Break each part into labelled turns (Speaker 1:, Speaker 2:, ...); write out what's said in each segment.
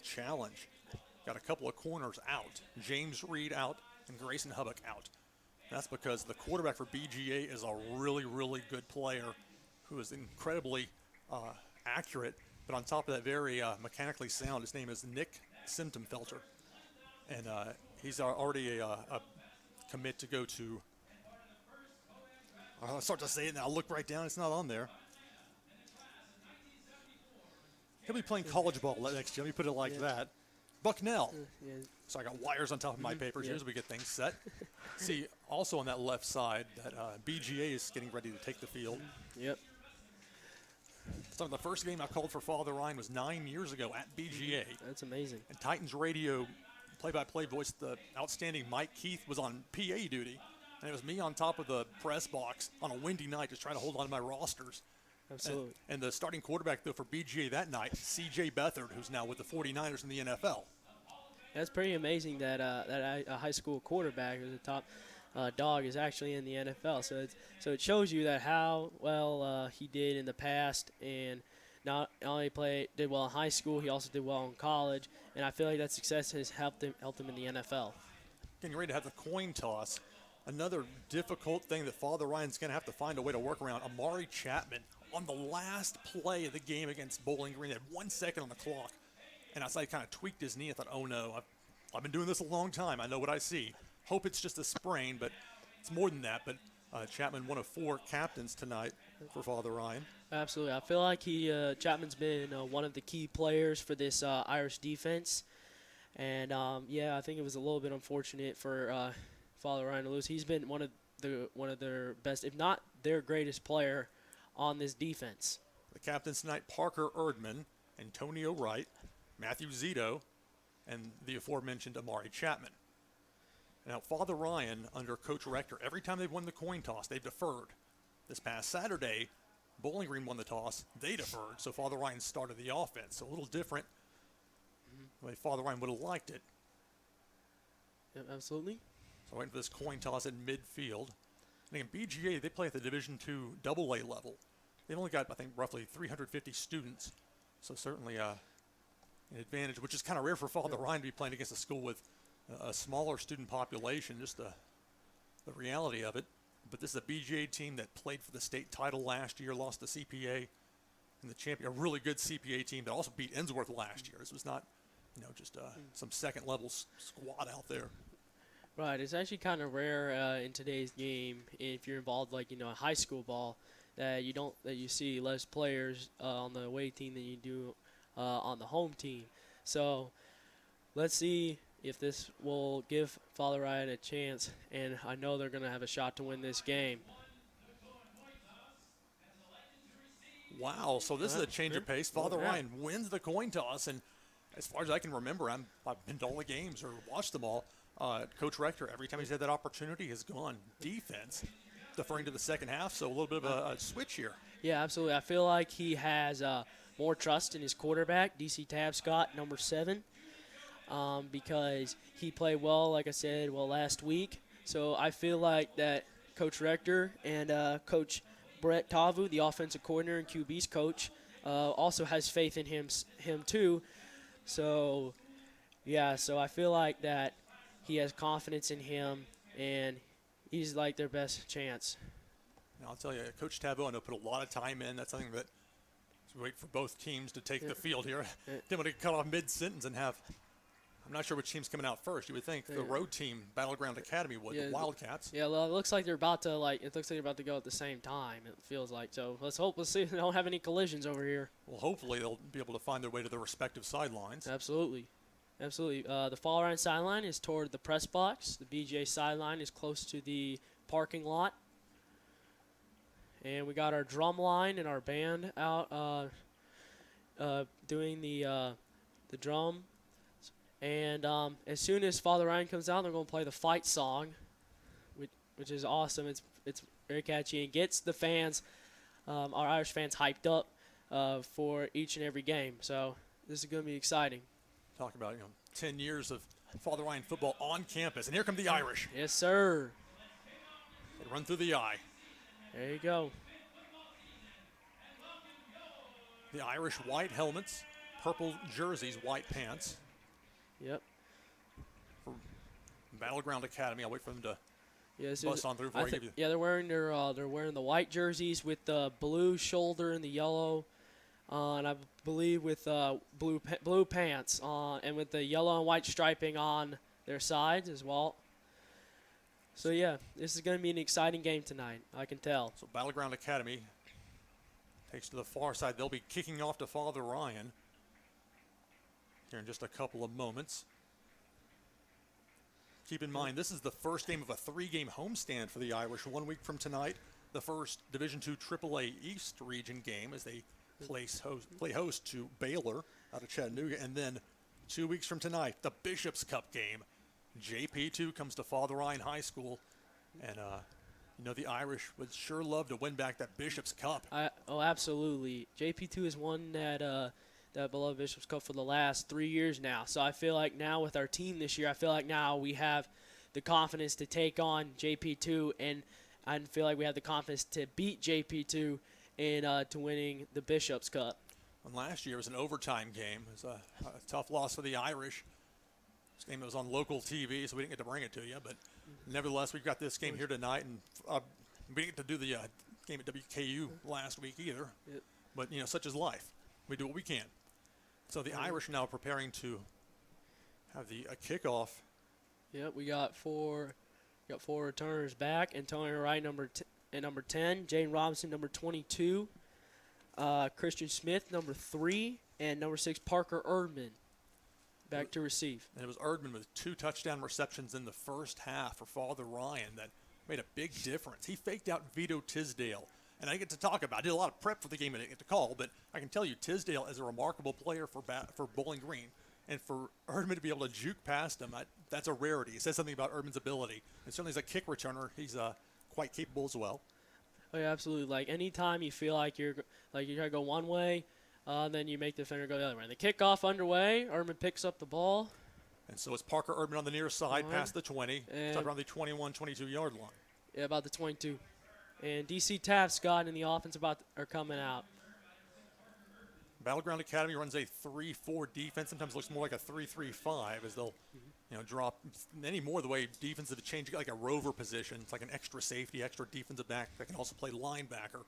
Speaker 1: challenge. Got a couple of corners out. James Reed out and Grayson Hubbock out. That's because the quarterback for BGA is a really, really good player who is incredibly accurate, but on top of that, very mechanically sound. His name is Nick Simtenfelter, and he's already a commit to go to. I'll start to say it now. I'll look right down. It's not on there. He'll be playing college ball next year. Let me put it like that. Bucknell. So I got wires on top of my papers here as we get things set. See, also on that left side, that BGA is getting ready to take the field.
Speaker 2: Yep.
Speaker 1: So the first game I called for Father Ryan was 9 years ago at BGA.
Speaker 2: That's amazing.
Speaker 1: And Titans radio play-by-play voice, the outstanding Mike Keith, was on PA duty. And it was me on top of the press box on a windy night just trying to hold on to my rosters.
Speaker 2: Absolutely.
Speaker 1: And the starting quarterback, though, for BGA that night, C.J. Beathard, who's now with the 49ers in the NFL.
Speaker 2: That's pretty amazing that a high school quarterback who's a top dog is actually in the NFL. So it shows you that how well he did in the past, and not only did well in high school, he also did well in college. And I feel like that success has helped him in the NFL.
Speaker 1: Getting ready to have the coin toss. Another difficult thing that Father Ryan's going to have to find a way to work around. Amari Chapman on the last play of the game against Bowling Green, they had 1 second on the clock. And I kind of tweaked his knee. I thought, oh no, I've been doing this a long time. I know what I see. Hope it's just a sprain, but it's more than that. But Chapman, one of 4 captains tonight for Father Ryan.
Speaker 2: Absolutely. I feel like Chapman's been one of the key players for this Irish defense. And, I think it was a little bit unfortunate for Father Ryan to lose. He's been one of their best, if not their greatest player on this defense.
Speaker 1: The captains tonight, Parker Erdman, Antonio Wright, Matthew Zito, and the aforementioned Amari Chapman. Now, Father Ryan, under Coach Rector, every time they've won the coin toss, they've deferred. This past Saturday, Bowling Green won the toss. They deferred, so Father Ryan started the offense. So a little different the way Father Ryan would have liked it.
Speaker 2: Yep, absolutely.
Speaker 1: So waiting for this coin toss in midfield. And again, BGA, they play at the Division II AA level. They've only got, I think, roughly 350 students. So certainly an advantage, which is kind of rare for Father Ryan to be playing against a school with a smaller student population, just the reality of it. But this is a BGA team that played for the state title last year, lost to CPA, and the champion, a really good CPA team that also beat Ensworth last year. This was not, just some second-level squad out there.
Speaker 2: Right, it's actually kind of rare in today's game if you're involved, high school ball, that you see less players on the away team than you do on the home team. So let's see if this will give Father Ryan a chance, and I know they're going to have a shot to win this game.
Speaker 1: Wow, so this is a change of pace. Father Ryan wins the coin toss, and as far as I can remember, I've been to all the games or watched them all. Coach Rector, every time he's had that opportunity, has gone defense, deferring to the second half, so a little bit of a switch here.
Speaker 2: Yeah, absolutely. I feel like he has more trust in his quarterback, DC Tabscott, number 7, because he played well, like I said, last week. So I feel like that Coach Rector and Coach Brett Tavu, the offensive coordinator and QB's coach, also has faith in him too. So, so I feel like that he has confidence in him, and he's like their best chance.
Speaker 1: And I'll tell you, Coach Tavu, I know, put a lot of time in. That's something that we wait for both teams to take the field here. Then when they cut off mid-sentence and have, I'm not sure which team's coming out first. You would think the road team, Battleground Academy, would, the Wildcats.
Speaker 2: Yeah, well, it looks like they're about to go at the same time, it feels like. So let's see if they don't have any collisions over here.
Speaker 1: Well, hopefully they'll be able to find their way to their respective sidelines.
Speaker 2: Absolutely. The Father Ryan sideline is toward the press box. The BJ sideline is close to the parking lot. And we got our drum line and our band out doing the drum. And as soon as Father Ryan comes out, they're going to play the fight song, which is awesome. It's very catchy and gets the fans, our Irish fans, hyped up for each and every game. So this is going to be exciting.
Speaker 1: Talk about 10 years of Father Ryan football on campus, and here come the Irish.
Speaker 2: Yes, sir.
Speaker 1: They run through the eye.
Speaker 2: There you go.
Speaker 1: The Irish white helmets, purple jerseys, white pants.
Speaker 2: Yep.
Speaker 1: For Battleground Academy. I'll wait for them to
Speaker 2: Yes,
Speaker 1: bust on through before I give you.
Speaker 2: yeah, they're wearing the white jerseys with the blue shoulder and the yellow, and I believe with blue pants on, and with the yellow and white striping on their sides as well. So yeah, this is going to be an exciting game tonight. I can tell.
Speaker 1: So Battleground Academy takes to the far side. They'll be kicking off to Father Ryan here in just a couple of moments. Keep in mind, this is the first game of a 3-game homestand for the Irish. 1 week from tonight, the first Division II AAA East Region game as they play host to Baylor out of Chattanooga. And then 2 weeks from tonight, the Bishop's Cup game. JP2 comes to Father Ryan High School. And, the Irish would sure love to win back that Bishop's Cup.
Speaker 2: Absolutely. JP2 has won that beloved Bishop's Cup for the last 3 years now. So I feel like now with our team this year, I feel like now we have the confidence to take on JP2, and I feel like we have the confidence to beat JP2 and to winning the Bishop's Cup.
Speaker 1: And last year was an overtime game. It was a tough loss for the Irish. This game was on local TV, so we didn't get to bring it to you. But nevertheless, we've got this game here tonight, and we didn't get to do the game at WKU last week either.
Speaker 2: Yep.
Speaker 1: But, such is life. We do what we can. So the Irish are now preparing to have the kickoff.
Speaker 2: Yep, we got four returners back. Antonio Wright, number 10. Jaden Robinson, number 22. Christian Smith, number 3. And number 6, Parker Erdman, back to receive.
Speaker 1: And it was Erdman with 2 touchdown receptions in the first half for Father Ryan that made a big difference. He faked out Vito Tisdale. And I get to talk about it. I did a lot of prep for the game I didn't get to call, but I can tell you Tisdale is a remarkable player for Bowling Green. And for Erdman to be able to juke past him, that's a rarity. It says something about Erdman's ability. And certainly as a kick returner, he's quite capable as well.
Speaker 2: Oh, yeah, absolutely. Like, anytime you feel like you're trying to go one way, then you make the defender go the other way. And the kickoff underway, Erdman picks up the ball.
Speaker 1: And so it's Parker Erdman on the near side, past the 20, around the 21, 22-yard line.
Speaker 2: Yeah, about the 22. And DC Scott and the offense are coming out.
Speaker 1: Battleground Academy runs a 3-4 defense. Sometimes it looks more like a 3-3-5 as they'll, drop any more the way defenses have changed, like a rover position. It's like an extra safety, extra defensive back that can also play linebacker.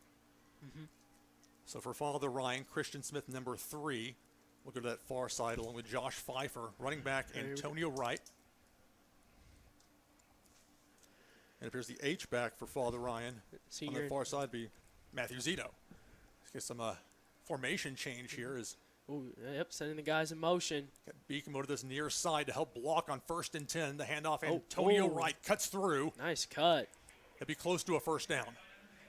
Speaker 1: So for Father Ryan, Christian Smith, number 3, will go to that far side along with Josh Pfeiffer, running back Antonio Wright. And it appears the H-back for Father Ryan on the far side be Matthew Zito. Let's get some formation change here.
Speaker 2: Sending the guys in motion.
Speaker 1: Got Beacon to this near side to help block on 1st and 10. The handoff, Antonio Wright cuts through.
Speaker 2: Nice cut.
Speaker 1: It'll be close to a first down.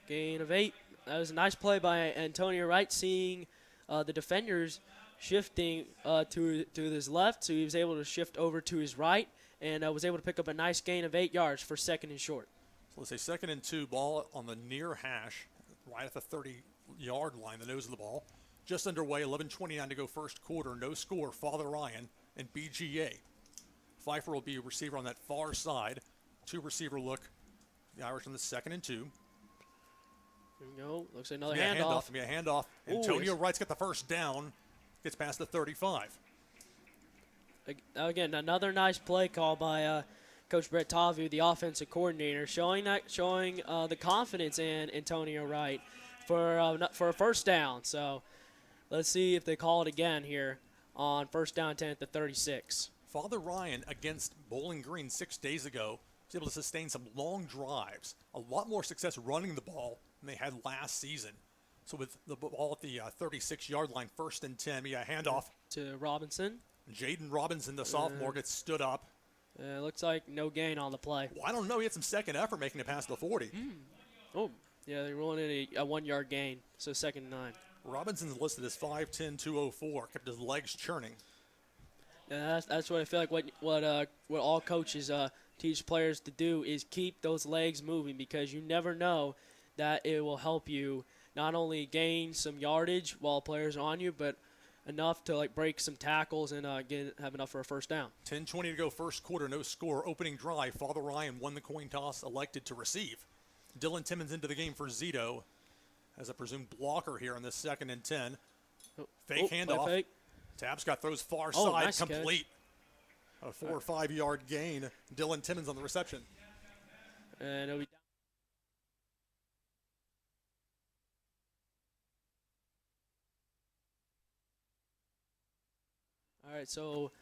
Speaker 2: Gain of 8. That was a nice play by Antonio Wright, seeing the defenders shifting to his left, so he was able to shift over to his right. And was able to pick up a nice gain of 8 yards for 2nd and short.
Speaker 1: So let's say 2nd and 2, ball on the near hash, right at the 30-yard line, the nose of the ball. Just underway, 11:29 to go first quarter. No score, Father Ryan and BGA. Pfeiffer will be a receiver on that far side. 2-receiver look. The Irish on the 2nd and 2.
Speaker 2: Here we go. Looks like another handoff.
Speaker 1: Be a handoff. Antonio Wright's got the first down. Gets past the 35.
Speaker 2: Again, another nice play call by Coach Brett Tavu, the offensive coordinator, showing the confidence in Antonio Wright for a first down. So let's see if they call it again here on 1st down 10 at the 36.
Speaker 1: Father Ryan against Bowling Green 6 days ago was able to sustain some long drives, a lot more success running the ball than they had last season. So with the ball at the 36-yard line, 1st and 10, be a handoff
Speaker 2: to Robinson.
Speaker 1: Jaden Robinson, the sophomore, gets stood up.
Speaker 2: Looks like no gain on the play.
Speaker 1: Well, I don't know. He had some second effort making it past the 40.
Speaker 2: Oh, yeah, they're rolling in a 1-yard gain, so 2nd and 9.
Speaker 1: Robinson's listed as 5'10", 204, kept his legs churning.
Speaker 2: Yeah, that's what I feel like what all coaches teach players to do is keep those legs moving, because you never know that it will help you not only gain some yardage while players are on you, but enough to break some tackles and have enough for a first down.
Speaker 1: 10:20 to go first quarter, no score. Opening drive, Father Ryan won the coin toss, elected to receive. Dylan Timmons into the game for Zito as a presumed blocker here on this 2nd and 10. Fake handoff.
Speaker 2: Fake.
Speaker 1: Tapscott throws far
Speaker 2: Oh,
Speaker 1: side,
Speaker 2: nice catch.
Speaker 1: complete. A 4 or 5 yard gain. Dylan Timmons on the reception.
Speaker 2: And it'll be all right, so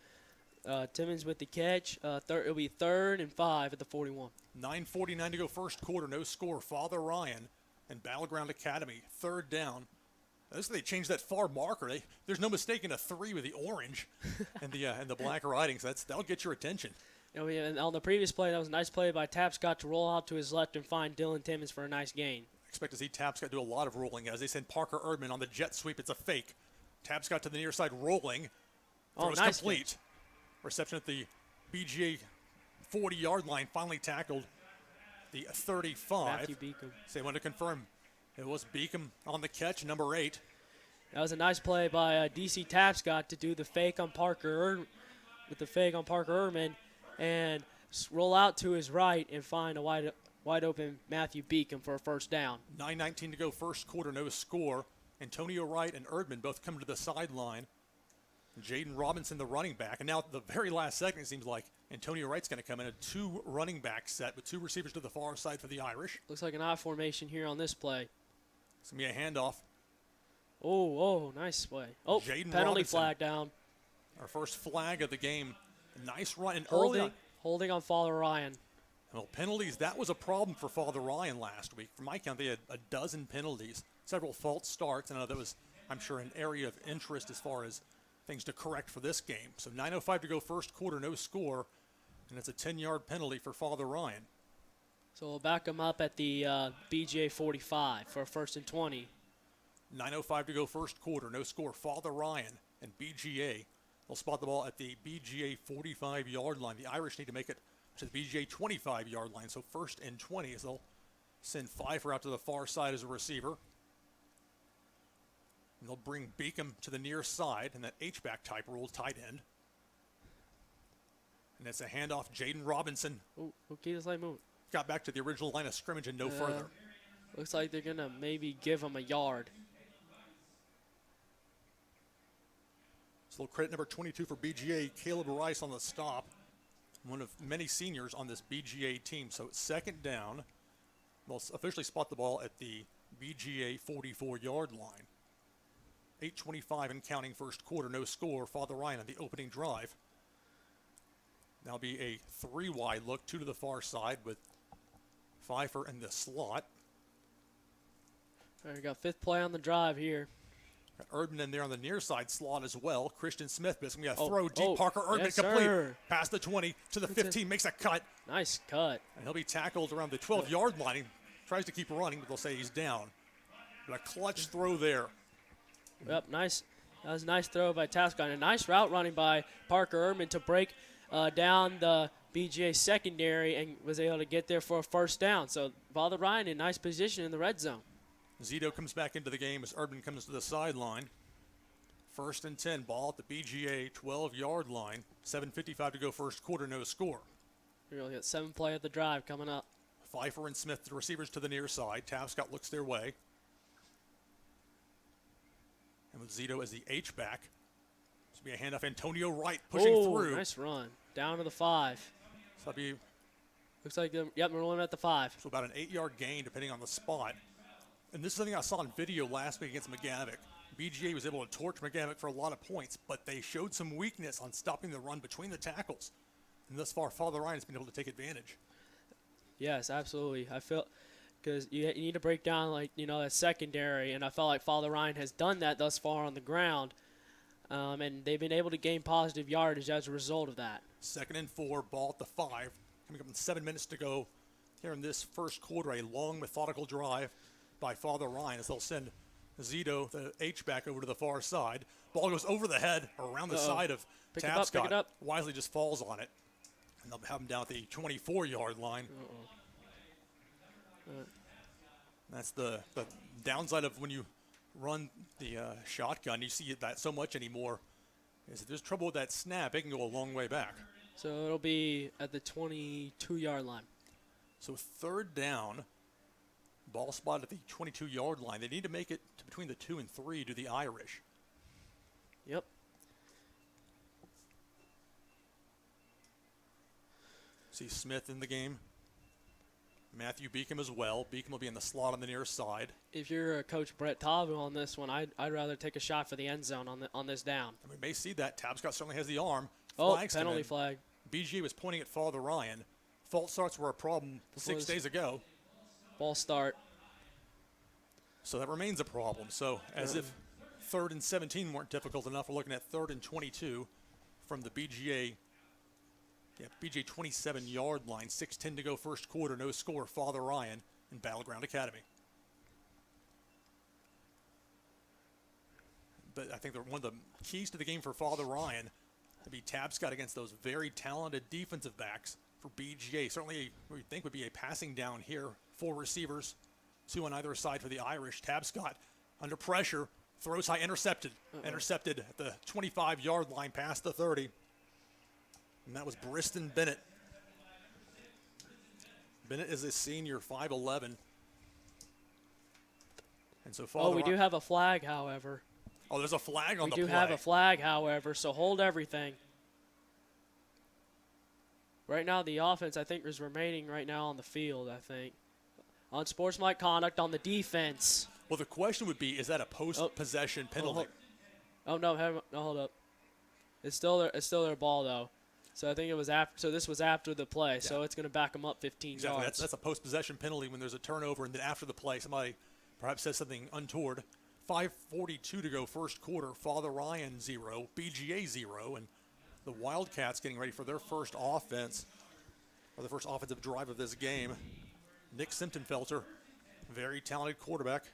Speaker 2: Timmons with the catch. It'll be 3rd and 5 at the 41.
Speaker 1: 9:49 to go first quarter. No score. Father Ryan and Battleground Academy. 3rd down. Notice they changed that far marker. There's no mistaking a 3 with the orange and the black writing. So that'll get your attention.
Speaker 2: And on the previous play, that was a nice play by Tapscott to roll out to his left and find Dylan Timmons for a nice gain.
Speaker 1: Expect to see Tapscott do a lot of rolling as they send Parker Erdman on the jet sweep. It's a fake. Tapscott to the near side rolling. Throws
Speaker 2: nice
Speaker 1: complete.
Speaker 2: catch.
Speaker 1: Reception at the BGA 40-yard line. Finally tackled the 35.
Speaker 2: Matthew Beacom.
Speaker 1: So they want to confirm it was Beacom on the catch, number 8.
Speaker 2: That was a nice play by DC Tapscott to do the fake on Parker Erdman and roll out to his right and find a wide open Matthew Beacom for a first down.
Speaker 1: 9:19 to go first quarter, no score. Antonio Wright and Erdman both come to the sideline. Jaden Robinson, the running back. And now at the very last second, it seems like Antonio Wright's going to come in a 2 running back set with 2 receivers to the far side for the Irish.
Speaker 2: Looks like an I formation here on this play.
Speaker 1: It's going to be a handoff.
Speaker 2: Oh, nice play. Oh,
Speaker 1: Jaden
Speaker 2: penalty
Speaker 1: Robinson.
Speaker 2: flag down.
Speaker 1: Our first flag of the game. Nice run. And early on,
Speaker 2: Holding on Father Ryan.
Speaker 1: well, penalties, that was a problem for Father Ryan last week. From my count, they had a dozen penalties, several false starts. I know that was, I'm sure, an area of interest as far as things to correct for this game. So 9:05 to go first quarter, no score, and it's a 10-yard penalty for Father Ryan.
Speaker 2: So we'll back him up at the BGA 45 for a 1st and 20.
Speaker 1: 9:05 to go first quarter, no score. Father Ryan and BGA will spot the ball at the BGA 45-yard line. The Irish need to make it to the BGA 25-yard line, so 1st and 20 as they'll send Pfeiffer out to the far side as a receiver. And they'll bring Beacom to the near side in that H-back type role, tight end. And it's a handoff. Jaden Robinson
Speaker 2: Oh, okay, let's let move.
Speaker 1: got back to the original line of scrimmage and no further.
Speaker 2: Looks like they're going to maybe give him a yard.
Speaker 1: So credit number 22 for BGA, Caleb Rice on the stop. One of many seniors on this BGA team. So it's 2nd down. They'll officially spot the ball at the BGA 44-yard line. 8:25 and counting first quarter, no score. Father Ryan on the opening drive. That'll be a 3-wide look, 2 to the far side with Pfeiffer in the slot.
Speaker 2: All right, we got 5th play on the drive here.
Speaker 1: Got Erdman in there on the near side slot as well. Christian Smith, but it's going to be a throw deep. Parker Erdman
Speaker 2: yes,
Speaker 1: complete.
Speaker 2: Sir.
Speaker 1: Past the 20 to the 15, makes a cut.
Speaker 2: Nice cut.
Speaker 1: And he'll be tackled around the 12-yard line. He tries to keep running, but they'll say he's down. But a clutch throw there.
Speaker 2: Yep, nice. That was a nice throw by Tapscott. A nice route running by Parker Erdman to break down the BGA secondary and was able to get there for a first down. So Father Ryan in nice position in the red zone.
Speaker 1: Zito comes back into the game as Erdman comes to the sideline. 1st and 10, ball at the BGA 12-yard line. 7:55 to go first quarter, no score.
Speaker 2: We're going to get 7 play of the drive coming up.
Speaker 1: Pfeiffer and Smith, the receivers to the near side. Tapscott looks their way. And with Zito as the H-back. This will be a handoff. Antonio Wright pushing through.
Speaker 2: Nice run. Down to the 5.
Speaker 1: So that'll be
Speaker 2: Looks like, we're rolling at the 5.
Speaker 1: so about an 8-yard gain depending on the spot. And this is something I saw in video last week against McGavick. BGA was able to torch McGavick for a lot of points, but they showed some weakness on stopping the run between the tackles. And thus far, Father Ryan has been able to take advantage.
Speaker 2: Yes, absolutely. I feel because you need to break down that secondary, and I felt like Father Ryan has done that thus far on the ground, and they've been able to gain positive yardage as a result of that.
Speaker 1: 2nd and 4, ball at the 5. Coming up in 7 minutes to go here in this first quarter, a long methodical drive by Father Ryan as they'll send Zito, the H-back, over to the far side. Ball goes over the head or around the side of Tapscott.
Speaker 2: Pick it up.
Speaker 1: Wisely just falls on it. And they'll have him down at the 24-yard line. That's the downside of when you run the shotgun. You see that so much anymore. Is if there's trouble with that snap, it can go a long way back.
Speaker 2: So it'll be at the 22-yard line.
Speaker 1: So 3rd down, ball spot at the 22-yard line. They need to make it to between the 2 and 3 to the Irish.
Speaker 2: Yep.
Speaker 1: See Smith in the game. Matthew Beacom as well. Beacom will be in the slot on the near side.
Speaker 2: If you're Coach Brett Tavu on this one, I'd rather take a shot for the end zone on this down.
Speaker 1: And we may see that. Tabscott certainly has the arm.
Speaker 2: Oh,
Speaker 1: Flags
Speaker 2: penalty flag.
Speaker 1: BGA was pointing at Father Ryan. False starts were a problem 6 days ago.
Speaker 2: Ball start.
Speaker 1: So that remains a problem. So as if 3rd and 17 weren't difficult enough, we're looking at 3rd and 22 from the BGA 27-yard line. 6:10 to go first quarter. No score. Father Ryan in Battleground Academy. But I think one of the keys to the game for Father Ryan would be Tabscott against those very talented defensive backs for BGA. Certainly what we think would be a passing down here. 4 receivers, 2 on either side for the Irish. Tabscott under pressure, throws high, intercepted. Intercepted at the 25-yard line past the 30. And that was Briston Bennett. Bennett is a senior, 5'11". And so
Speaker 2: we do have a flag, however.
Speaker 1: Oh, there's a flag on the play.
Speaker 2: We do have a flag, however, so hold everything. Right now, the offense, I think, is remaining right now on the field, I think. Unsportsmanlike conduct on the defense.
Speaker 1: Well, the question would be, is that a post-possession penalty?
Speaker 2: No, hold up. It's still their ball, though. So I think it was after. So this was after the play. Yeah. So it's going to back them up 15 yards.
Speaker 1: That's a post-possession penalty when there's a turnover, and then after the play, somebody perhaps says something untoward. 5:42 to go first quarter. Father Ryan 0, BGA 0, and the Wildcats getting ready for their first offense, or the first offensive drive of this game. Nick Simptonfelter, very talented quarterback.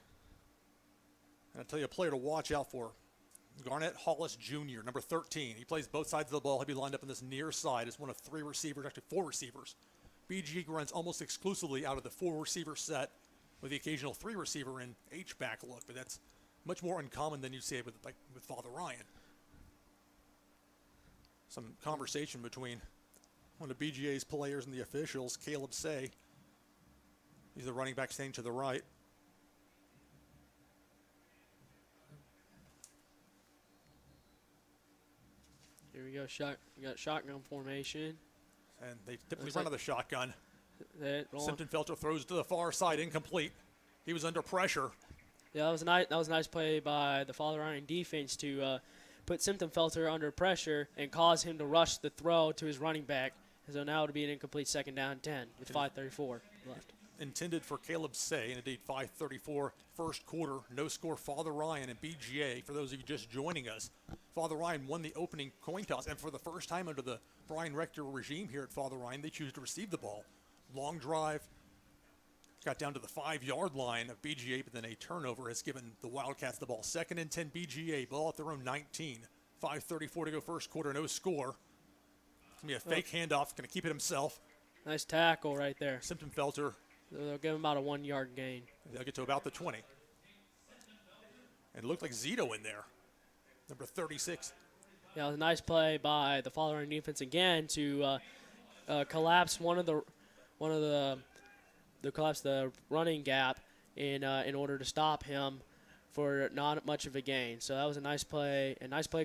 Speaker 1: And I'll tell you a player to watch out for. Garnett Hollis Jr., number 13. He plays both sides of the ball. He'll be lined up on this near side as one of 3 receivers, actually 4 receivers. BGA runs almost exclusively out of the 4-receiver set with the occasional 3-receiver in H-back look, but that's much more uncommon than you see with Father Ryan. Some conversation between one of BGA's players and the officials, Caleb Say. He's the running back standing to the right.
Speaker 2: Here we go. We got shotgun formation.
Speaker 1: And they typically run out of the shotgun. Simptonfelter throws to the far side, incomplete. He was under pressure.
Speaker 2: Yeah, that was a nice play by the Father Ryan defense to put Simptonfelter under pressure and cause him to rush the throw to his running back. So now it'll be an incomplete 2nd down 10 with 5:34 left.
Speaker 1: Intended for Caleb Say, and indeed 5:34 first quarter. No score. Father Ryan and BGA. For those of you just joining us, Father Ryan won the opening coin toss, and for the first time under the Brian Rector regime here at Father Ryan, they choose to receive the ball. Long drive, got down to the 5-yard line of BGA, but then a turnover has given the Wildcats the ball. 2nd and 10 BGA, ball at their own 19. 5:34 to go first quarter, no score. It's going to be a fake handoff, going to keep it himself.
Speaker 2: Nice tackle right there.
Speaker 1: Simptonfelter.
Speaker 2: They'll give him about a 1-yard gain.
Speaker 1: They'll get to about the 20. And it looked like Zito in there, number 36.
Speaker 2: Yeah, it was a nice play by the Father Ryan defense again to collapse collapse the running gap in order to stop him for not much of a gain. So that was a nice play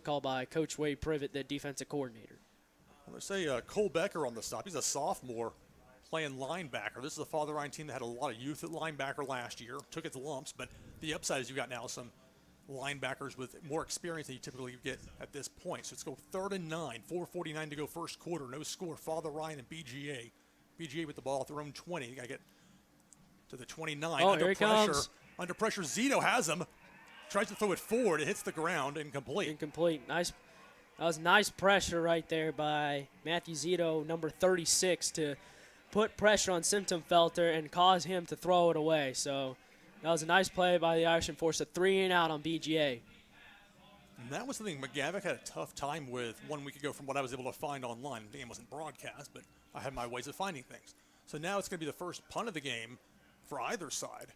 Speaker 2: called by Coach Wade Privet, the defensive coordinator.
Speaker 1: Well, let's say Cole Becker on the stop. He's a sophomore playing linebacker. This is a Father Ryan team that had a lot of youth at linebacker last year, took its lumps, but the upside is you got now some linebackers with more experience than you typically get at this point. So let's go 3rd and 9, 4:49 to go first quarter, no score. Father Ryan and BGA. BGA with the ball at their own 20. They got to get to the 29.
Speaker 2: Oh,
Speaker 1: under
Speaker 2: here he
Speaker 1: pressure.
Speaker 2: comes.
Speaker 1: Under pressure, Zito has him. Tries to throw it forward. It hits the ground. Incomplete.
Speaker 2: Nice. That was nice pressure right there by Matthew Zito, number 36, to put pressure on Simptonfelter and cause him to throw it away. So that was a nice play by the Irish and forced a 3-and-out on BGA.
Speaker 1: And that was something McGavick had a tough time with 1 week ago from what I was able to find online. The game wasn't broadcast, but I had my ways of finding things. So now it's going to be the first punt of the game for either side.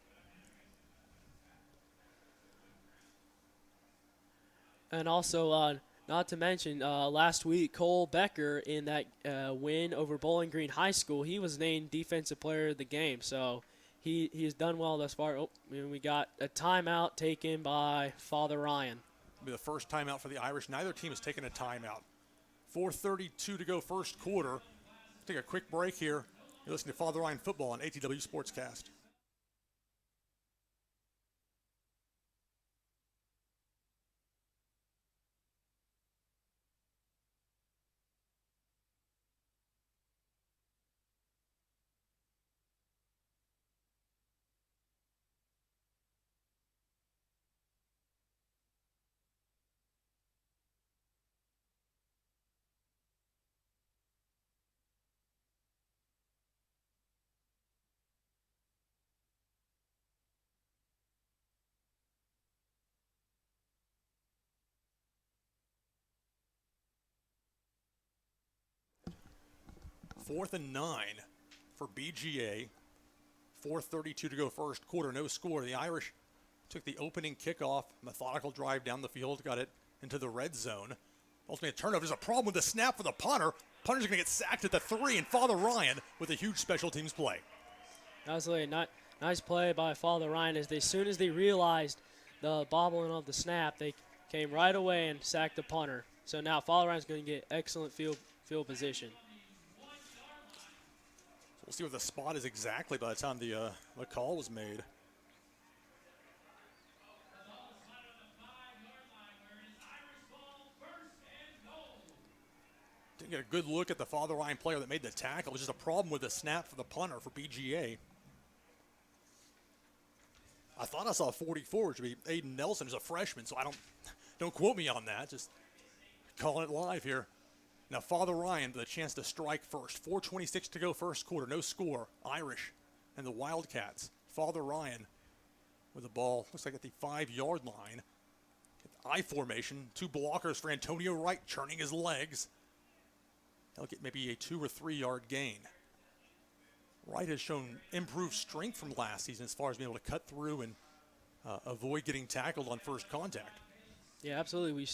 Speaker 2: And also, not to mention, last week, Cole Becker in that win over Bowling Green High School, he was named Defensive Player of the Game. So he's done well thus far. We got a timeout taken by Father Ryan.
Speaker 1: It'll be the first timeout for the Irish. Neither team has taken a timeout. 4:32 to go first quarter. Take a quick break here. You're listening to Father Ryan Football on ATW Sportscast. Fourth and 9 for BGA. 4:32 to go first quarter, no score. The Irish took the opening kickoff, methodical drive down the field, got it into the red zone. Ultimately a turnover. There's a problem with the snap for the punter. Punter's going to get sacked at the 3, and Father Ryan with a huge special teams play.
Speaker 2: That was a nice play by Father Ryan. As soon as they realized the bobbling of the snap, they came right away and sacked the punter. So now Father Ryan's going to get excellent field position.
Speaker 1: We'll see what the spot is exactly by the time the call was made. Didn't get a good look at the Father Ryan player that made the tackle. It was just a problem with the snap for the punter for BGA. I thought I saw 44, which would be Aiden Nelson, who's a freshman, so don't quote me on that. Just calling it live here. Now, Father Ryan with a chance to strike first. 4:26 to go first quarter. No score. Irish and the Wildcats. Father Ryan with the ball, looks like at the 5-yard line. I formation. 2 blockers for Antonio Wright, churning his legs. They'll get maybe a 2 or 3 yard gain. Wright has shown improved strength from last season as far as being able to cut through and avoid getting tackled on first contact.
Speaker 2: Yeah, absolutely.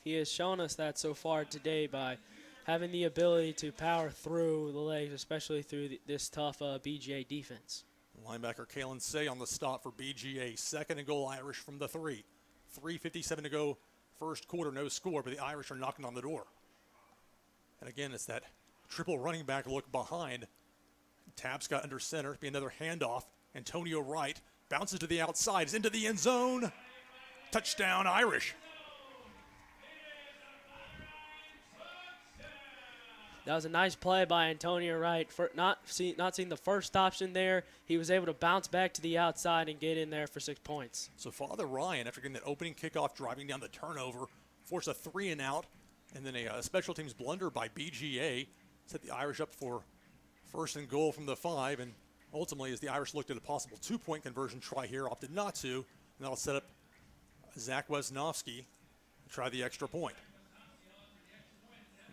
Speaker 2: He has shown us that so far today by having the ability to power through the legs, especially through this tough BGA defense.
Speaker 1: Linebacker Kalen Say on the stop for BGA. 2nd and goal Irish from the 3. 3:57 to go first quarter, no score, but the Irish are knocking on the door. And again, it's that triple running back look behind. Tapscott under center, be another handoff. Antonio Wright bounces to the outside, is into the end zone. Touchdown Irish.
Speaker 2: That was a nice play by Antonio Wright. For not seeing the first option there, he was able to bounce back to the outside and get in there for 6 points.
Speaker 1: So Father Ryan, after getting that opening kickoff, driving down the turnover, forced a 3 and out, and then a special teams blunder by BGA set the Irish up for 1st and goal from the 5, and ultimately, as the Irish looked at a possible 2-point conversion try here, opted not to, and that'll set up Zach Wesnowski to try the extra point.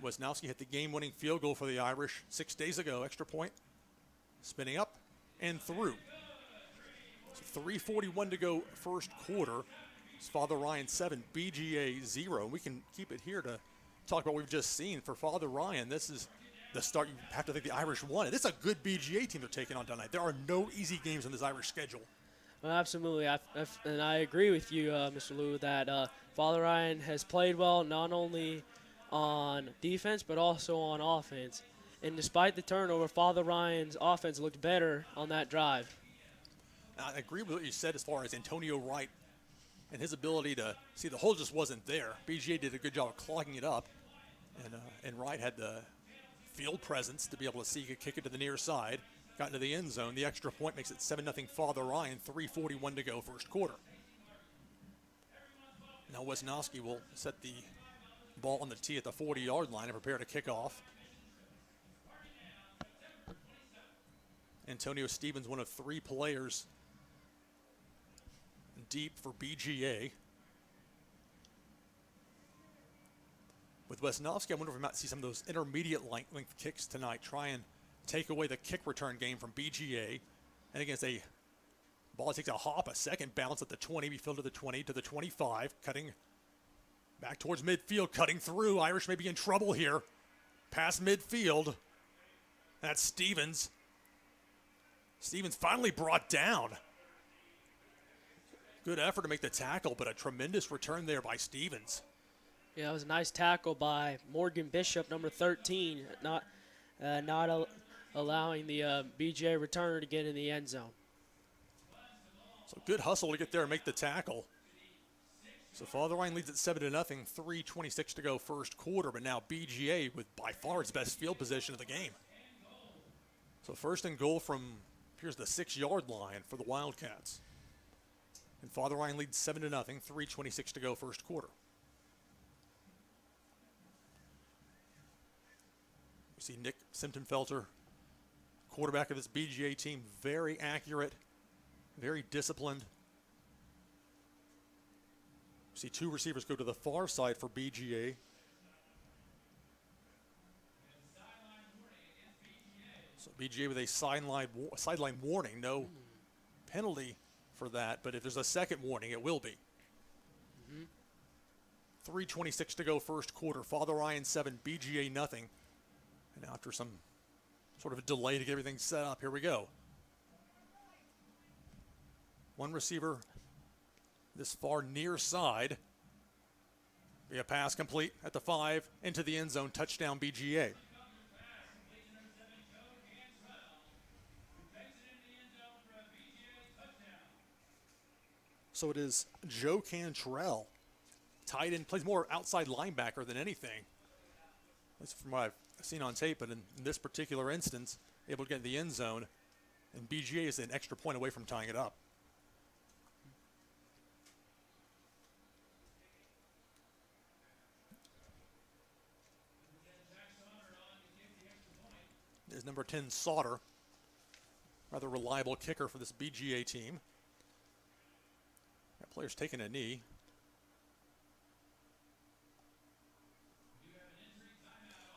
Speaker 1: Wesnowski hit the game-winning field goal for the Irish 6 days ago. Extra point, spinning up and through. So 3:41 to go first quarter. It's Father Ryan 7, BGA 0. We can keep it here to talk about what we've just seen. For Father Ryan, this is the start. You have to think the Irish won it. This is a good BGA team they're taking on tonight. There are no easy games on this Irish schedule.
Speaker 2: Well, absolutely, and I agree with you, Mr. Lou, that Father Ryan has played well not only on defense but also on offense. And despite the turnover, Father Ryan's offense looked better on that drive.
Speaker 1: I agree with what you said as far as Antonio Wright and his ability to see the hole just wasn't there. BGA did a good job of clogging it up, and Wright had the field presence to be able to see he could kick it to the near side. Got into the end zone. The extra point makes it 7-0 Father Ryan. 3:41 to go first quarter. Now Wesnowski will set the ball on the tee at the 40-yard line and prepare to kick off. Antonio Stevens, one of 3 players deep for BGA. With Wesnowski, I wonder if we might see some of those intermediate length kicks tonight. Try and take away the kick return game from BGA. And against a ball that takes a hop, a second bounce at the 20, be filled to the 20, to the 25, cutting back towards midfield, cutting through. Irish may be in trouble here. Past midfield. That's Stevens. Stevens finally brought down. Good effort to make the tackle, but a tremendous return there by Stevens.
Speaker 2: Yeah, it was a nice tackle by Morgan Bishop, number 13. not allowing the BGA returner to get in the end zone.
Speaker 1: So good hustle to get there and make the tackle. So Father Ryan leads at 7-0, 3:26 to go first quarter, but now BGA with by far its best field position of the game. So first and goal from, here's the 6-yard line for the Wildcats. And Father Ryan leads 7-0, 3:26 to go first quarter. We see Nick Simptonfelter, quarterback of this BGA team, very accurate, very disciplined. We see two receivers go to the far side for BGA. So BGA with a sideline warning, no penalty for that, but if there's a second warning, it will be. 3:26 to go first quarter. Father Ryan 7, BGA nothing. And after some sort of a delay to get everything set up, here we go. One receiver this far near side. Be a pass complete at the 5, into the end zone, touchdown BGA. So it is Joe Cantrell, tight end, plays more outside linebacker than anything. That's from what I've seen on tape, but in this particular instance, able to get in the end zone, and BGA is an extra point away from tying it up. There's number 10, Sauter, rather reliable kicker for this BGA team. That player's taking a knee.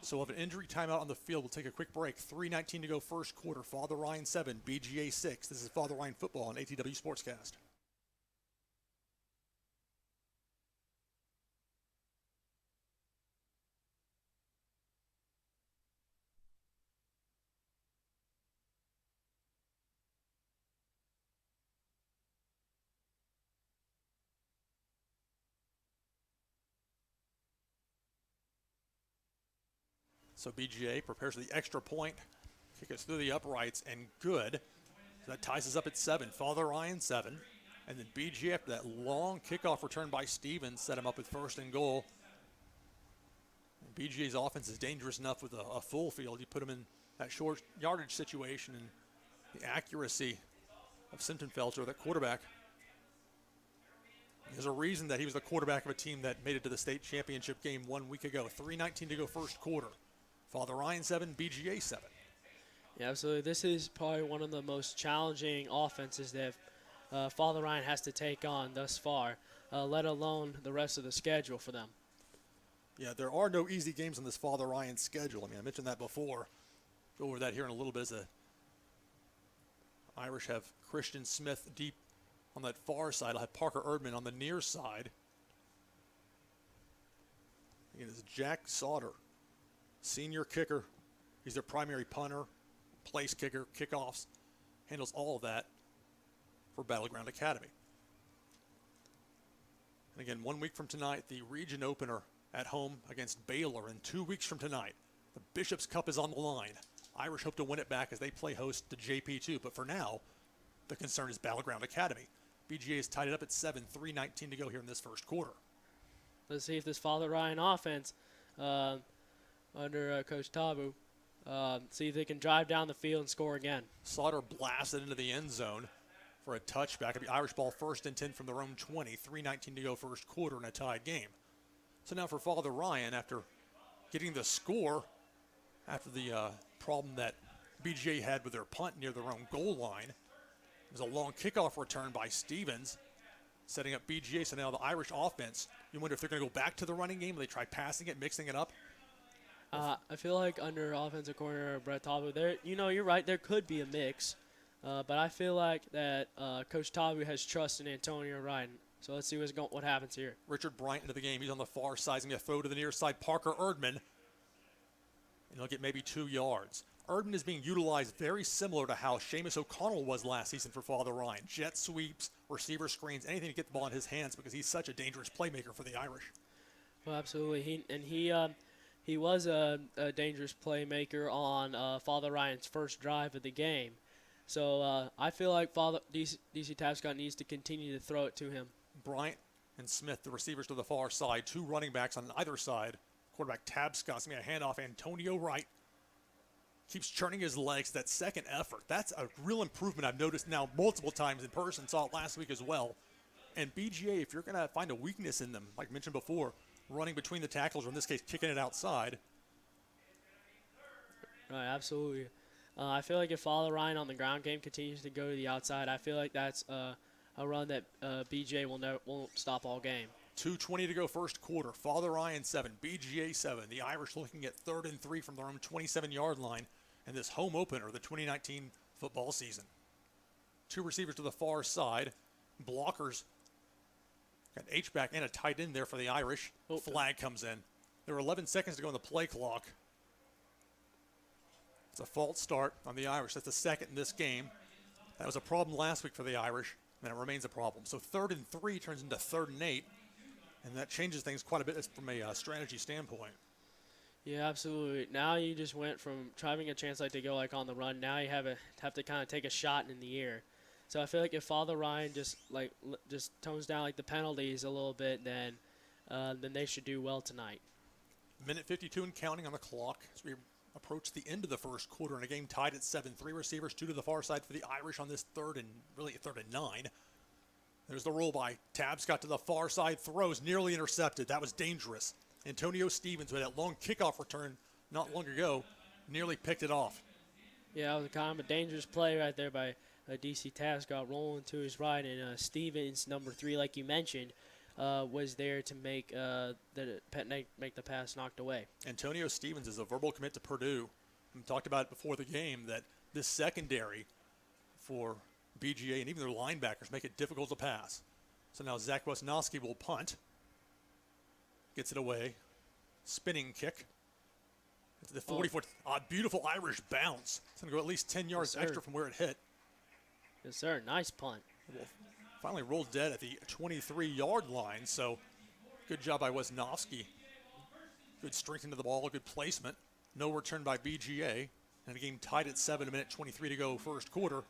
Speaker 1: So we'll have an injury timeout on the field. We'll take a quick break. 3:19 to go first quarter. Father Ryan 7, BGA 6. This is Father Ryan Football on ATW Sportscast. So BGA prepares for the extra point. Kick us through the uprights, and good. So that ties us up at 7. Father Ryan 7. And then BGA, after that long kickoff return by Stevens, set him up with first and goal. And BGA's offense is dangerous enough with a full field. You put him in that short yardage situation, and the accuracy of Simptonfelter, that quarterback. There's a reason that he was the quarterback of a team that made it to the state championship game 1 week ago. 3:19 to go first quarter. Father Ryan 7, BGA 7.
Speaker 2: Yeah, absolutely. This is probably one of the most challenging offenses that Father Ryan has to take on thus far, let alone the rest of the schedule for them.
Speaker 1: Yeah, there are no easy games on this Father Ryan schedule. I mean, I mentioned that before. Go over that here in a little bit. As the Irish have Christian Smith deep on that far side. I'll have Parker Erdman on the near side. Again, it's Jack Sauter, senior kicker. He's their primary punter, place kicker, kickoffs, handles all of that for Battleground Academy. And again, 1 week from tonight, the region opener at home against Baylor. And 2 weeks from tonight, the Bishop's Cup is on the line. Irish hope to win it back as they play host to JP2. But for now, the concern is Battleground Academy. BGA is tied it up at 7, 3:19 to go here in this first quarter.
Speaker 2: Let's see if this Father Ryan offense under Coach Tabu, see if they can drive down the field and score again.
Speaker 1: Sauter blasted into the end zone for a touchback. It'll be Irish ball 1st and 10 from their own 20. 3:19 to go first quarter in a tied game. So now for Father Ryan, after getting the score, after the problem that BGA had with their punt near their own goal line, it was a long kickoff return by Stevens, setting up BGA. So now the Irish offense, you wonder if they're going to go back to the running game. Will they try passing it, mixing it up?
Speaker 2: I feel like under offensive coordinator Brett Tabu, you're right, there could be a mix. But I feel like that Coach Tabu has trust in Antonio Ryan. So let's see what happens here.
Speaker 1: Richard Bryant into the game. He's on the far side. He's going to throw to the near side. Parker Erdman. And he'll get maybe 2 yards. Erdman is being utilized very similar to how Seamus O'Connell was last season for Father Ryan. Jet sweeps, receiver screens, anything to get the ball in his hands because he's such a dangerous playmaker for the Irish.
Speaker 2: Well, absolutely. he was a dangerous playmaker on Father Ryan's first drive of the game. So I feel like DC Tapscott needs to continue to throw it to him.
Speaker 1: Bryant and Smith, the receivers to the far side, 2 running backs on either side. Quarterback Tapscott's going to hand off Antonio Wright. Keeps churning his legs. That second effort, that's a real improvement I've noticed now multiple times in person. Saw it last week as well. And BGA, if you're going to find a weakness in them, like mentioned before, running between the tackles, or in this case, kicking it outside.
Speaker 2: Right, absolutely. I feel like if Father Ryan on the ground game continues to go to the outside, I feel like that's a run that BGA won't stop all game.
Speaker 1: 2:20 to go first quarter. Father Ryan 7, BGA 7. The Irish looking at 3rd and 3 from their own 27-yard line in this home opener of the 2019 football season. 2 receivers to the far side. Blockers. Got an H-back and a tight end there for the Irish. Flag comes in. There were 11 seconds to go on the play clock. It's a false start on the Irish. That's the second in this game. That was a problem last week for the Irish, and it remains a problem. So 3rd and 3 turns into 3rd and 8, and that changes things quite a bit from a strategy standpoint.
Speaker 2: Yeah, absolutely. Now you just went from having a chance like to go like on the run. Now you have to kind of take a shot in the air. So I feel like if Father Ryan just tones down like the penalties a little bit, then they should do well tonight.
Speaker 1: Minute 52 and counting on the clock as we approach the end of the first quarter in a game tied at 7. 3 receivers, 2 to the far side for the Irish on this 3rd and 9. There's the roll by. Tapscott to the far side, throws, nearly intercepted. That was dangerous. Antonio Stevens with that long kickoff return not long ago nearly picked it off.
Speaker 2: Yeah, it was kind of a dangerous play right there by DC Tapscott, rolling to his right, and Stevens, number 3, like you mentioned, was there to make the pass knocked away.
Speaker 1: Antonio Stevens is a verbal commit to Purdue. We talked about it before the game that this secondary for BGA and even their linebackers make it difficult to pass. So now Zach Wisnowski will punt. Gets it away. Spinning kick. It's the 40-foot, beautiful Irish bounce. It's going to go at least 10 yards extra from where it hit.
Speaker 2: Yes, sir. Nice punt.
Speaker 1: Well, finally rolled dead at the 23-yard line, so good job by Wisnowski. Good strength into the ball, good placement. No return by BGA. And a game tied at 7, a minute 23 to go first quarter.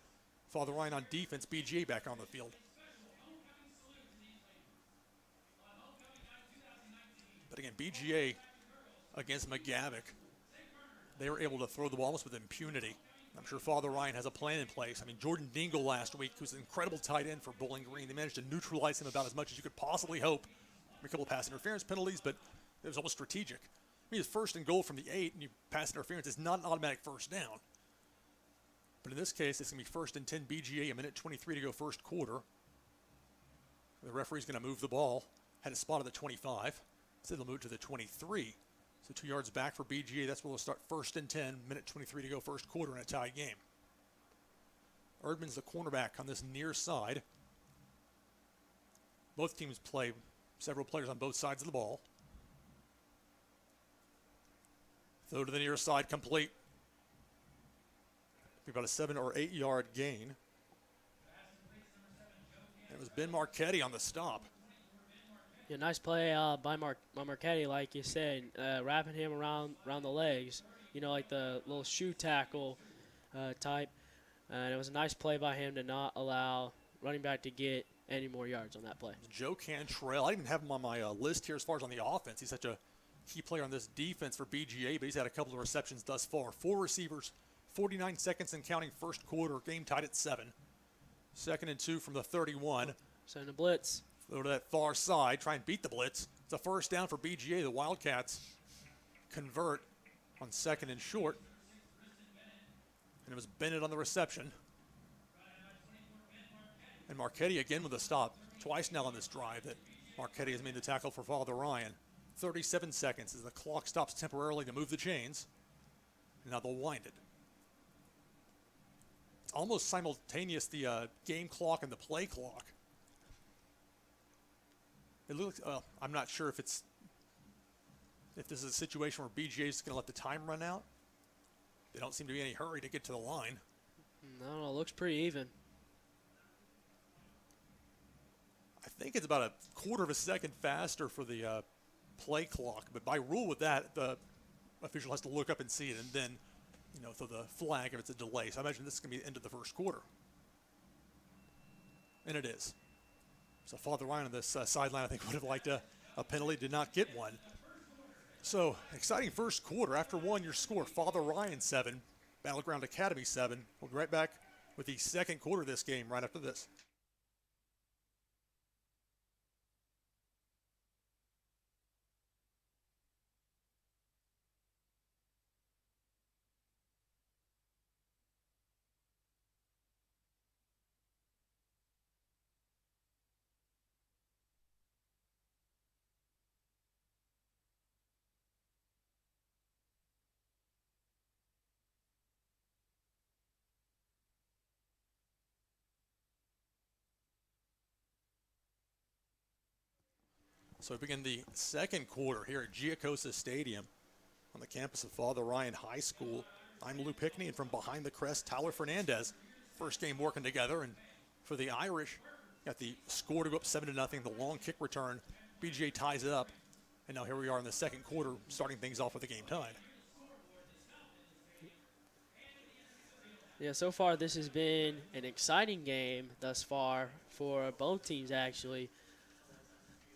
Speaker 1: Father Ryan on defense, BGA back on the field. But again, BGA against McGavick, they were able to throw the ball almost with impunity. I'm sure Father Ryan has a plan in place. I mean, Jordan Dingle last week, who's an incredible tight end for Bowling Green, they managed to neutralize him about as much as you could possibly hope. A couple of pass interference penalties, but it was almost strategic. I mean, it's 1st and goal from the 8, and you pass interference. It's not an automatic first down. But in this case, it's going to be 1st and 10 BGA, a minute 23 to go first quarter. The referee's going to move the ball. Had a spot at the 25. Instead, they'll move to the 23. So 2 yards back for BGA. That's where we'll start 1st and 10, minute 23 to go first quarter in a tie game. Erdman's the cornerback on this near side. Both teams play several players on both sides of the ball. Throw to the near side, complete. About a 7 or 8 yard gain. It was Ben Marchetti on the stop.
Speaker 2: Yeah, nice play by Marchetti, like you said, wrapping him around the legs, like the little shoe tackle type. And it was a nice play by him to not allow running back to get any more yards on that play.
Speaker 1: Joe Cantrell, I didn't even have him on my list here as far as on the offense. He's such a key player on this defense for BGA, but he's had a couple of receptions thus far. 4 receivers, 49 seconds and counting first quarter, game tied at 7. 2nd and 2 from the 31.
Speaker 2: Send a blitz.
Speaker 1: Go to that far side, try and beat the blitz. It's a first down for BGA. The Wildcats convert on 2nd and short. And it was Bennett on the reception. And Marchetti again with a stop. Twice now on this drive that Marchetti has made the tackle for Father Ryan. 37 seconds as the clock stops temporarily to move the chains. And now they'll wind it. It's almost simultaneous, the game clock and the play clock. It looks. I'm not sure if this is a situation where BGA is going to let the time run out. They don't seem to be in any hurry to get to the line.
Speaker 2: No, it looks pretty even.
Speaker 1: I think it's about a quarter of a second faster for the play clock, but by rule with that, the official has to look up and see it and then, throw the flag if it's a delay. So I imagine this is going to be the end of the first quarter. And it is. So Father Ryan on this sideline, I think, would have liked a penalty, did not get one. So exciting first quarter. After one, your score, Father Ryan 7, Battleground Academy 7. We'll be right back with the second quarter of this game right after this. So we begin the second quarter here at Giacosa Stadium on the campus of Father Ryan High School. I'm Lou Pickney, and from behind the crest, Tyler Fernandez. First game working together, and for the Irish, got the score to go up 7-0, the long kick return. BGA ties it up, and now here we are in the second quarter, starting things off with the game tied.
Speaker 2: Yeah, so far this has been an exciting game thus far for both teams, actually.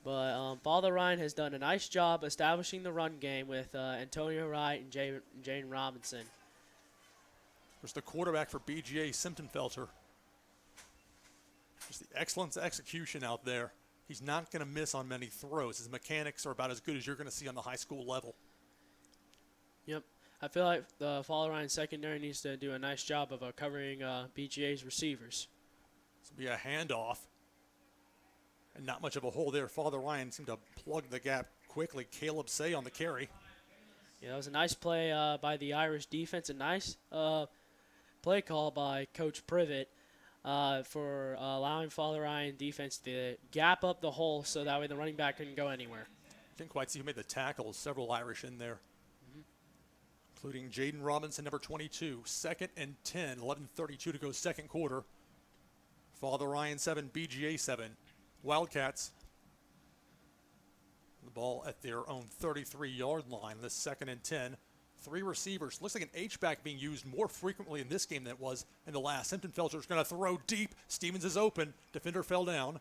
Speaker 2: But Father Ryan has done a nice job establishing the run game with Antonio Wright and Jaden Robinson.
Speaker 1: There's the quarterback for BGA, Simptonfelter. Just the excellent execution out there. He's not going to miss on many throws. His mechanics are about as good as you're going to see on the high school level.
Speaker 2: Yep. I feel like the Father Ryan secondary needs to do a nice job of covering BGA's receivers.
Speaker 1: This will be a handoff. And not much of a hole there. Father Ryan seemed to plug the gap quickly. Caleb Say on the carry.
Speaker 2: Yeah, that was a nice play by the Irish defense. A nice play call by Coach Privet for allowing Father Ryan defense to gap up the hole so that way the running back couldn't go anywhere.
Speaker 1: Didn't quite see who made the tackle. Several Irish in there, including Jaden Robinson, number 22. 2nd and 10, 11:32 to go second quarter. Father Ryan 7, BGA 7. Wildcats, the ball at their own 33-yard line, the 2nd and 10. 3 receivers. Looks like an H-back being used more frequently in this game than it was in the last. Simptonfelter's going to throw deep. Stevens is open. Defender fell down.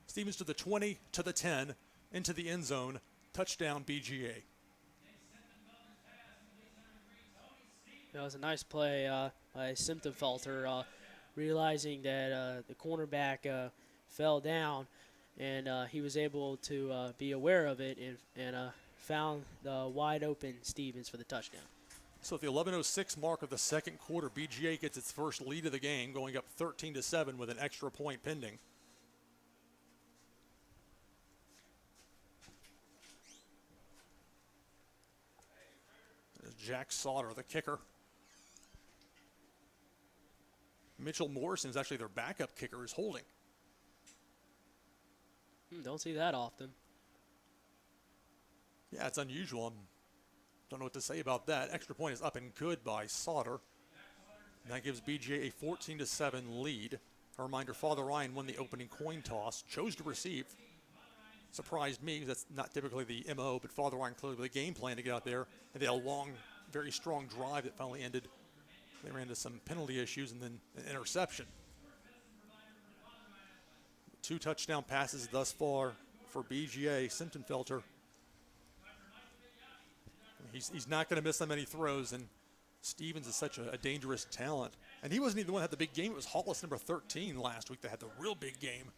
Speaker 1: Stevens to the 20, to the 10, into the end zone. Touchdown, BGA.
Speaker 2: That was a nice play by Simptonfelter, realizing that the cornerback fell down, and he was able to be aware of it and found the wide open Stevens for the touchdown.
Speaker 1: So at the 11:06 mark of the second quarter, BGA gets its first lead of the game, going up 13-7 with an extra point pending. There's Jack Sauter, the kicker. Mitchell Morrison is actually their backup kicker, is holding.
Speaker 2: Don't see that often.
Speaker 1: Yeah, it's unusual. Don't know what to say about that. Extra point is up and good by Sauter. And that gives BGA a 14-7 lead. A reminder, Father Ryan won the opening coin toss, chose to receive. Surprised me, because that's not typically the MO, but Father Ryan clearly with a game plan to get out there. And they had a long, very strong drive that finally ended. They ran into some penalty issues and then an interception. 2 touchdown passes thus far for BGA. Simptonfelter, he's not going to miss that many throws, and Stevens is such a dangerous talent. And he wasn't even the one that had the big game. It was Hollis, number 13, last week that had the real big game.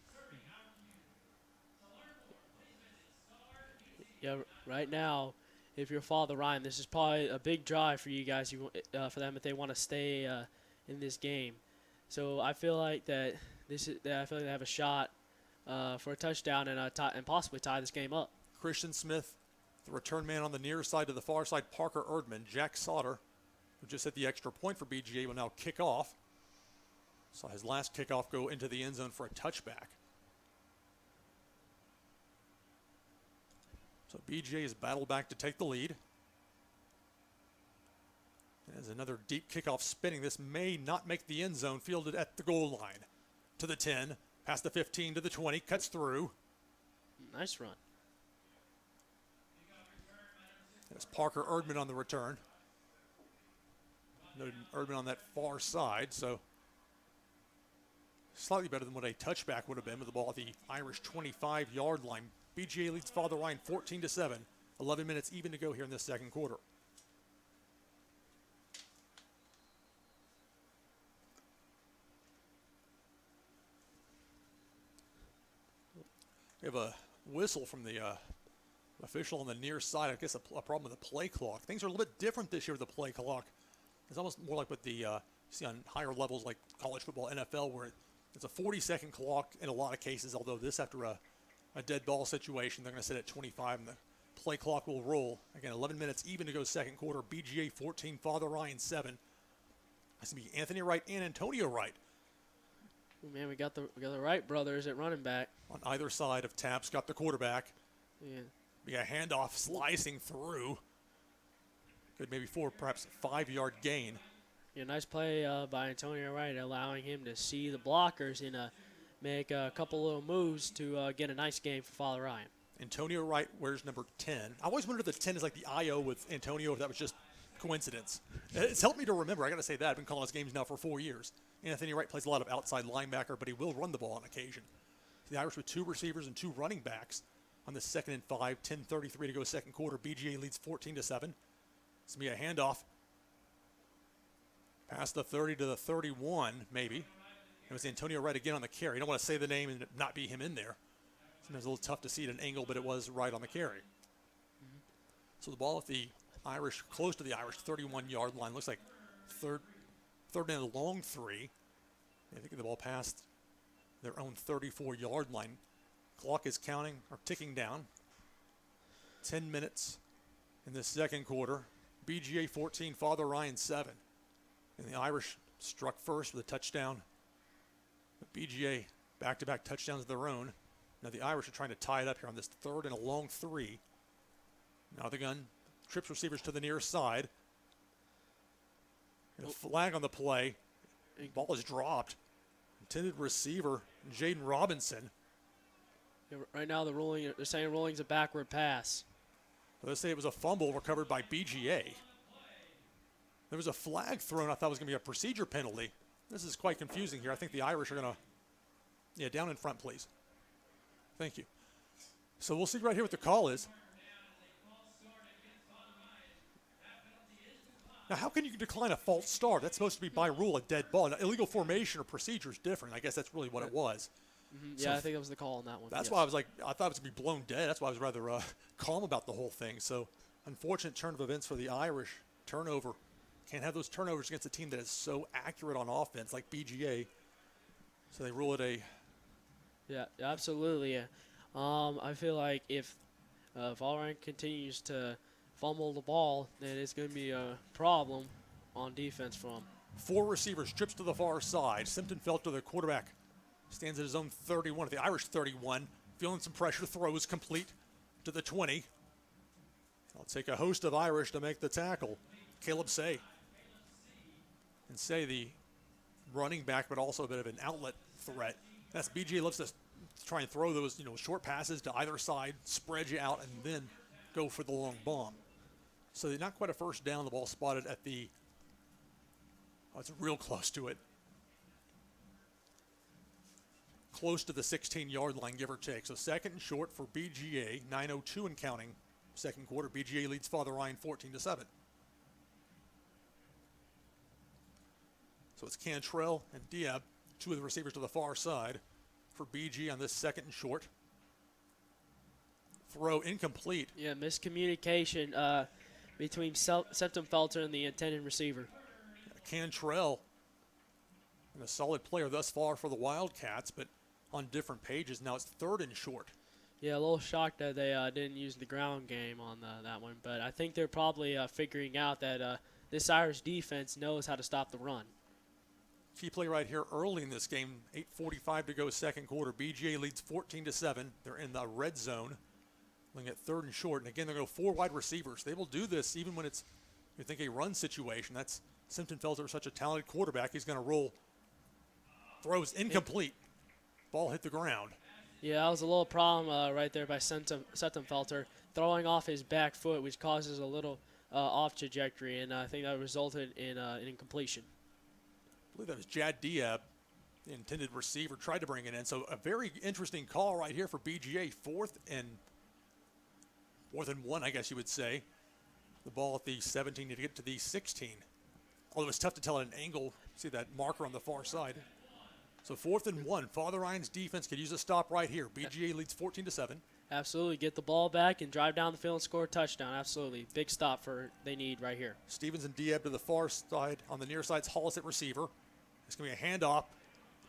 Speaker 2: Yeah, right now, if you're Father Ryan, this is probably a big drive for you guys, for them if they want to stay in this game. So I feel like that I feel like they have a shot for a touchdown and possibly tie this game up.
Speaker 1: Christian Smith, the return man on the near side to the far side, Parker Erdman. Jack Sauter, who just hit the extra point for BGA, will now kick off. Saw his last kickoff go into the end zone for a touchback. So BGA has battled back to take the lead. There's another deep kickoff spinning. This may not make the end zone, fielded at the goal line. To the 10, past the 15 to the 20, cuts through.
Speaker 2: Nice run.
Speaker 1: There's Parker Erdman on the return. Noted Erdman on that far side, so slightly better than what a touchback would have been with the ball at the Irish 25-yard line. BGA leads Father Ryan 14-7. 11 minutes even to go here in this second quarter. We have a whistle from the official on the near side. I guess a problem with the play clock. Things are a little bit different this year with the play clock. It's almost more like what the you see on higher levels like college football, NFL, where it's a 40-second clock in a lot of cases, although this after a dead ball situation, they're going to sit at 25 and the play clock will roll. Again, 11 minutes even to go second quarter. BGA 14, Father Ryan 7. It's going to be Anthony Wright and Antonio Wright.
Speaker 2: Oh, man, we got the Wright brothers at running back.
Speaker 1: On either side of Taps, got the quarterback.
Speaker 2: Yeah.
Speaker 1: Be a handoff slicing through. Good, maybe perhaps 5-yard gain.
Speaker 2: Yeah, nice play by Antonio Wright, allowing him to see the blockers and make a couple little moves to get a nice game for Father Ryan.
Speaker 1: Antonio Wright wears number 10. I always wondered if the 10 is like the IO with Antonio, if that was just coincidence. It's helped me to remember. I got to say that. I've been calling his games now for 4 years. Anthony Wright plays a lot of outside linebacker, but he will run the ball on occasion. The Irish with 2 receivers and 2 running backs on the 2nd and 5, 10:33 to go second quarter. BGA leads 14-7. It's going to be a handoff. Past the 30 to the 31, maybe. It was Antonio Wright again on the carry. You don't want to say the name and not be him in there. Sometimes a little tough to see at an angle, but it was right on the carry. So the ball at the Irish, close to the Irish 31-yard line. Looks like third and a long 3. I think the ball past their own 34-yard line. Clock is counting or ticking down. 10 minutes in the second quarter. BGA 14, Father Ryan 7. And the Irish struck first with a touchdown. But BGA back-to-back touchdowns of their own. Now the Irish are trying to tie it up here on this 3rd and a long 3. Now the gun trips receivers to the near side. And a flag on the play. Ball is dropped. Intended receiver, Jaden Robinson.
Speaker 2: Yeah, right now they're saying rolling's a backward pass.
Speaker 1: They say it was a fumble recovered by BGA. There was a flag thrown. I thought it was going to be a procedure penalty. This is quite confusing here. I think the Irish are going to, yeah, down in front, please. Thank you. So we'll see right here what the call is. Now, how can you decline a false start? That's supposed to be by rule a dead ball. Now, illegal formation or procedure is different. I guess that's really what it was.
Speaker 2: Mm-hmm. Yeah, I think that was the call on that one.
Speaker 1: That's why I was like, I thought it was going to be blown dead. That's why I was rather calm about the whole thing. So, unfortunate turn of events for the Irish. Turnover. Can't have those turnovers against a team that is so accurate on offense like BGA. So they rule it a...
Speaker 2: Yeah, absolutely. Yeah. I feel like if Valorant continues to fumble the ball, then it's going to be a problem on defense for him.
Speaker 1: 4 receivers, trips to the far side. Simpton-Felter, the quarterback, stands at his own 31, at the Irish 31. Feeling some pressure, throws complete to the 20. I'll take a host of Irish to make the tackle. Caleb Say. And Say, the running back, but also a bit of an outlet threat. That's BGA loves to try and throw those, short passes to either side, spread you out, and then go for the long bomb. So they're not quite a first down. The ball spotted at the, it's real close to it. Close to the 16-yard line, give or take. So second and short for BGA, 9:02 and counting. Second quarter, BGA leads Father Ryan 14-7. So it's Cantrell and Diab, 2 of the receivers to the far side for BG on this second and short. Throw incomplete.
Speaker 2: Yeah, miscommunication between Septemfelter and the intended receiver.
Speaker 1: Cantrell, and a solid player thus far for the Wildcats, but on different pages. Now it's 3rd and short.
Speaker 2: Yeah, a little shocked that they didn't use the ground game on that one, but I think they're probably figuring out that this Irish defense knows how to stop the run.
Speaker 1: Key play right here early in this game, 8:45 to go second quarter. BGA leads 14-7. They're in the red zone. Looking at 3rd and short. And again, they're going to go 4 wide receivers. They will do this even when it's, you think, a run situation. That's Simpton-Felter, such a talented quarterback. He's going to roll. Throws incomplete. Ball hit the ground.
Speaker 2: Yeah, that was a little problem right there by Septemfelter. throwing off his back foot, which causes a little off trajectory, and I think that resulted in an incompletion.
Speaker 1: I believe that was Jad Diab, the intended receiver, tried to bring it in. So a very interesting call right here for BGA. Fourth and 1, I guess you would say. The ball at the 17 to get to the 16. Although it's tough to tell at an angle. See that marker on the far side. So 4th and 1. Father Ryan's defense could use a stop right here. BGA leads 14-7.
Speaker 2: Absolutely. Get the ball back and drive down the field and score a touchdown. Absolutely. Big stop they need right here.
Speaker 1: Stevens and Diab to the far side. On the near side's Hollis at receiver. It's going to be a handoff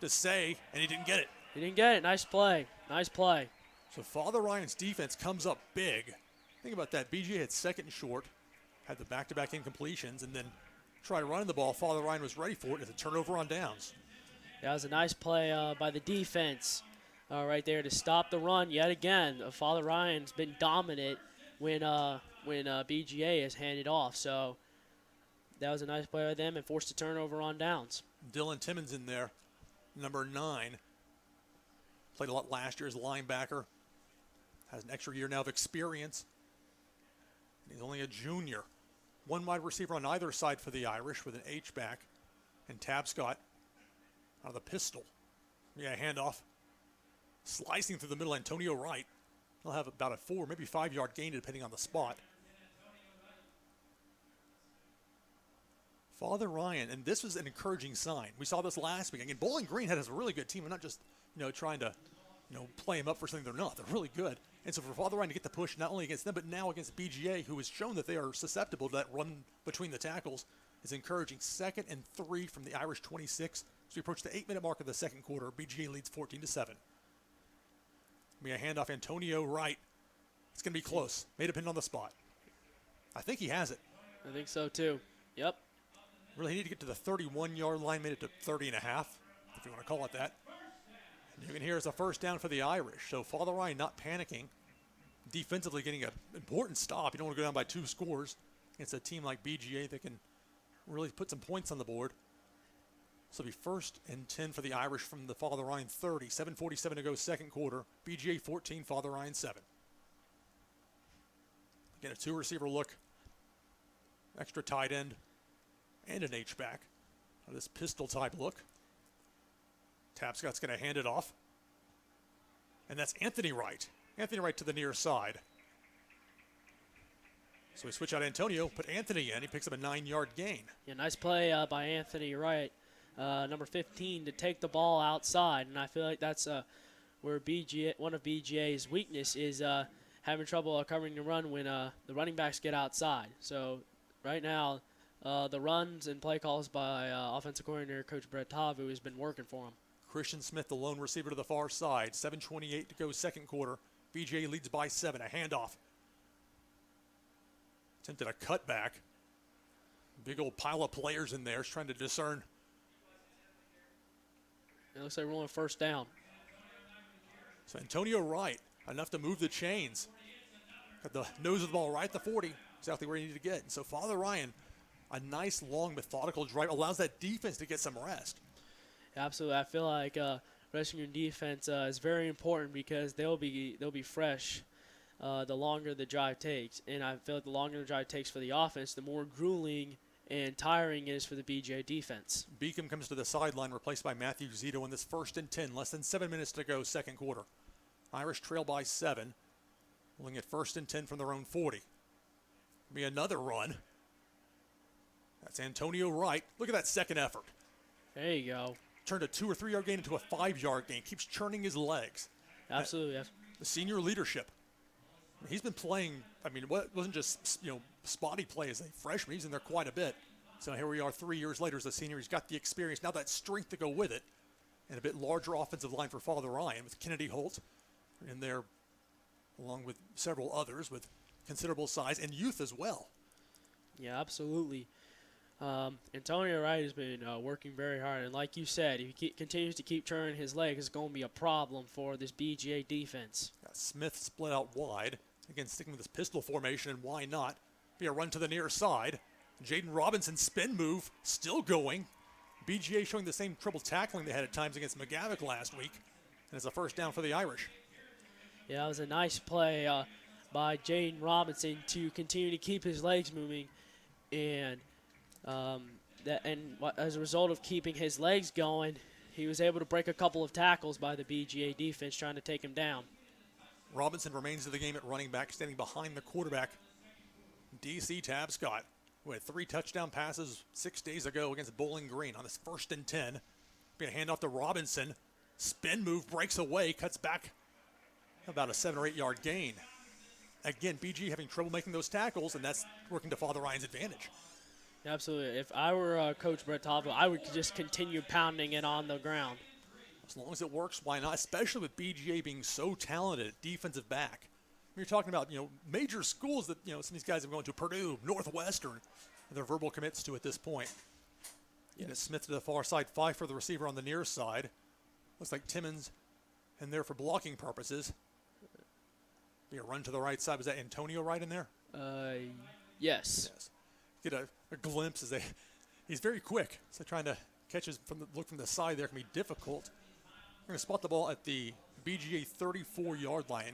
Speaker 1: to Say, and he didn't get it.
Speaker 2: He didn't get it. Nice play. Nice play.
Speaker 1: So Father Ryan's defense comes up big. Think about that. BGA had 2nd and short, had the back-to-back incompletions, and then tried running the ball. Father Ryan was ready for it. It's a turnover on downs.
Speaker 2: That was a nice play by the defense right there to stop the run yet again. Father Ryan's been dominant when BGA has handed off. So that was a nice play by them and forced a turnover on downs.
Speaker 1: Dylan Timmons in there, number 9. Played a lot last year as a linebacker. Has an extra year now of experience. He's only a junior. One wide receiver on either side for the Irish with an H-back. And Tabscott out of the pistol. Yeah, handoff. Slicing through the middle, Antonio Wright. He'll have about a 4, maybe 5-yard gain depending on the spot. Father Ryan, and this was an encouraging sign. We saw this last week. Again, Bowling Green had a really good team. I'm not just, trying to, play them up for something they're not. They're really good. And so for Father Ryan to get the push not only against them, but now against BGA, who has shown that they are susceptible to that run between the tackles, is encouraging. 2nd and 3 from the Irish 26. As we approach the 8-minute mark of the second quarter, BGA leads 14-7. Be a handoff, Antonio Wright. It's going to be close. May depend on the spot. I think he has it.
Speaker 2: I think so too. Yep.
Speaker 1: Really need to get to the 31-yard line, made it to 30 and a half, if you want to call it that. And you can hear it's a first down for the Irish. So Father Ryan not panicking. Defensively getting an important stop. You don't want to go down by 2 scores against a team like BGA that can really put some points on the board. So it'll be 1st and 10 for the Irish from the Father Ryan 30. 7:47 to go second quarter. BGA 14, Father Ryan 7. Again, a 2-receiver look. Extra tight end and an H-back. This pistol-type look. Tapscott's going to hand it off. And that's Anthony Wright. Anthony Wright to the near side. So we switch out Antonio, put Anthony in. He picks up a 9-yard gain.
Speaker 2: Yeah, nice play by Anthony Wright, number 15, to take the ball outside. And I feel like that's where one of BGA's weakness is having trouble covering the run when the running backs get outside. So right now, the runs and play calls by offensive coordinator Coach Brett Tavu has been working for him.
Speaker 1: Christian Smith, the lone receiver to the far side. 7:28 to go second quarter. BGA leads by 7. A handoff. Attempted a cutback. Big old pile of players in there trying to discern.
Speaker 2: It looks like we're on first down.
Speaker 1: So Antonio Wright, enough to move the chains. Got the nose of the ball right at the 40, exactly where he needed to get. And so Father Ryan, a nice, long, methodical drive, allows that defense to get some rest.
Speaker 2: Absolutely. I feel like resting your defense is very important because they'll be fresh the longer the drive takes. And I feel like the longer the drive takes for the offense, the more grueling and tiring it is for the BGA defense.
Speaker 1: Beacom comes to the sideline, replaced by Matthew Zito in this 1st and 10. Less than 7 minutes to go, second quarter. Irish trail by 7. Looking at 1st and 10 from their own 40. Be another run. That's Antonio Wright. Look at that second effort.
Speaker 2: There you go.
Speaker 1: Turned a 2 or 3 yard gain into a 5-yard gain. Keeps churning his legs.
Speaker 2: Absolutely.
Speaker 1: The senior leadership. He's been playing, it wasn't just, spotty play as a freshman. He's in there quite a bit. So here we are 3 years later as a senior. He's got the experience, now that strength to go with it. And a bit larger offensive line for Father Ryan with Kennedy Holt in there, along with several others with considerable size and youth as well.
Speaker 2: Yeah, absolutely. Antonio Wright has been working very hard. And like you said, if he continues to keep turning his leg, it's going to be a problem for this BGA defense.
Speaker 1: Got Smith split out wide. Again, sticking with this pistol formation, and why not? Be a run to the near side. Jaden Robinson spin move, still going. BGA showing the same triple tackling they had at times against McGavick last week. And it's a first down for the Irish.
Speaker 2: Yeah, it was a nice play by Jaden Robinson to continue to keep his legs moving, and as a result of keeping his legs going, he was able to break a couple of tackles by the BGA defense trying to take him down.
Speaker 1: Robinson remains in the game at running back, standing behind the quarterback, DC Tabscott, who had 3 touchdown passes 6 days ago against Bowling Green on this 1st and 10. Being a handoff to Robinson. Spin move, breaks away, cuts back about a 7 or 8 yard gain. Again, BG having trouble making those tackles, and that's working to Father Ryan's advantage.
Speaker 2: Absolutely. If I were Coach Brett Tavo, I would just continue pounding it on the ground.
Speaker 1: As long as it works, why not? Especially with BGA being so talented at defensive back. You're talking about, major schools that, some of these guys have gone to, Purdue, Northwestern, and they're verbal commits to at this point. Yes. And it's Smith to the far side, Pfeiffer, the receiver on the near side. Looks like Timmons in there for blocking purposes. Be a run to the right side. Was that Antonio right in there?
Speaker 2: Yes.
Speaker 1: Get a glimpse as he's very quick. So trying to catch his look from the side there can be difficult. We're going to spot the ball at the BGA 34-yard line.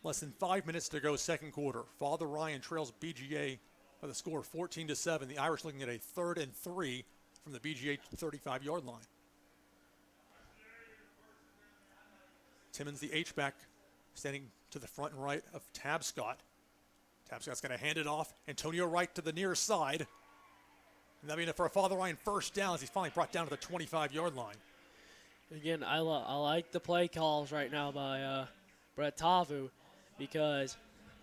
Speaker 1: Less than 5 minutes to go, second quarter. Father Ryan trails BGA by the score 14-7. The Irish looking at a 3rd and 3 from the BGA 35-yard line. Timmons, the H-back, standing to the front and right of Tabscott. Tabscott's going to hand it off. Antonio Wright to the near side. And that'll be enough for a Father Ryan first down as he's finally brought down to the 25-yard line.
Speaker 2: Again, I like the play calls right now by Brett Tavu, because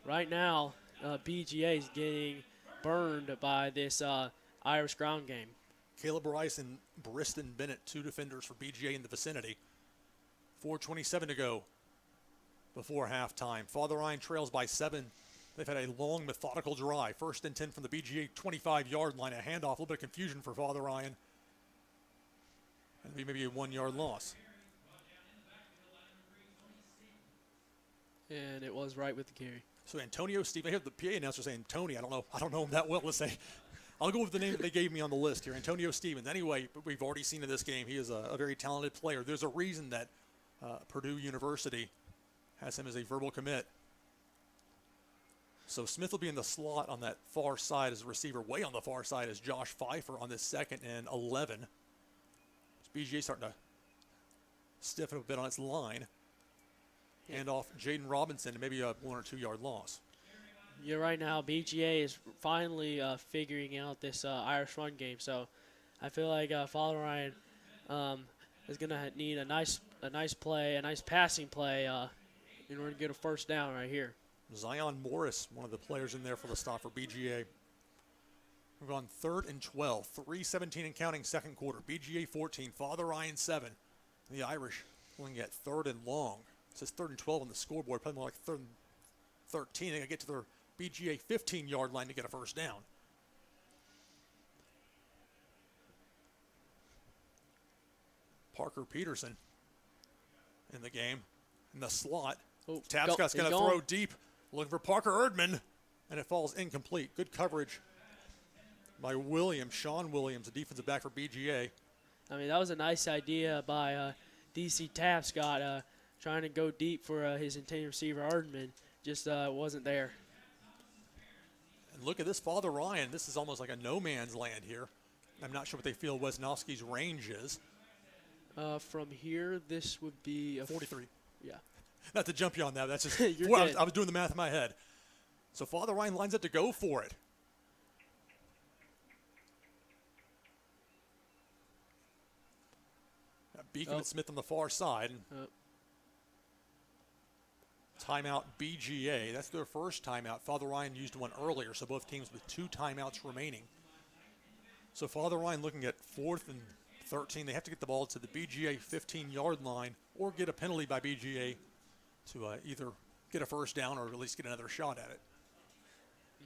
Speaker 2: right now BGA is getting burned by this Irish ground game.
Speaker 1: Caleb Rice and Briston Bennett, 2 defenders for BGA in the vicinity. 4:27 to go before halftime. Father Ryan trails by 7. They've had a long, methodical drive. 1st and 10 from the BGA 25-yard line. A handoff, a little bit of confusion for Father Ryan. And maybe a 1-yard loss.
Speaker 2: And it was right with the carry.
Speaker 1: So Antonio Stephen, I hear the PA announcer saying Tony. I don't know him that well. Let's say, I'll go with the name that they gave me on the list here, Antonio Stevens. Anyway, we've already seen in this game he is a very talented player. There's a reason that Purdue University has him as a verbal commit. So Smith will be in the slot on that far side as a receiver. Way on the far side is Josh Pfeiffer on this 2nd and 11. BGA starting to stiffen a bit on its line. And off Jaden Robinson, and maybe a 1 or 2 yard loss.
Speaker 2: Yeah, right now BGA is finally figuring out this Irish run game. So I feel like Father Ryan is going to need a nice play, a nice passing play in order to get a first down right here.
Speaker 1: Zion Morris, one of the players in there for the stop for BGA. We've gone 3rd and 12, 3:17 and counting second quarter. BGA 14, Father Ryan 7. The Irish looking at 3rd and long. It says 3rd and 12 on the scoreboard, probably more like 3rd and 13. They got to get to their BGA 15-yard line to get a first down. Parker Peterson in the game in the slot. Tabscott's going to throw deep, looking for Parker Erdman, and it falls incomplete. Good coverage by Sean Williams, the defensive back for BGA.
Speaker 2: I mean, that was a nice idea by DC Tabscott, trying to go deep for his intended receiver Erdman. Just wasn't there.
Speaker 1: And look at this, Father Ryan. This is almost like a no man's land here. I'm not sure what they feel Wesnowski's range is.
Speaker 2: From here, this would be a
Speaker 1: 43.
Speaker 2: Yeah.
Speaker 1: Not to jump you on that. That's just I was doing the math in my head. So Father Ryan lines up to go for it. Beacon and Smith on the far side. Timeout BGA. That's their first timeout. Father Ryan used one earlier, so both teams with 2 timeouts remaining. So Father Ryan looking at 4th and 13. They have to get the ball to the BGA 15-yard line or get a penalty by BGA to either get a first down or at least get another shot at it.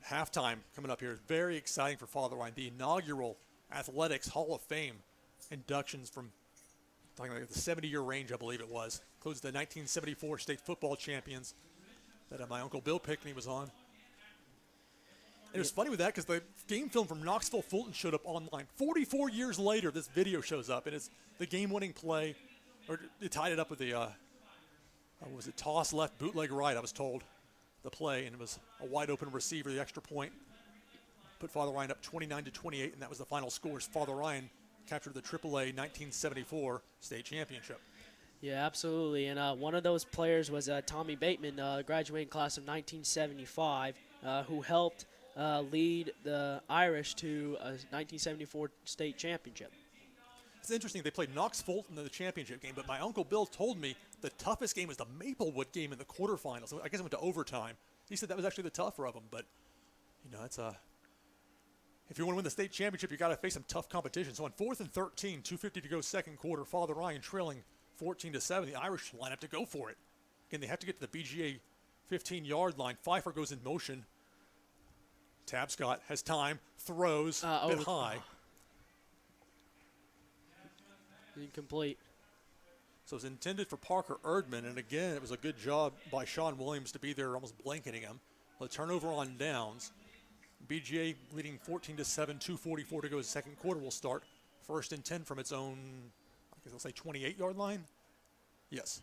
Speaker 1: Halftime coming up here. Very exciting for Father Ryan. The inaugural Athletics Hall of Fame inductions from talking like the 70-year range, I believe it was. Includes the 1974 state football champions that my uncle Bill Pickney was on. And it was funny with that because the game film from Knoxville Fulton showed up online. 44 years later, this video shows up, and it's the game-winning play. Or they tied it up with the, toss left, bootleg right, I was told. the play, and it was a wide open receiver, the extra point. Put Father Ryan up 29-28, and that was the final score as Father Ryan captured the AAA 1974 state championship.
Speaker 2: Yeah, absolutely. And one of those players was Tommy Bateman, graduating class of 1975, who helped lead the Irish to a 1974 state championship.
Speaker 1: It's interesting, they played Knox Fulton in the championship game, but my Uncle Bill told me the toughest game was the Maplewood game in the quarterfinals. I guess it went to overtime. He said that was actually the tougher of them, but, it's if you want to win the state championship, you got to face some tough competition. So on 4th and 13, 2:50 to go second quarter, Father Ryan trailing 14-7. The Irish line up to go for it. Again, they have to get to the BGA 15-yard line. Pfeiffer goes in motion. Tabscott has time, throws, a bit high.
Speaker 2: Incomplete.
Speaker 1: So it was intended for Parker Erdman, and again, it was a good job by Sean Williams to be there almost blanketing him. The turnover on downs. BGA leading 14-7, 2:44 to go. Second quarter will start. 1st and 10 from its own, I guess I'll say 28-yard line. Yes.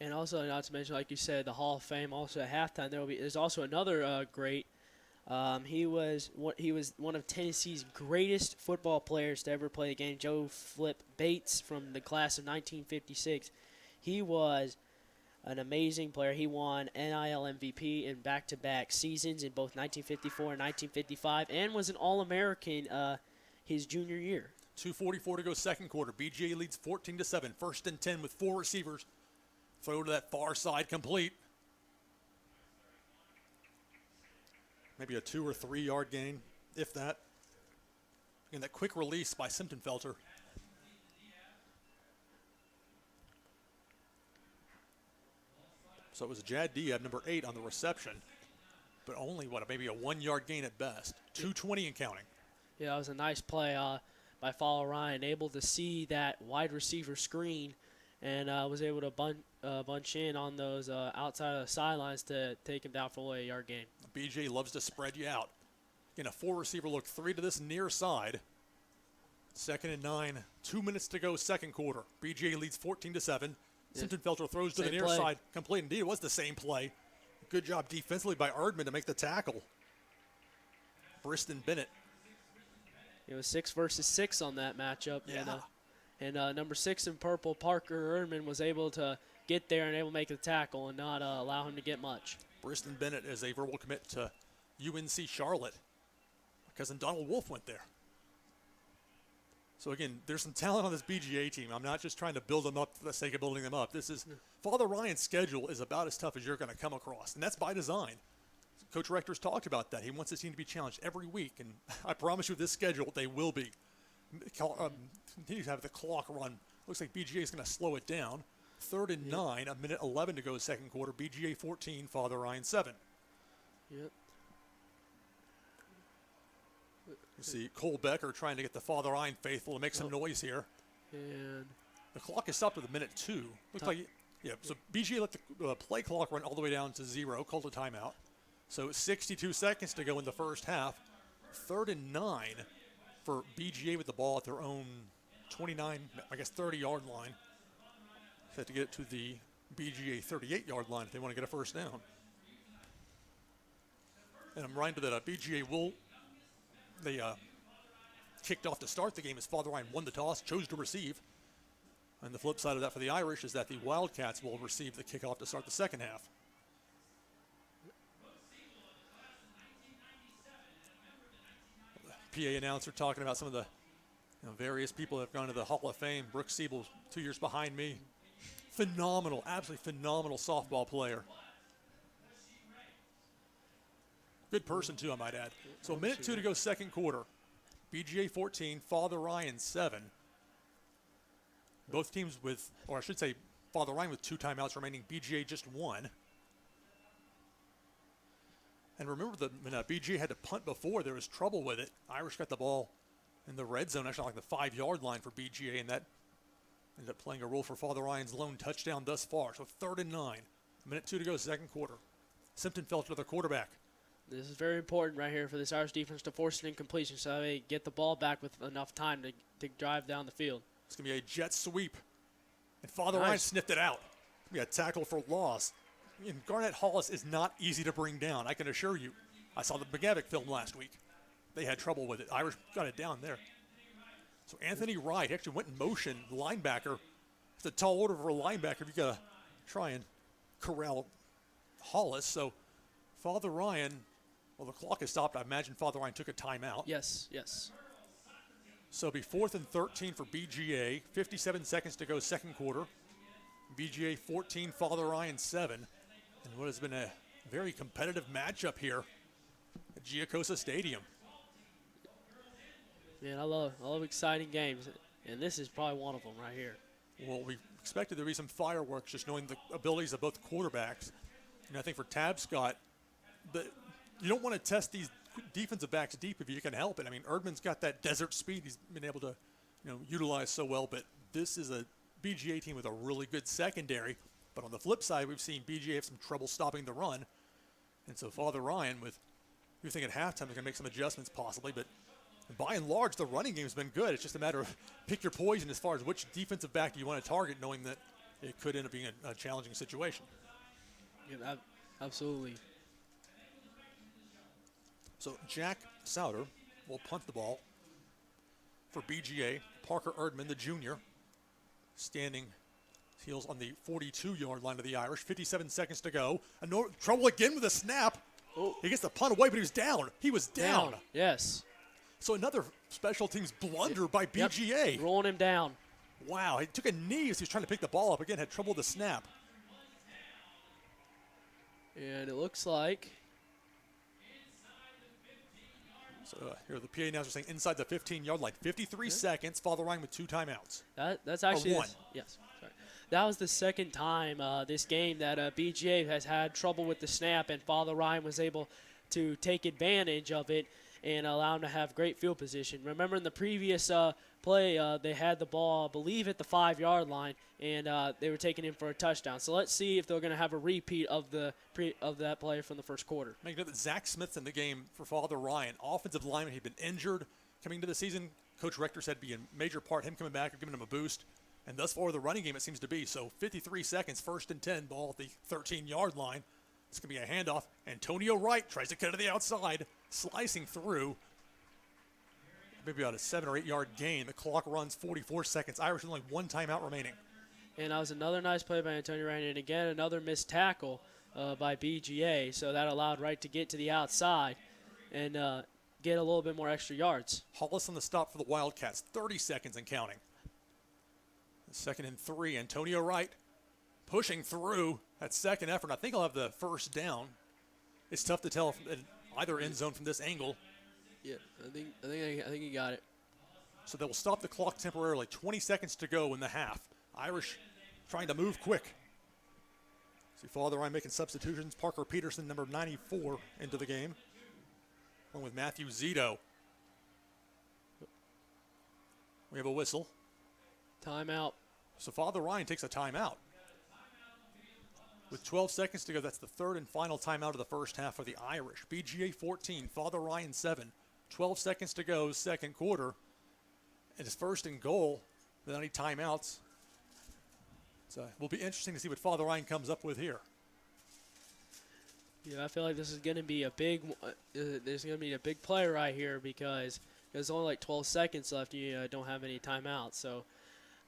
Speaker 2: And also, not to mention, like you said, the Hall of Fame. Also at halftime, there's also another great. He was one of Tennessee's greatest football players to ever play the game. Joe Flip Bates from the class of 1956. He was an amazing player. He won NIL MVP in back-to-back seasons in both 1954 and 1955, and was an All-American his junior year.
Speaker 1: 2:44 to go second quarter. BGA leads 14-7. 1st and 10 with 4 receivers. Throw to that far side, complete. Maybe a 2 or 3 yard gain, if that. And that quick release by Simptonfelter. So it was Jad Diab, number 8, on the reception, but only, maybe a 1 yard gain at best. 2:20 and counting.
Speaker 2: Yeah, that was a nice play by Father Ryan, able to see that wide receiver screen and was able to bunch in on those outside of the sidelines to take him down for a yard gain.
Speaker 1: BJ loves to spread you out. Again, a 4 receiver look, 3 to this near side. 2nd and 9, 2 minutes to go second quarter. BJ leads 14-7. Simptonfelter throws to the near side. Complete. Indeed, it was the same play. Good job defensively by Erdman to make the tackle. Briston Bennett.
Speaker 2: It was 6 versus 6 on that matchup.
Speaker 1: Yeah.
Speaker 2: And number 6 in purple, Parker Erdman, was able to get there and able to make the tackle and not allow him to get much.
Speaker 1: Briston Bennett is a verbal commit to UNC Charlotte. My cousin Donald Wolf went there. So again, there's some talent on this BGA team. I'm not just trying to build them up for the sake of building them up. Father Ryan's schedule is about as tough as you're going to come across, and that's by design. Coach Rector's talked about that. He wants his team to be challenged every week, and I promise you this schedule, they will be. Continue to have the clock run. Looks like BGA is going to slow it down. 3rd and 9, a minute 11 to go second quarter. BGA 14, Father Ryan 7.
Speaker 2: Yep.
Speaker 1: You see Cole Becker trying to get the Father Ryan faithful to make some noise here.
Speaker 2: And
Speaker 1: the clock is stopped at the minute 2. Looks like, so BGA let the play clock run all the way down to 0, called a timeout. So 62 seconds to go in the first half. 3rd and 9 for BGA with the ball at their own 29, 30-yard line. They have to get it to the BGA 38-yard line if they want to get a first down. And I'm reminded that BGA they kicked off to start the game as Father Ryan won the toss, chose to receive. And the flip side of that for the Irish is that the Wildcats will receive the kickoff to start the second half. PA announcer talking about some of the various people that have gone to the Hall of Fame. Brooks Siebel, 2 years behind me. Phenomenal, absolutely phenomenal softball player. Good person, too, I might add. So a minute 2 to go second quarter. BGA 14, Father Ryan 7. Both teams with, or I should say, Father Ryan with 2 timeouts remaining, BGA just 1. And remember that when BGA had to punt before, there was trouble with it. Irish got the ball in the red zone, actually like the 5-yard line for BGA, and that ended up playing a role for Father Ryan's lone touchdown thus far. So 3rd and 9, a minute 2 to go second quarter. Simptonfelter, the quarterback.
Speaker 2: This is very important right here for this Irish defense to force an incompletion so they get the ball back with enough time to drive down the field.
Speaker 1: It's going to be a jet sweep. And Father Ryan sniffed it out. It's going to be a tackle for loss. Garnett Hollis is not easy to bring down, I can assure you. I saw the McGavick film last week. They had trouble with it. Irish got it down there. So Anthony Wright actually went in motion, linebacker. It's a tall order for a linebacker if you got to try and corral Hollis. So Father Ryan, well, the clock has stopped. I imagine Father Ryan took a timeout.
Speaker 2: Yes, yes.
Speaker 1: So it'll be 4th and 13 for BGA. 57 seconds to go second quarter. BGA 14, Father Ryan 7. And what has been a very competitive matchup here at Giacosa Stadium.
Speaker 2: Man, I love exciting games, and this is probably one of them right here.
Speaker 1: Well, we expected there to be some fireworks just knowing the abilities of both quarterbacks. And I think for Tabscott, you don't want to test these defensive backs deep if you can help it. I mean, Erdman's got that desert speed he's been able to utilize so well, but this is a BGA team with a really good secondary. But on the flip side, we've seen BGA have some trouble stopping the run. And so Father Ryan, you think at halftime they're going to make some adjustments possibly, but by and large, the running game's been good. It's just a matter of pick your poison as far as which defensive back do you want to target, knowing that it could end up being a challenging situation.
Speaker 2: Yeah, absolutely.
Speaker 1: So Jack Souter will punt the ball for BGA. Parker Erdman, the junior, standing heels on the 42-yard line of the Irish. 57 seconds to go. Trouble again with a snap.
Speaker 2: Oh.
Speaker 1: He gets the punt away, but he was down. He was down.
Speaker 2: Yes.
Speaker 1: So another special teams blunder by BGA.
Speaker 2: Yep. Rolling him down.
Speaker 1: Wow, he took a knee as he was trying to pick the ball up. Again, had trouble with the snap.
Speaker 2: And it looks like.
Speaker 1: So here the PA announcers saying inside the 15-yard line. 53 seconds. Father Ryan with 2 timeouts.
Speaker 2: That's actually
Speaker 1: one.
Speaker 2: Yes. Sorry. That was the second time this game that BGA has had trouble with the snap, and Father Ryan was able to take advantage of it and allow him to have great field position. Remember in the previous play, they had the ball, I believe, at the 5-yard line, and they were taking him for a touchdown. So let's see if they're going to have a repeat of that play from the first quarter.
Speaker 1: Make note that Zach Smith's in the game for Father Ryan. Offensive lineman, he'd been injured coming into the season. Coach Rector said it'd be a major part, him coming back and giving him a boost. And thus far, the running game, it seems to be. So 53 seconds, 1st and 10, ball at the 13-yard line. It's going to be a handoff. Antonio Wright tries to cut to the outside, slicing through. Maybe about a 7 or 8 yard gain. The clock runs 44 seconds. Irish with only 1 timeout remaining.
Speaker 2: And that was another nice play by Antonio Wright. And again, another missed tackle by BGA. So that allowed Wright to get to the outside and get a little bit more extra yards.
Speaker 1: Hollis on the stop for the Wildcats. 30 seconds and counting. 2nd and 3. Antonio Wright pushing through that second effort. I think he'll have the first down. It's tough to tell from either end zone from this angle.
Speaker 2: Yeah, I think he got it.
Speaker 1: So they will stop the clock temporarily. 20 seconds to go in the half. Irish trying to move quick. See Father Ryan making substitutions. Parker Peterson, number 94, into the game, along with Matthew Zito. We have a whistle.
Speaker 2: Timeout.
Speaker 1: So Father Ryan takes a timeout. With 12 seconds to go, that's the 3rd and final timeout of the first half for the Irish. BGA 14, Father Ryan 7. 12 seconds to go, second quarter. And it's 1st and goal without any timeouts. So it will be interesting to see what Father Ryan comes up with here.
Speaker 2: Yeah, I feel like this is going to be a big. There's going to be a big play right here because there's only like 12 seconds left. You don't have any timeouts, so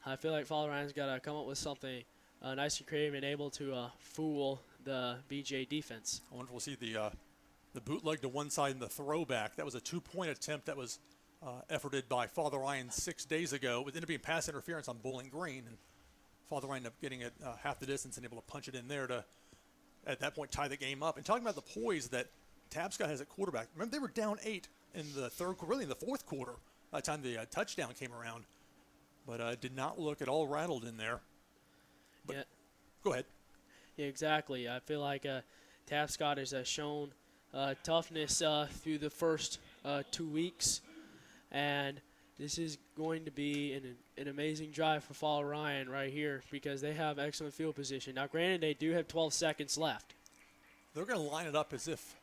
Speaker 2: I feel like Father Ryan's got to come up with something nice and creative and able to fool the BGA defense.
Speaker 1: I wonder if we'll see the bootleg to one side and the throwback. That was a 2-point attempt that was efforted by Father Ryan 6 days ago. It ended up being pass interference on Bowling Green, and Father Ryan ended up getting it half the distance and able to punch it in there to, at that point, tie the game up. And talking about the poise that Tabscott has at quarterback, remember they were down 8 in the third, really in the fourth quarter by the time the touchdown came around, but did not look at all rattled in there. But
Speaker 2: yeah.
Speaker 1: Go ahead.
Speaker 2: Yeah, exactly. I feel like Tabscott has shown toughness through the first 2 weeks, and this is going to be an amazing drive for Father Ryan right here because they have excellent field position. Now, granted, they do have 12 seconds left.
Speaker 1: They're going to line it up as if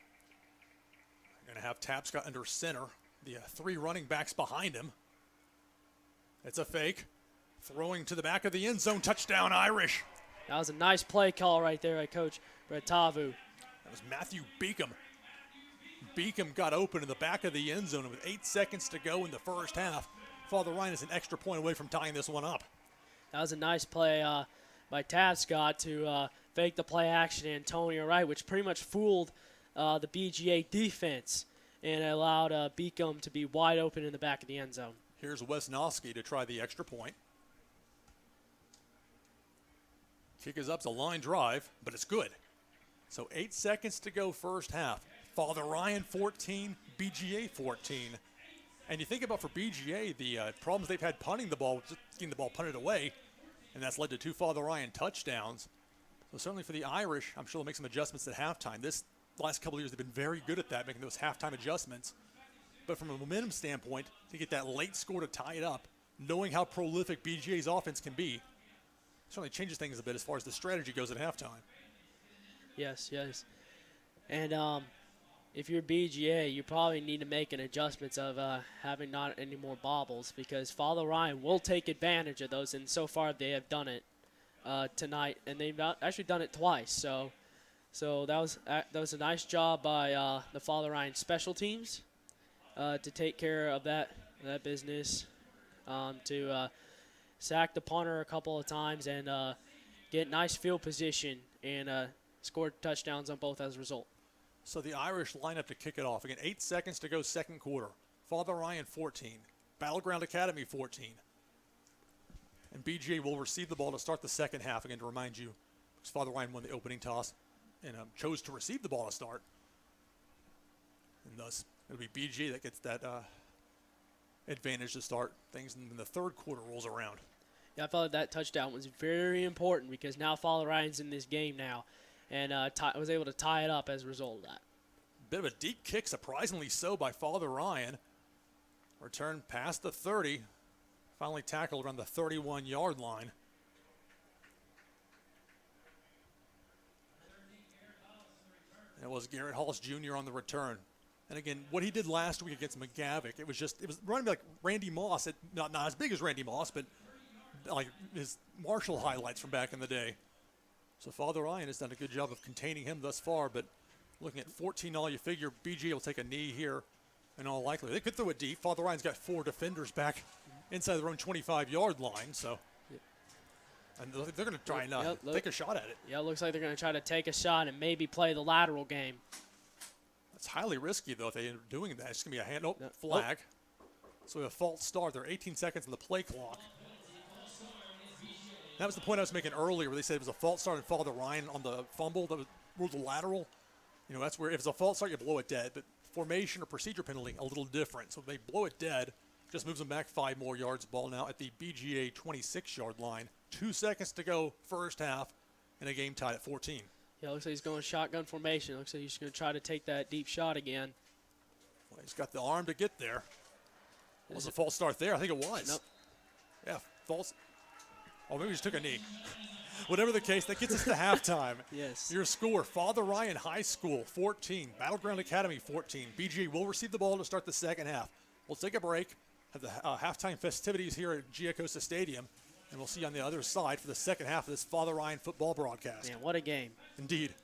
Speaker 1: they're going to have Tabscott under center, the 3 running backs behind him. It's a fake. Throwing to the back of the end zone. Touchdown, Irish.
Speaker 2: That was a nice play call right there by Coach Bretavu.
Speaker 1: That was Matthew Beacom. Beacom got open in the back of the end zone, and with 8 seconds to go in the first half, Father Ryan is an extra point away from tying this one up.
Speaker 2: That was a nice play by Tavscott to fake the play action to Antonio Wright, which pretty much fooled the BGA defense and allowed Beacom to be wide open in the back of the end zone.
Speaker 1: Here's Wesnowski to try the extra point. Kick is up, it's a line drive, but it's good. So 8 seconds to go first half. Father Ryan 14, BGA 14. And you think about for BGA, the problems they've had punting the ball, just getting the ball punted away, and that's led to 2 Father Ryan touchdowns. So certainly for the Irish, I'm sure they'll make some adjustments at halftime. This last couple of years, they've been very good at that, making those halftime adjustments. But from a momentum standpoint, to get that late score to tie it up, knowing how prolific BGA's offense can be, certainly changes things a bit as far as the strategy goes at halftime.
Speaker 2: Yes. And if you're BGA, you probably need to make an adjustment of having not any more bobbles, because Father Ryan will take advantage of those, and so far they have done it tonight, and they've actually done it twice. So that was a nice job by the Father Ryan special teams to take care of that business, to sack the punter a couple of times and get nice field position and scored touchdowns on both as a result.
Speaker 1: So the Irish line up to kick it off. Again, 8 seconds to go second quarter. Father Ryan 14. Battleground Academy 14. And BGA will receive the ball to start the second half. Again, to remind you, because Father Ryan won the opening toss and chose to receive the ball to start. And thus, it'll be BGA that gets that advantage to start things when the third quarter rolls around.
Speaker 2: Yeah, I felt like that touchdown was very important, because now Father Ryan's in this game now, and was able to tie it up as a result of that.
Speaker 1: Bit of a deep kick, surprisingly so, by Father Ryan. Return past the 30. Finally tackled around the 31-yard line. It was Garrett Halls Jr. on the return. And again, what he did last week against McGavick, it was running like Randy Moss, not as big as Randy Moss, but like his Marshall highlights from back in the day. So Father Ryan has done a good job of containing him thus far, but looking at 14 all, you figure BG will take a knee here in all likelihood. They could throw it deep. Father Ryan's got 4 defenders back inside their own 25-yard line, so. And they're going to try and take a shot at it.
Speaker 2: Yeah, it looks like they're going to try to take a shot and maybe play the lateral game.
Speaker 1: It's highly risky, though, if they end up doing that. It's going to be a flag. So we have a false start. There are 18 seconds on the play clock. That was the point I was making earlier, where they said it was a false start and Father Ryan on the fumble that ruled the lateral. You know, that's where if it's a false start, you blow it dead. But formation or procedure penalty, a little different. So if they blow it dead, just moves them back 5 more yards. Ball now at the BGA 26-yard line. 2 seconds to go first half, and a game tied at 14.
Speaker 2: Yeah, looks like he's going shotgun formation. Looks like he's going to try to take that deep shot again.
Speaker 1: Well, he's got the arm to get there. Was a false start there? I think it was.
Speaker 2: Nope.
Speaker 1: Yeah, false. Oh, maybe he just took a knee. Whatever the case, that gets us to halftime.
Speaker 2: Yes.
Speaker 1: Your score, Father Ryan High School 14, Battleground Academy 14. BGA will receive the ball to start the second half. We'll take a break, have the halftime festivities here at Giacosa Stadium, and we'll see you on the other side for the second half of this Father Ryan football broadcast.
Speaker 2: Man, what a game.
Speaker 1: Indeed.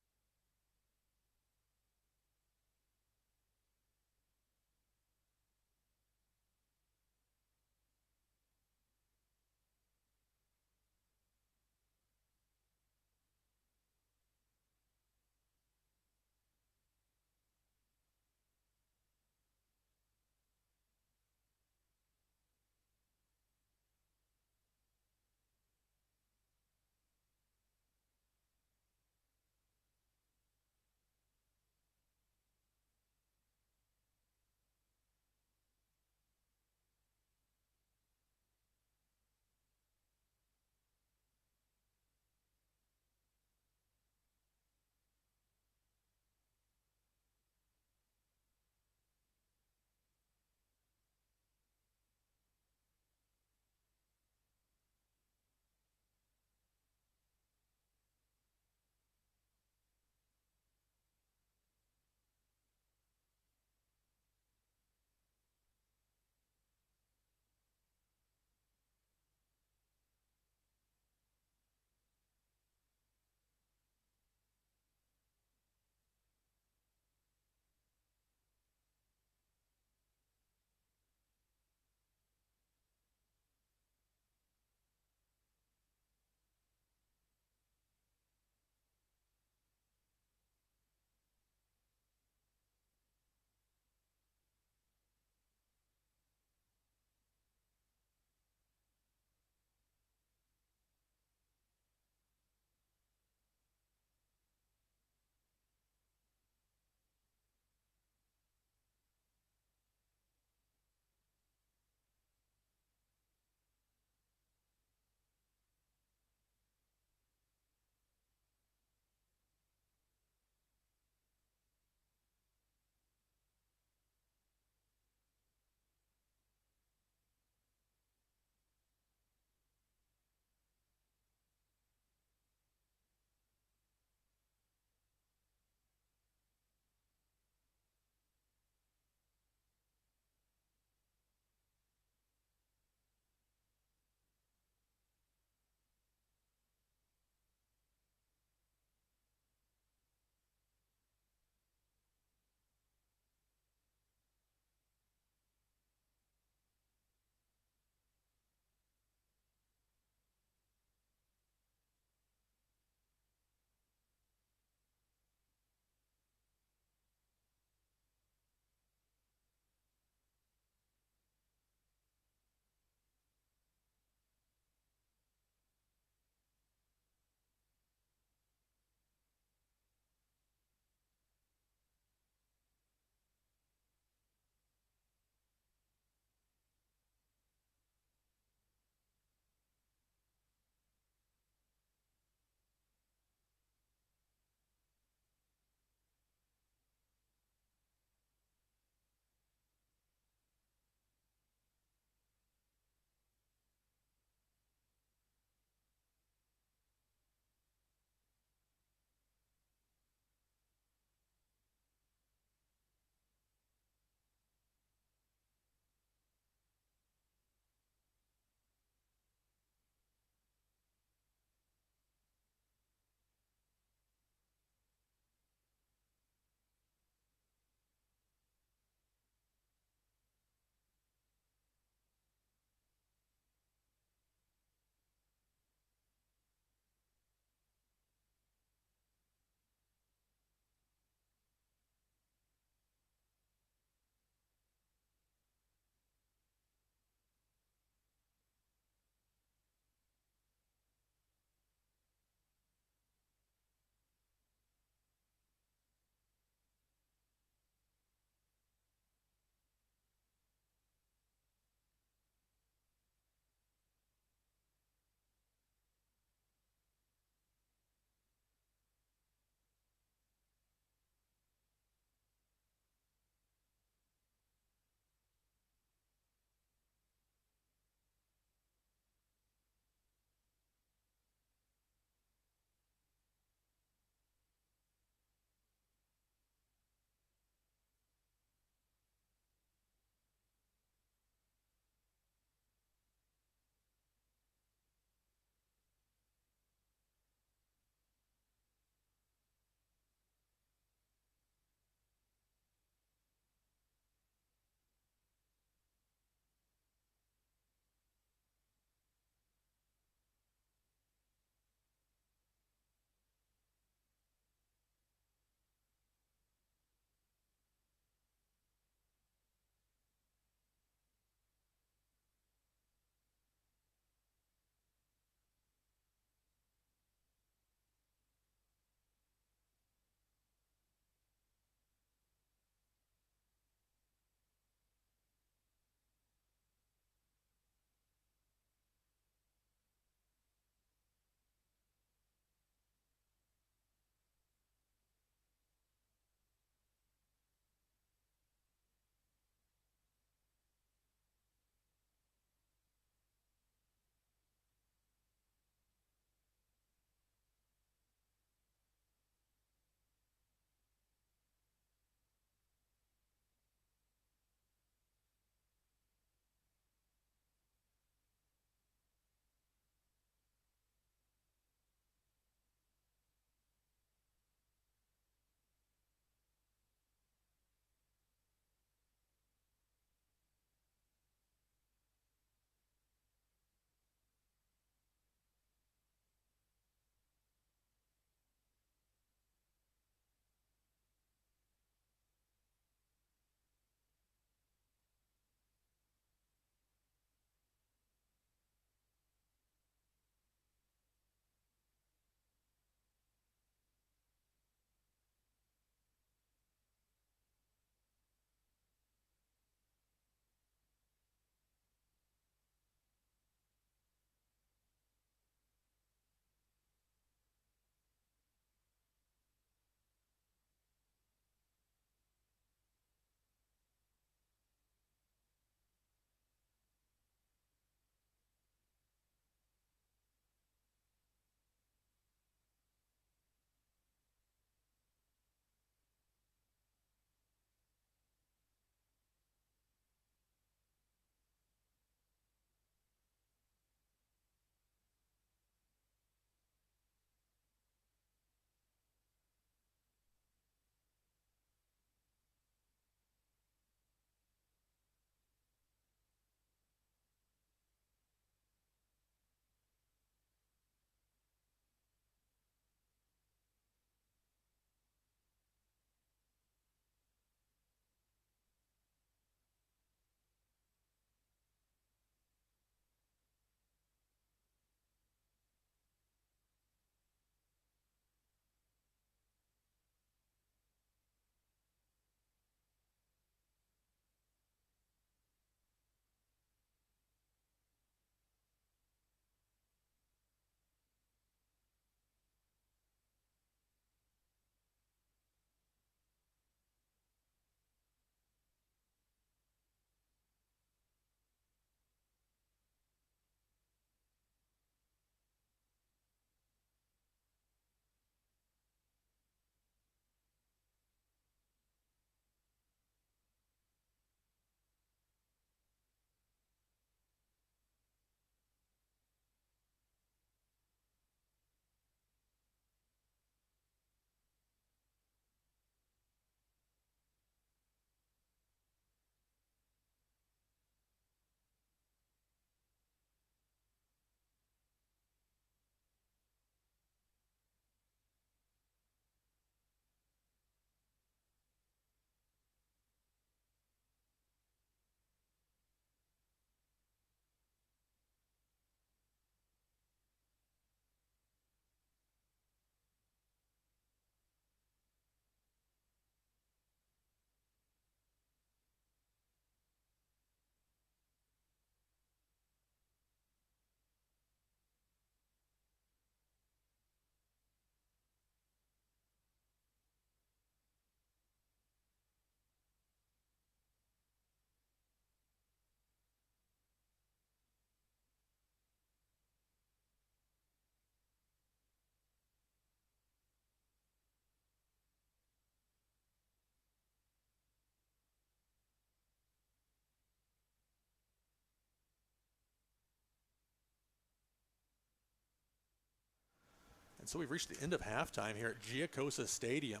Speaker 1: And so we've reached the end of halftime here at Giacosa Stadium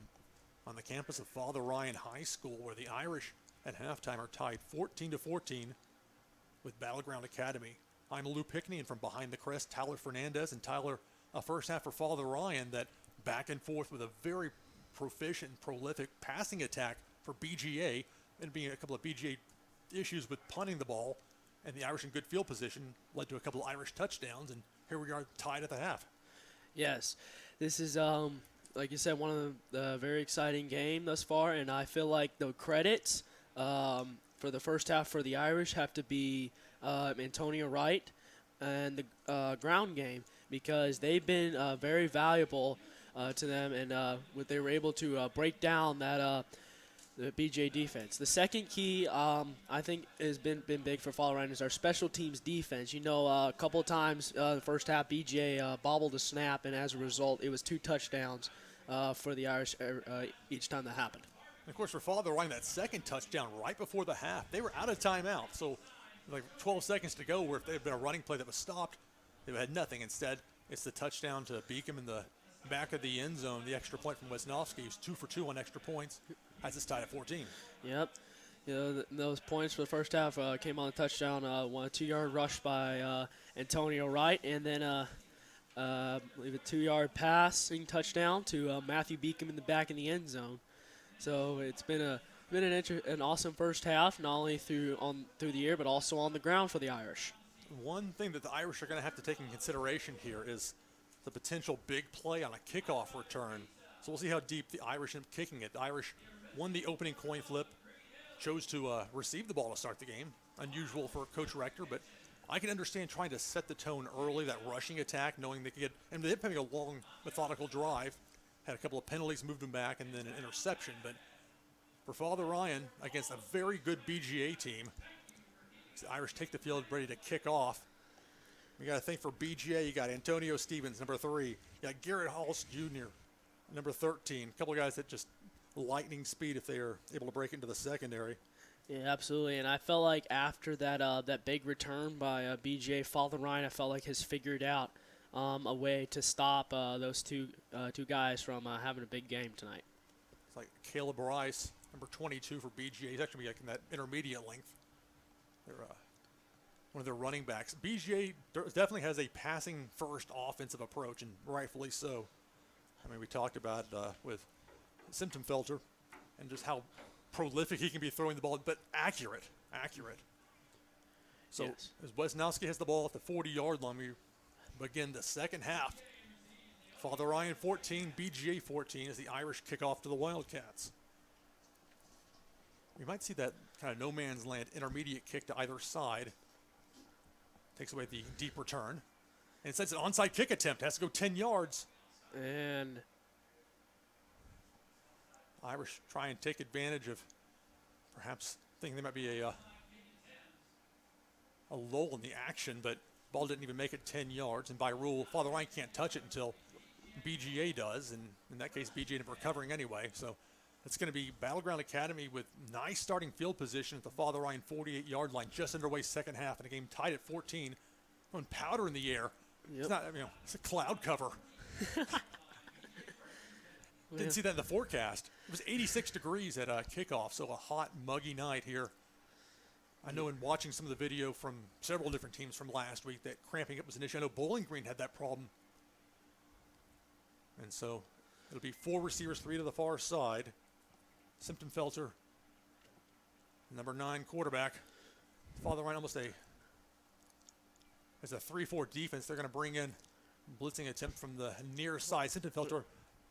Speaker 1: on the campus of Father Ryan High School, where the Irish at halftime are tied 14-14 with Battleground Academy. I'm Lou Pickney, and from behind the Crest, Tyler Fernandez. And Tyler, a first half for Father Ryan that back and forth with a very proficient, prolific passing attack for BGA, and being a couple of BGA issues with punting the ball, and the Irish in good field position led to a couple of Irish touchdowns, and here we are tied at the half.
Speaker 2: Yes, this is, like you said, one of the very exciting game thus far, and I feel like the credits for the first half for the Irish have to be Antonio Wright and the ground game, because they've been very valuable to them, and they were able to break down that the BJ defense. The second key, I think, has been big for Father Ryan is our special teams defense. You know, a couple of times the first half, BJ bobbled a snap, and as a result, it was 2 touchdowns for the Irish each time that happened.
Speaker 1: And of course, for Father Ryan, that second touchdown right before the half, they were out of timeout. So like 12 seconds to go, where if there had been a running play that was stopped, they had nothing. Instead, it's the touchdown to Beacom in the back of the end zone, the extra point from Wisnowski. He's 2 for 2 on extra points. Has us tied at 14.
Speaker 2: Yep. You know, those points for the first half came on a touchdown, a 2-yard rush by Antonio Wright, and then I believe a 2-yard passing touchdown to Matthew Beacom in the back in the end zone. So it's been an awesome first half, not only through the air but also on the ground for the Irish.
Speaker 1: One thing that the Irish are going to have to take into consideration here is the potential big play on a kickoff return. So we'll see how deep the Irish end up kicking it. The Irish won the opening coin flip, chose to receive the ball to start the game. Unusual for Coach Rector, but I can understand trying to set the tone early, that rushing attack, knowing they could get, and they're having a long, methodical drive. Had a couple of penalties, moved them back, and then an interception. But for Father Ryan, against a very good BGA team, the Irish take the field ready to kick off. We got to think for BGA, you got Antonio Stevens, number 3. You got Garrett Halls Jr., number 13. A couple of guys that just lightning speed if they are able to break into the secondary.
Speaker 2: Yeah, absolutely. And I felt like after that big return by BGA, Father Ryan, I felt like has figured out a way to stop those two guys from having a big game tonight.
Speaker 1: It's like Caleb Rice, number 22 for BGA. He's actually like in that intermediate length. They're one of their running backs. BGA definitely has a passing first offensive approach, and rightfully so. I mean, we talked about with Simptonfelter and just how prolific he can be throwing the ball, but accurate. So
Speaker 2: yes.
Speaker 1: As Wisnowski has the ball at the 40-yard line, we begin the second half. Father Ryan 14, BGA 14 as the Irish kick off to the Wildcats. We might see that kind of no man's land intermediate kick to either side. Takes away the deep return. And it's an onside kick attempt. Has to go 10 yards.
Speaker 2: And
Speaker 1: Irish try and take advantage of perhaps thinking there might be a lull in the action, but ball didn't even make it 10 yards. And by rule, Father Ryan can't touch it until BGA does. And in that case, BGA ended up recovering anyway. So it's going to be Battleground Academy with nice starting field position at the Father Ryan 48-yard line, just underway second half, and a game tied at 14. On powder in the air.
Speaker 2: Yep.
Speaker 1: It's not, it's a cloud cover. Didn't see that in the forecast. It was 86 degrees at kickoff, so a hot, muggy night here. I know in watching some of the video from several different teams from last week that cramping up was an issue. I know Bowling Green had that problem. And so it'll be 4 receivers, 3 to the far side. Simptonfelter, number 9 quarterback. Father Ryan almost as a 3-4 defense. They're going to bring in blitzing attempt from the near side. Simptonfelter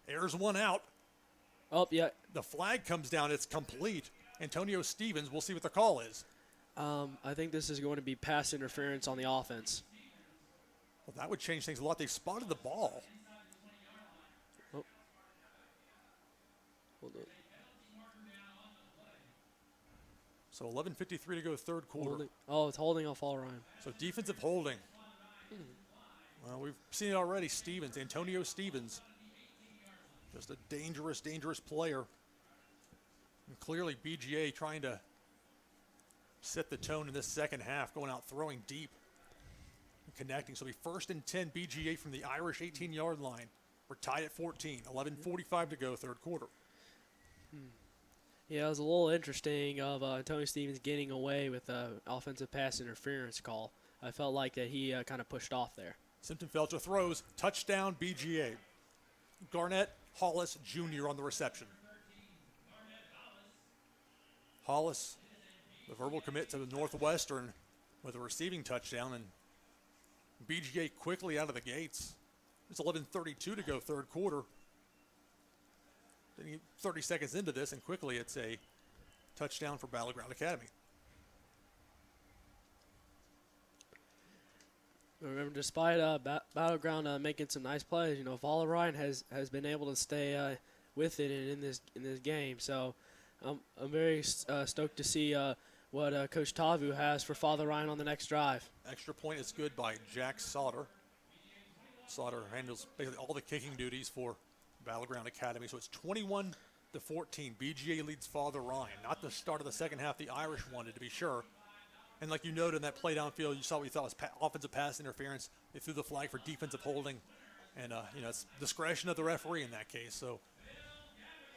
Speaker 1: airs one out.
Speaker 2: Oh, yeah.
Speaker 1: The flag comes down. It's complete. Antonio Stevens, we'll see what the call is.
Speaker 2: I think this is going to be pass interference on the offense.
Speaker 1: Well, that would change things a lot. They spotted the ball.
Speaker 2: Oh. Hold on.
Speaker 1: So 11:53 to go, third quarter.
Speaker 2: Holding. Oh, it's holding off all Ryan.
Speaker 1: So defensive holding. Well, we've seen it already. Antonio Stevens. Just a dangerous, dangerous player. And clearly BGA trying to set the tone in this second half, going out throwing deep and connecting. So it'll be 1st and 10 BGA from the Irish 18-yard line. We're tied at 14, 11:45 to go, third quarter.
Speaker 2: Yeah, it was a little interesting of Tony Stevens getting away with an offensive pass interference call. I felt like that he kind of pushed off there.
Speaker 1: Simpton-Felcher throws, touchdown BGA. Garnett Hollis Jr. on the reception. Hollis, the verbal commit to the Northwestern with a receiving touchdown, and BGA quickly out of the gates. It's 11:32 to go, third quarter. 30 seconds into this, and quickly it's a touchdown for Battleground Academy.
Speaker 2: Remember, despite Battleground making some nice plays, Father Ryan has been able to stay with it and in this game. So I'm very stoked to see what Coach Tavu has for Father Ryan on the next drive.
Speaker 1: Extra point is good by Jack Sauter. Sauter handles basically all the kicking duties for Battleground Academy. So it's 21-14. BGA leads Father Ryan. Not the start of the second half the Irish wanted, to be sure. And like you noted in that play downfield, you saw what you thought was offensive pass interference. They threw the flag for defensive holding. And, it's discretion of the referee in that case. So,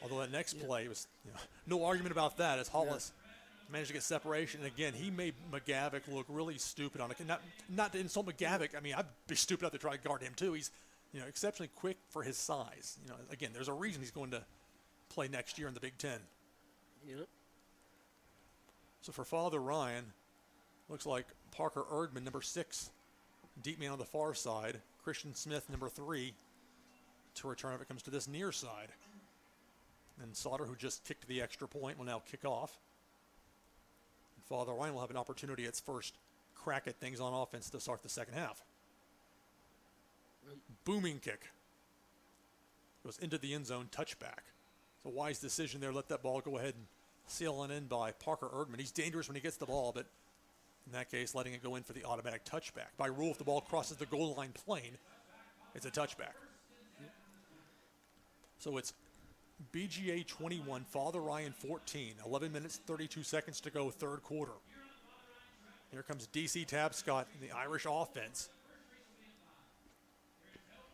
Speaker 1: although that next play was, no argument about that as Hollis managed to get separation. And again, he made McGavick look really stupid on it. Not to insult McGavick. I mean, I'd be stupid enough to try to guard him too. He's, exceptionally quick for his size. Again, there's a reason he's going to play next year in the Big Ten.
Speaker 2: Yep.
Speaker 1: So for Father Ryan, looks like Parker Erdman, number 6, deep man on the far side. Christian Smith, number 3, to return if it comes to this near side. And Sauter, who just kicked the extra point, will now kick off. And Father Ryan will have an opportunity at its first crack at things on offense to start the second half. Booming kick. Goes into the end zone, touchback. It's a wise decision there. Let that ball go ahead and seal on in by Parker Erdman. He's dangerous when he gets the ball, but in that case, letting it go in for the automatic touchback. By rule, if the ball crosses the goal line plane, it's a touchback. So it's BGA 21, Father Ryan 14, 11 minutes, 32 seconds to go, third quarter. Here comes DC Tabscott in the Irish offense.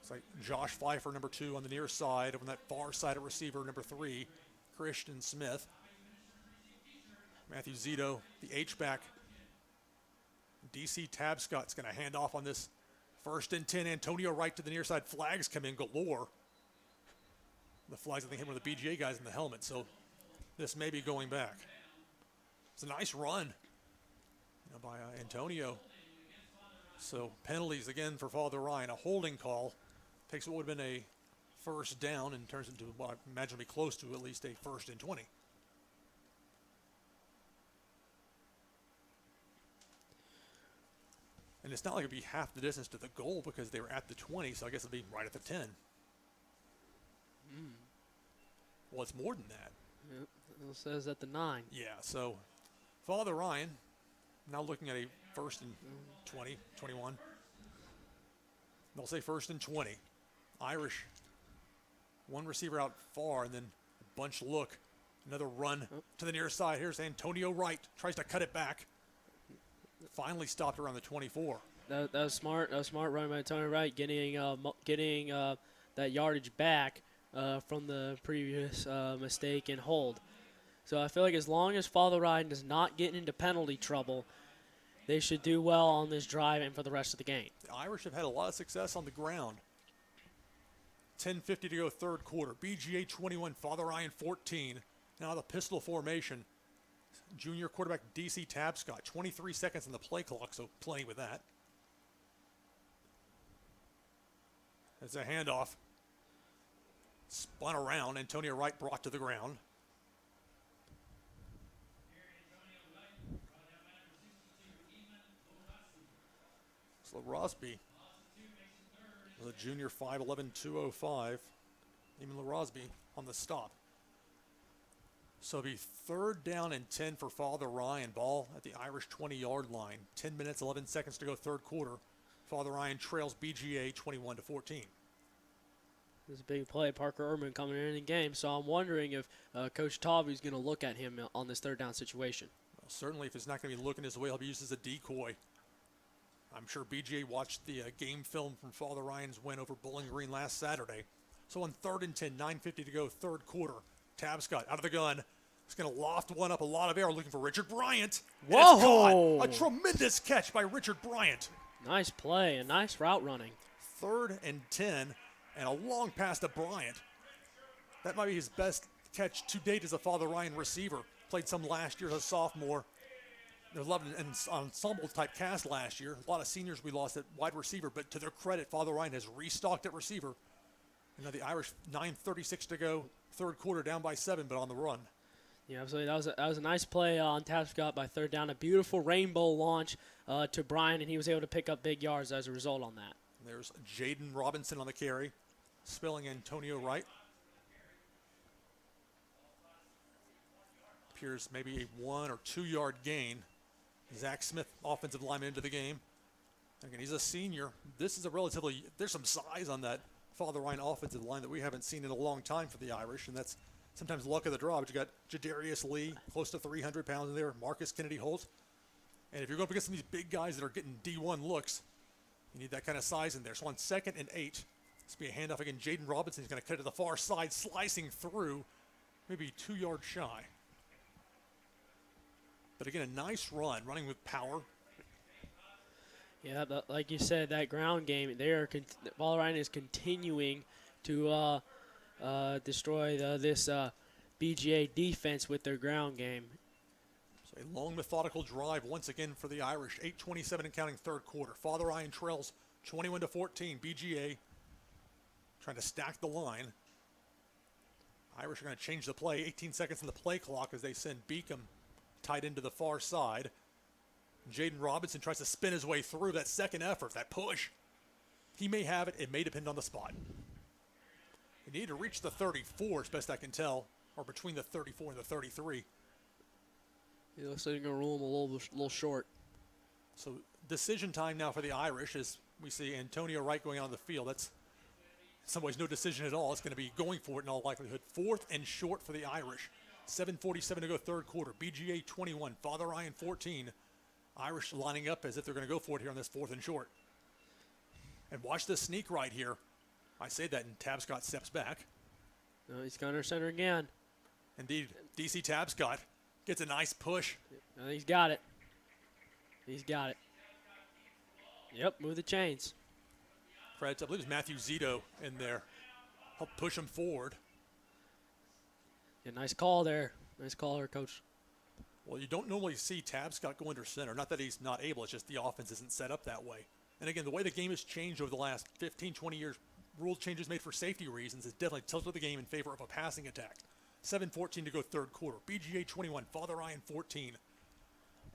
Speaker 1: It's like Josh Pfeiffer, number 2, on the near side. On that far side of receiver, number 3, Christian Smith. Matthew Zito, the H-back. DC Tabscott's going to hand off on this 1st and 10. Antonio Wright to the near side. Flags come in galore. The flags, I think, hit one of the BGA guys in the helmet, so this may be going back. It's a nice run by Antonio. So penalties again for Father Ryan. A holding call takes what would have been a first down and turns into what I imagine will be close to at least a 1st and 20. And it's not like it'd be half the distance to the goal because they were at the 20, so I guess it'd be right at the 10. Well, it's more than that.
Speaker 2: Yep. It says at the 9.
Speaker 1: Yeah, so Father Ryan now looking at a 1st and 20, 21. They'll say 1st and 20. Irish, one receiver out far, and then a bunch look. Another run to the near side. Here's Antonio Wright. Tries to cut it back. Finally stopped around the 24.
Speaker 2: That was smart. That was smart run by Antonio Wright, getting that yardage back from the previous mistake and hold. So I feel like as long as Father Ryan does not get into penalty trouble, they should do well on this drive and for the rest of the game.
Speaker 1: The Irish have had a lot of success on the ground. 10:50 to go, third quarter. BGA 21, Father Ryan 14. Now the pistol formation. Junior quarterback DC Tabscott, 23 seconds on the play clock, so plenty with that. It's a handoff. Spun around. Antonio Wright brought to the ground. So Rosby was a junior 5'11", 205. Even Rosby on the stop. So it'll be 3rd down and 10 for Father Ryan. Ball at the Irish 20-yard line. 10 minutes, 11 seconds to go, third quarter. Father Ryan trails BGA 21-14.
Speaker 2: This is a big play. Parker Erdman coming in the game. So I'm wondering if Coach Tavu is going to look at him on this 3rd down situation.
Speaker 1: Well, certainly if he's not going to be looking his way, he'll be used as a decoy. I'm sure BGA watched the game film from Father Ryan's win over Bowling Green last Saturday. So on 3rd and 10, 9:50 to go, third quarter. Tabscott out of the gun. He's going to loft one up, a lot of air, looking for Richard Bryant. And it's
Speaker 2: Whoa!
Speaker 1: caught. A tremendous catch by Richard Bryant.
Speaker 2: Nice play and nice route running.
Speaker 1: 3rd and 10, and a long pass to Bryant. That might be his best catch to date as a Father Ryan receiver. Played some last year as a sophomore. There was a lot of an ensemble-type cast last year. A lot of seniors we lost at wide receiver, but to their credit, Father Ryan has restocked at receiver. And now the Irish, 9:36 to go, third quarter, down by 7, but on the run.
Speaker 2: Yeah, absolutely. That was a nice play on Tabscott by third down. A beautiful rainbow launch to Brian, and he was able to pick up big yards as a result on that.
Speaker 1: There's Jaden Robinson on the carry, spilling Antonio Wright. Appears maybe a 1 or 2 yard gain. Zach Smith, offensive lineman, into the game. Again, he's a senior. This is a relatively, there's some size on that Father Ryan offensive line that we haven't seen in a long time for the Irish, and that's sometimes luck of the draw. But you got Jadarius Lee, close to 300 pounds in there, Marcus Kennedy Holt. And if you're going up against some of these big guys that are getting D1 looks, you need that kind of size in there. So on 2nd and 8, this will be a handoff again. Jaden Robinson is going to cut it to the far side, slicing through, maybe 2 yards shy. But again, a nice run, running with power.
Speaker 2: Yeah, but like you said, that ground game, Father Ryan is continuing to destroy this BGA defense with their ground game.
Speaker 1: So a long, methodical drive once again for the Irish. 8:27 and counting, third quarter. Father Ryan trails 21-14. BGA trying to stack the line. Irish are going to change the play. 18 seconds on the play clock as they send Beacom tight into the far side. Jaden Robinson tries to spin his way through that second effort, that push. He may have it. It may depend on the spot. You need to reach the 34, as best I can tell, or between the 34 and the 33.
Speaker 2: It looks like you're going to rule him a little short.
Speaker 1: So decision time now for the Irish as we see Antonio Wright going out on the field. That's in some ways no decision at all. It's going to be going for it in all likelihood. 4th and short for the Irish. 7:47 to go, third quarter. BGA 21, Father Ryan 14. Irish lining up as if they're going to go for it here on this 4th and short. And watch this sneak right here. I say that, and Tabscott steps back.
Speaker 2: No, he's got under center again.
Speaker 1: Indeed, DC Tabscott gets a nice push.
Speaker 2: He's got it. He's got it. Yep, move the chains.
Speaker 1: Fred, I believe it's Matthew Zito in there. Help push him forward.
Speaker 2: Yeah, nice call there. Nice call there, Coach.
Speaker 1: Well, you don't normally see Tabscott go under center. Not that he's not able. It's just the offense isn't set up that way. And again, the way the game has changed over the last 15, 20 years, rule changes made for safety reasons, has definitely tilted the game in favor of a passing attack. 7:14 to go, third quarter. BGA 21, Father Ryan 14.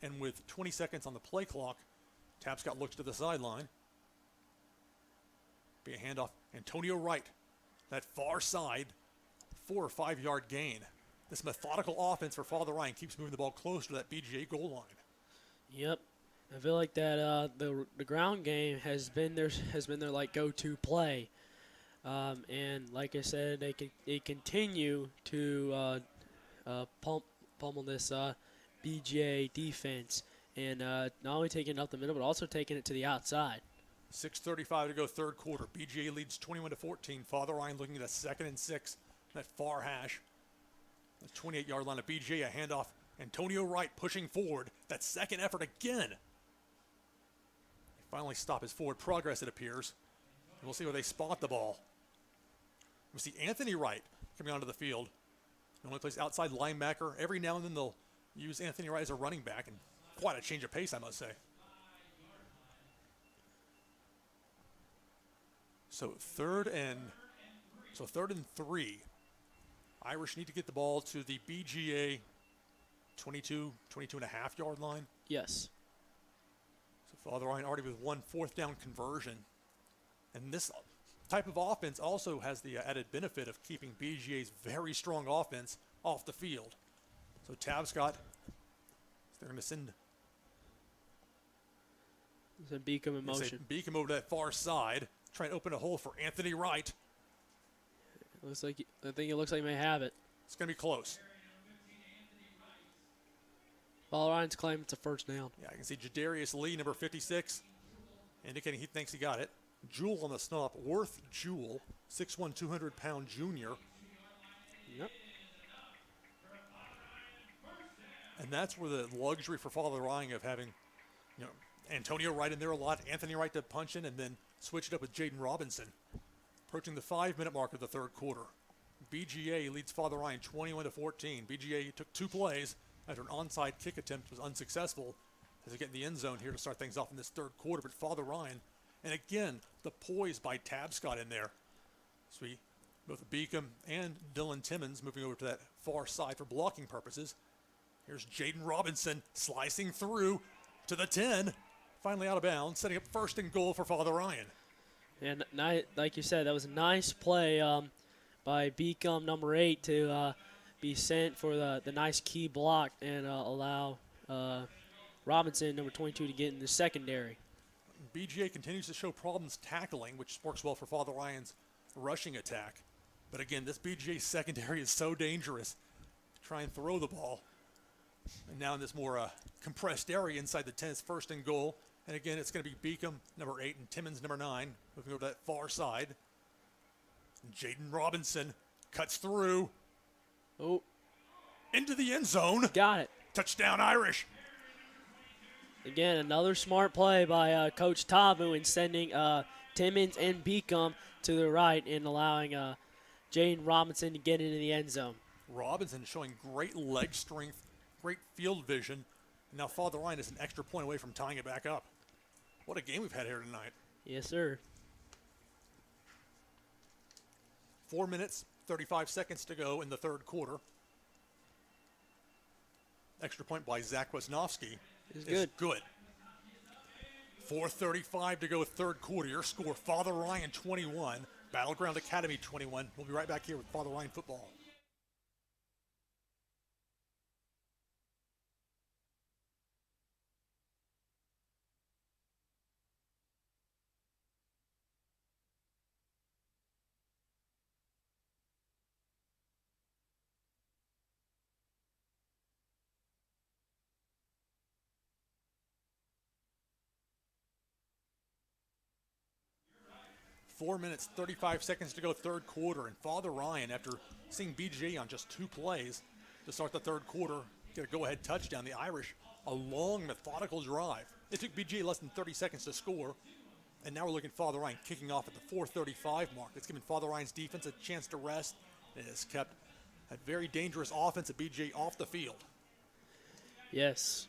Speaker 1: And with 20 seconds on the play clock, Tabscott looks to the sideline. Be a handoff. Antonio Wright, that far side, 4 or 5 yard gain. This methodical offense for Father Ryan keeps moving the ball closer to that BGA goal line.
Speaker 2: Yep, I feel like that the ground game has been their like go-to play, and like I said, they continue to pummel this BGA defense, and not only taking it up the middle, but also taking it to the outside.
Speaker 1: 6:35 to go, third quarter. BGA leads 21-14. Father Ryan looking at a 2nd and 6. That far hash. The 28-yard line of BGA, a handoff. Antonio Wright pushing forward. That second effort again. They finally stop his forward progress, it appears. And we'll see where they spot the ball. We see Anthony Wright coming onto the field. Normally plays outside linebacker. Every now and then they'll use Anthony Wright as a running back, and quite a change of pace, I must say. So third and 3. Irish need to get the ball to the BGA 22 and a half yard line.
Speaker 2: Yes.
Speaker 1: So Father Ryan already with 1 4th down conversion. And this type of offense also has the added benefit of keeping BGA's very strong offense off the field. So Tabscott, they're going to send
Speaker 2: Beacom in motion.
Speaker 1: Beacom over to that far side, try and open a hole for Anthony Wright.
Speaker 2: I think it looks like he may have it.
Speaker 1: It's going to be close.
Speaker 2: Father Ryan's claiming it's a first down.
Speaker 1: Yeah, I can see Jadarius Lee, number 56, indicating he thinks he got it. Jewel on the stop, Worth Jewel, 6'1", 200-pound junior.
Speaker 2: Yep.
Speaker 1: And that's where the luxury for Father Ryan of having, Antonio Wright in there a lot, Anthony Wright to punch in, and then switch it up with Jaden Robinson. Approaching the 5-minute mark of the third quarter. BGA leads Father Ryan 21-14. BGA took 2 plays after an onside kick attempt was unsuccessful as they get in the end zone here to start things off in this third quarter. But Father Ryan, and again, the poise by Tabscott in there. So both Beacom and Dylan Timmons moving over to that far side for blocking purposes. Here's Jaden Robinson slicing through to the 10. Finally out of bounds, setting up 1st and goal for Father Ryan.
Speaker 2: And like you said, that was a nice play by Beacom number 8 to be sent for the nice key block and allow Robinson, number 22, to get in the secondary.
Speaker 1: BGA continues to show problems tackling, which works well for Father Ryan's rushing attack. But again, this BGA secondary is so dangerous. Try and throw the ball. And now in this more compressed area inside the 10, it's 1st and goal. And again, it's going to be Beacom, number 8, and Timmons, number 9, moving over to that far side. Jaden Robinson cuts through.
Speaker 2: Oh.
Speaker 1: Into the end zone.
Speaker 2: Got it.
Speaker 1: Touchdown Irish.
Speaker 2: Again, another smart play by Coach Tavu in sending Timmons and Beacom to the right and allowing Jaden Robinson to get into the end zone.
Speaker 1: Robinson showing great leg strength, great field vision. And now Father Ryan is an extra point away from tying it back up. What a game we've had here tonight.
Speaker 2: Yes, sir.
Speaker 1: 4 minutes, 35 seconds to go in the third quarter. Extra point by Zach Wisnowski is good. 4:35 to go, third quarter. Your score, Father Ryan 21, Battleground Academy 21. We'll be right back here with Father Ryan football. Four minutes, 35 seconds to go, third quarter. And Father Ryan, after seeing BGA on just 2 plays to start the third quarter, get a go-ahead touchdown. The Irish, a long, methodical drive. It took BGA less than 30 seconds to score. And now we're looking at Father Ryan kicking off at the 4:35 mark. It's given Father Ryan's defense a chance to rest. It has kept a very dangerous offense at BGA off the field.
Speaker 2: Yes.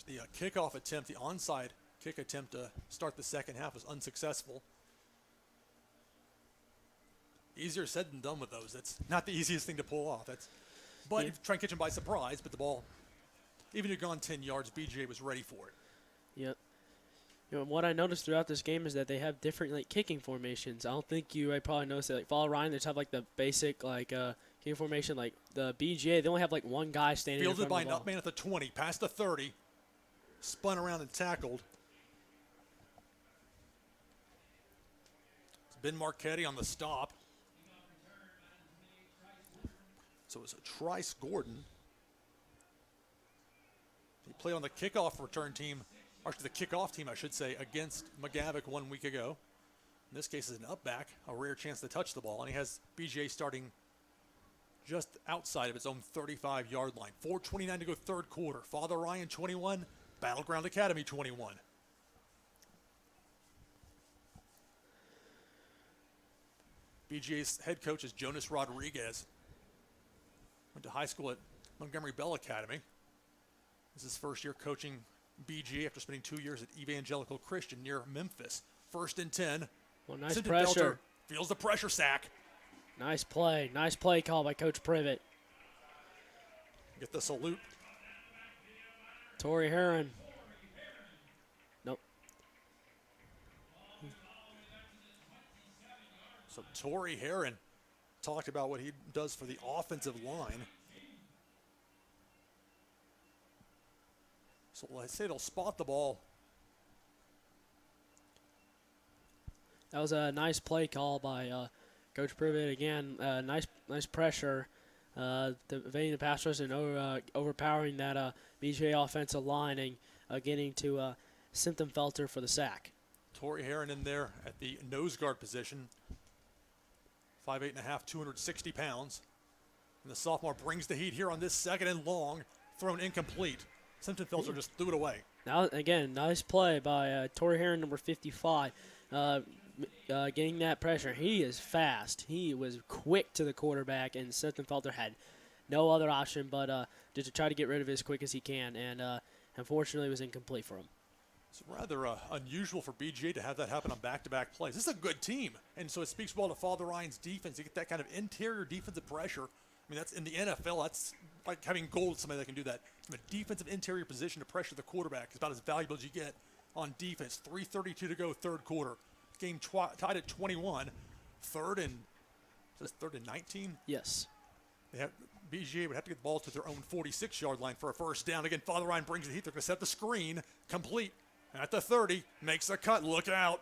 Speaker 1: The kickoff attempt, the onside kick attempt to start the second half was unsuccessful. Easier said than done with those. That's not the easiest thing to pull off. But try and catch them by surprise, but the ball, even if you'd gone 10 yards, BGA was ready for it.
Speaker 2: Yep. What I noticed throughout this game is that they have different kicking formations. I don't think I probably noticed that Father Ryan, they just have the basic kicking formation. Like the BGA, they only have one guy standing in front of the ball.
Speaker 1: Fielded by an up man at the 20, past the 30, spun around and tackled. It's Ben Marchetti on the stop. So it was a Trice Gordon. He played on the kickoff return team, or the kickoff team, I should say, against McGavick 1 week ago. In this case, it's an up back, a rare chance to touch the ball, and he has BGA starting just outside of its own 35-yard line. 4:29 to go, third quarter. Father Ryan 21, Battleground Academy 21. BGA's head coach is Jonas Rodriguez. Went to high school at Montgomery Bell Academy. This is his first year coaching BGA after spending 2 years at Evangelical Christian near Memphis. 1st and 10.
Speaker 2: Well, nice pressure.
Speaker 1: Belter feels the pressure sack.
Speaker 2: Nice play. Nice play call by Coach Privet.
Speaker 1: Get the salute.
Speaker 2: Torrey Heron. Nope.
Speaker 1: So Torrey Heron talked about what he does for the offensive line. So I say they'll spot the ball.
Speaker 2: That was a nice play call by Coach Privet. Again, nice pressure, evading the pass rush and overpowering that BGA offensive line and getting to Symptom Felter for the sack.
Speaker 1: Torrey Heron in there at the nose guard position. 5'8.5", 260 pounds. And the sophomore brings the heat here on this second and long, thrown incomplete. Simpson-Felser just threw it away.
Speaker 2: Now, again, nice play by Torrey Heron, number 55, getting that pressure. He is fast. He was quick to the quarterback, and Simpson-Felser had no other option but just to try to get rid of it as quick as he can. And unfortunately, it was incomplete for him.
Speaker 1: It's rather unusual for BGA to have that happen on back-to-back plays. This is a good team, and so it speaks well to Father Ryan's defense. You get that kind of interior defensive pressure. I mean, that's in the NFL. That's like having gold, somebody that can do that. From a defensive interior position to pressure the quarterback is about as valuable as you get on defense. 3:32 to go, third quarter. Game tied at 21. Third and 19?
Speaker 2: Yes.
Speaker 1: BGA would have to get the ball to their own 46-yard line for a first down. Again, Father Ryan brings the heat. They're going to set the screen. Complete. At the 30, makes a cut. Look out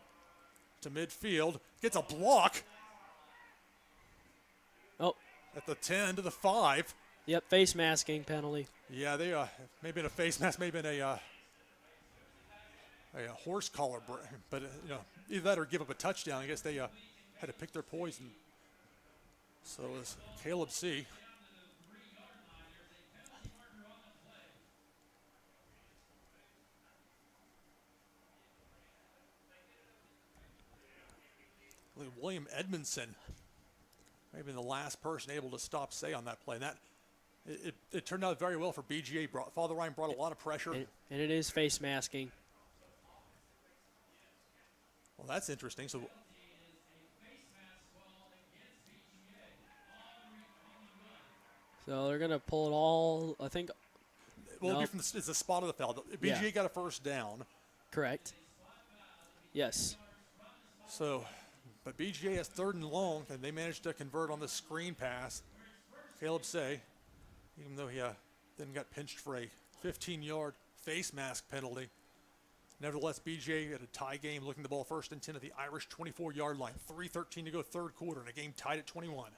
Speaker 1: to midfield. Gets a block.
Speaker 2: Oh.
Speaker 1: At the 10 to the 5.
Speaker 2: Yep, face masking penalty.
Speaker 1: Yeah, they may have been a face mask, may have been a horse collar, but either that or give up a touchdown. I guess they had to pick their poison. So it's Caleb C. William Edmondson may have been the last person able to stop Say on that play. And that it turned out very well for BGA. Father Ryan brought a lot of pressure.
Speaker 2: And it is face masking.
Speaker 1: Well, that's interesting. So
Speaker 2: they're going to pull it all, I think.
Speaker 1: Well, nope. It's the spot of the foul. BGA got a first down.
Speaker 2: Correct. Yes.
Speaker 1: So, but BGA has third and long, and they managed to convert on the screen pass. Caleb Say, even though he then got pinched for a 15-yard face mask penalty. Nevertheless, BGA had a tie game, looking the ball first and 10 at the Irish 24-yard line. 3:13 to go, third quarter, and a game tied at 21.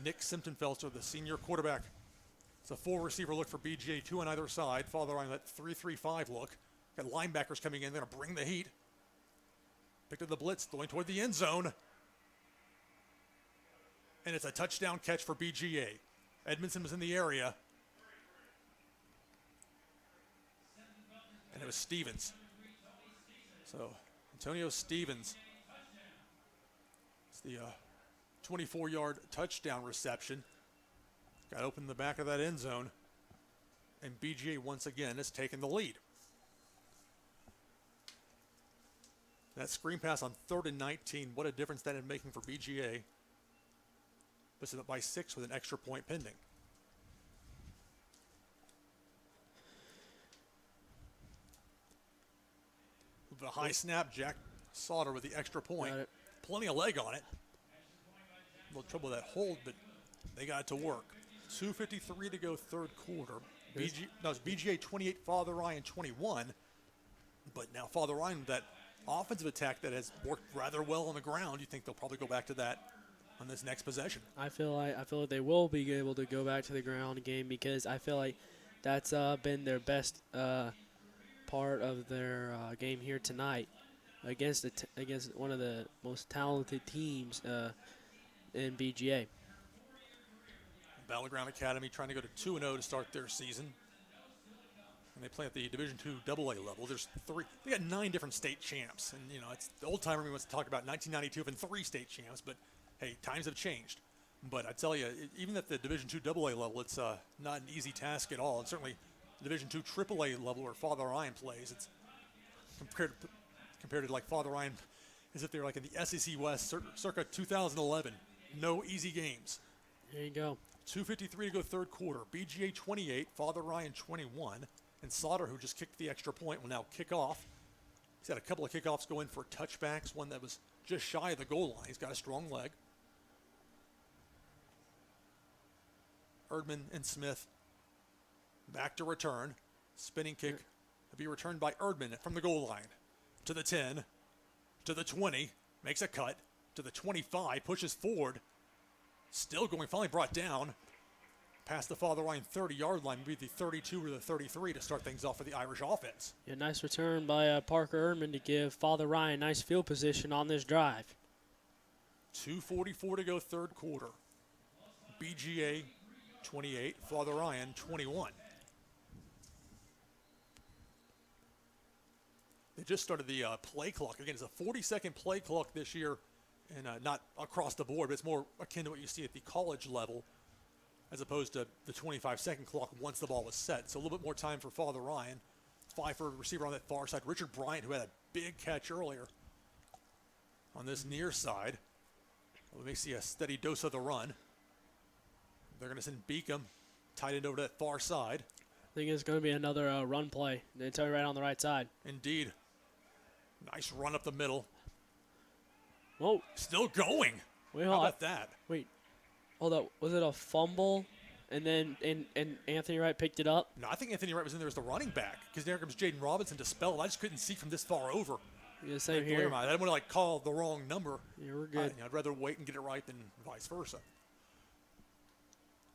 Speaker 1: Nick Simpson-Felser, the senior quarterback. It's a four-receiver look for BGA, two on either side. Father Ryan, that 3-3-5 look. Got linebackers coming in. They're going to bring the heat. Picked up the blitz, going toward the end zone. And it's a touchdown catch for BGA. Edmondson was in the area. And it was Stevens. So, Antonio Stevens. It's the 24-yard touchdown reception. Got open in the back of that end zone. And BGA once again has taken the lead. That screen pass on 3rd and 19, what a difference that is making for BGA. This is up by 6 with an extra point pending. The high snap, Jack Sauter with the extra point. Plenty of leg on it. A little trouble with that hold, but they got it to work. 2:53 to go, third quarter. It's BGA 28, Father Ryan 21. But now Father Ryan, that offensive attack that has worked rather well on the ground, you think they'll probably go back to that on this next possession?
Speaker 2: I feel like they will be able to go back to the ground game because I feel like that's been their best part of their game here tonight against one of the most talented teams in BGA.
Speaker 1: Battleground Academy trying to go to 2-0 to start their season. And they play at the Division II AA level. There's they got 9 different state champs. And, it's the old timer wants to talk about 1992 having 3 state champs. But, hey, times have changed. But I tell you, even at the Division II AA level, it's not an easy task at all. And certainly Division II AAA level where Father Ryan plays, it's compared to like Father Ryan as if they're like in the SEC West circa 2011. No easy games.
Speaker 2: There you go.
Speaker 1: 2:53 to go, third quarter. BGA 28, Father Ryan 21. And Sauter, who just kicked the extra point, will now kick off. He's had a couple of kickoffs go in for touchbacks, one that was just shy of the goal line. He's got a strong leg. Erdman and Smith back to return. Spinning kick to be returned by Erdman from the goal line. To the 10, to the 20, makes a cut. To the 25, pushes forward. Still going, finally brought down. past the Father Ryan 30-yard line, maybe the 32 or the 33 to start things off for the Irish offense.
Speaker 2: Yeah, nice return by Parker Erdman to give Father Ryan nice field position on this drive.
Speaker 1: 2:44 to go, third quarter. BGA 28, Father Ryan 21. They just started the play clock. Again, it's a 40-second play clock this year, and not across the board, but it's more akin to what you see at the college level as opposed to the 25-second clock once the ball was set. So a little bit more time for Father Ryan. Pfeiffer, receiver on that far side. Richard Bryant, who had a big catch earlier on this near side. We may see a steady dose of the run. They're going to send Beacom tight end over to that far side.
Speaker 2: I think it's going to be another run play. They tell you right on the right side.
Speaker 1: Indeed. Nice run up the middle.
Speaker 2: Whoa.
Speaker 1: Still going.
Speaker 2: Wait,
Speaker 1: How about that?
Speaker 2: Wait. Hold up. Was it a fumble? And then and Anthony Wright picked it up?
Speaker 1: No, I think Anthony Wright was in there as the running back because there comes Jaden Robinson to spell it. I just couldn't see from this far over.
Speaker 2: Yeah, same here.
Speaker 1: I didn't want to call the wrong number.
Speaker 2: Yeah, we're good.
Speaker 1: I'd rather wait and get it right than vice versa.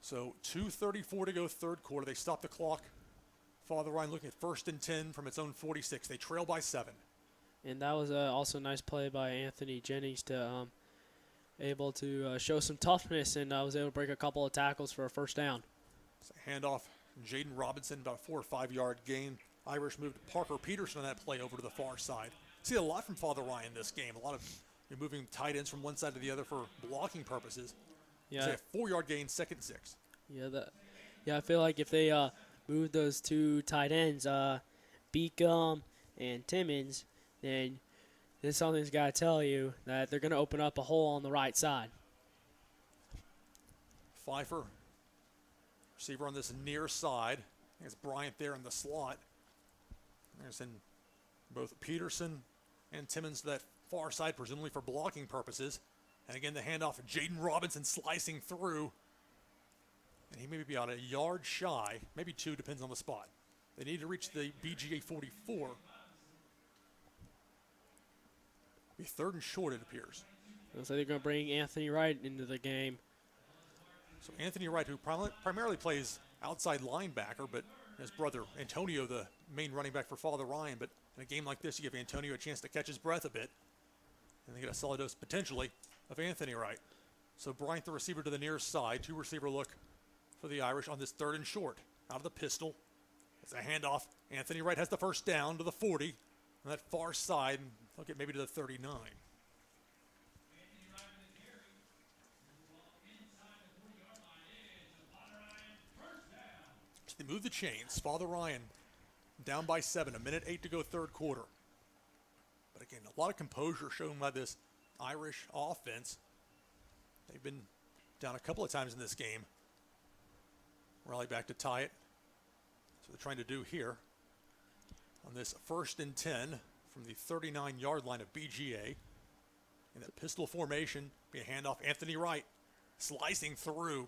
Speaker 1: So 2:34 to go, third quarter. They stop the clock. Father Ryan looking at 1st and 10 from its own 46. They trail by 7.
Speaker 2: And that was also a nice play by Anthony Jennings to able to show some toughness and was able to break a couple of tackles for a first down.
Speaker 1: So handoff, Jaden Robinson, about a 4 or 5 yard gain. Irish moved Parker Peterson on that play over to the far side. See a lot from Father Ryan this game. A lot of moving tight ends from one side to the other for blocking purposes.
Speaker 2: Yeah.
Speaker 1: So a 4 yard gain, 2nd and 6.
Speaker 2: Yeah, I feel like if they move those two tight ends, Beacom and Timmons, then something's got to tell you that they're going to open up a hole on the right side.
Speaker 1: Pfeiffer, receiver on this near side. I think it's Bryant there in the slot. There's in both Peterson and Timmons to that far side, presumably for blocking purposes. And again, the handoff of Jaden Robinson slicing through. And he may be about a yard shy, maybe 2, depends on the spot. They need to reach the BGA 44. Be 3rd and short, it appears.
Speaker 2: Looks like they're going to bring Anthony Wright into the game.
Speaker 1: So Anthony Wright, who primarily plays outside linebacker, but his brother Antonio, the main running back for Father Ryan. But in a game like this, you give Antonio a chance to catch his breath a bit. And they get a solid dose, potentially, of Anthony Wright. So Bryant, the receiver, to the near side. 2 receiver look for the Irish on this 3rd and short. Out of the pistol. It's a handoff. Anthony Wright has the first down to the 40. On that far side, and they'll get maybe to the 39. So they move the chains. Father Ryan down by 7. 1:08 to go, third quarter. But again, a lot of composure shown by this Irish offense. They've been down a couple of times in this game. Rally back to tie it. So they're trying to do here on this 1st and 10 from the 39-yard line of BGA. In that pistol formation, be a handoff. Anthony Wright slicing through.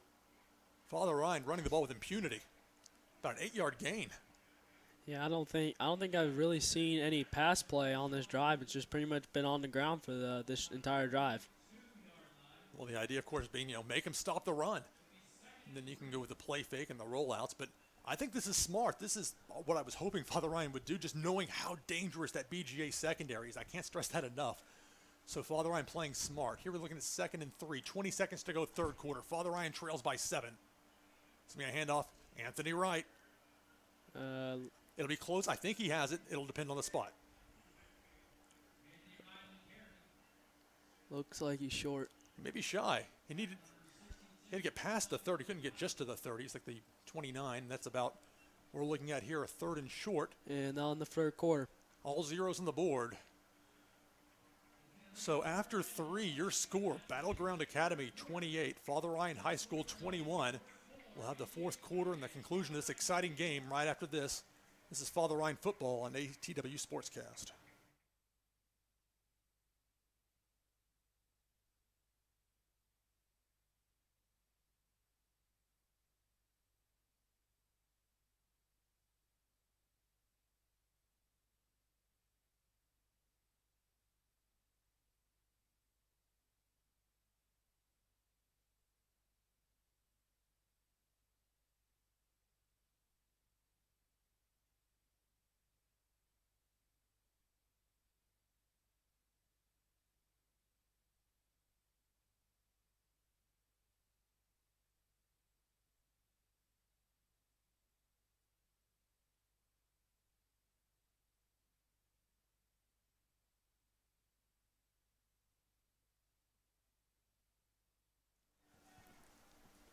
Speaker 1: Father Ryan running the ball with impunity. About an 8-yard gain.
Speaker 2: Yeah, I don't think I've really seen any pass play on this drive. It's just pretty much been on the ground for this entire drive.
Speaker 1: Well, the idea, of course, being, make him stop the run. And then you can go with the play fake and the rollouts. But I think this is smart. This is what I was hoping Father Ryan would do, just knowing how dangerous that BGA secondary is. I can't stress that enough. So Father Ryan playing smart. Here we're looking at 2nd and 3. 20 seconds to go, third quarter. Father Ryan trails by 7. It's going to be a handoff. Anthony Wright. It'll be close. I think he has it. It'll depend on the spot.
Speaker 2: Looks like he's short.
Speaker 1: Maybe shy. He had to get past the 30. He couldn't get just to the 30. It's like the 29. That's about what we're looking at here, a 3rd and short.
Speaker 2: And now in the third quarter.
Speaker 1: All zeros on the board. So after 3, your score, Battleground Academy 28, Father Ryan High School 21. We'll have the fourth quarter and the conclusion of this exciting game right after this. This is Father Ryan Football on ATW Sportscast.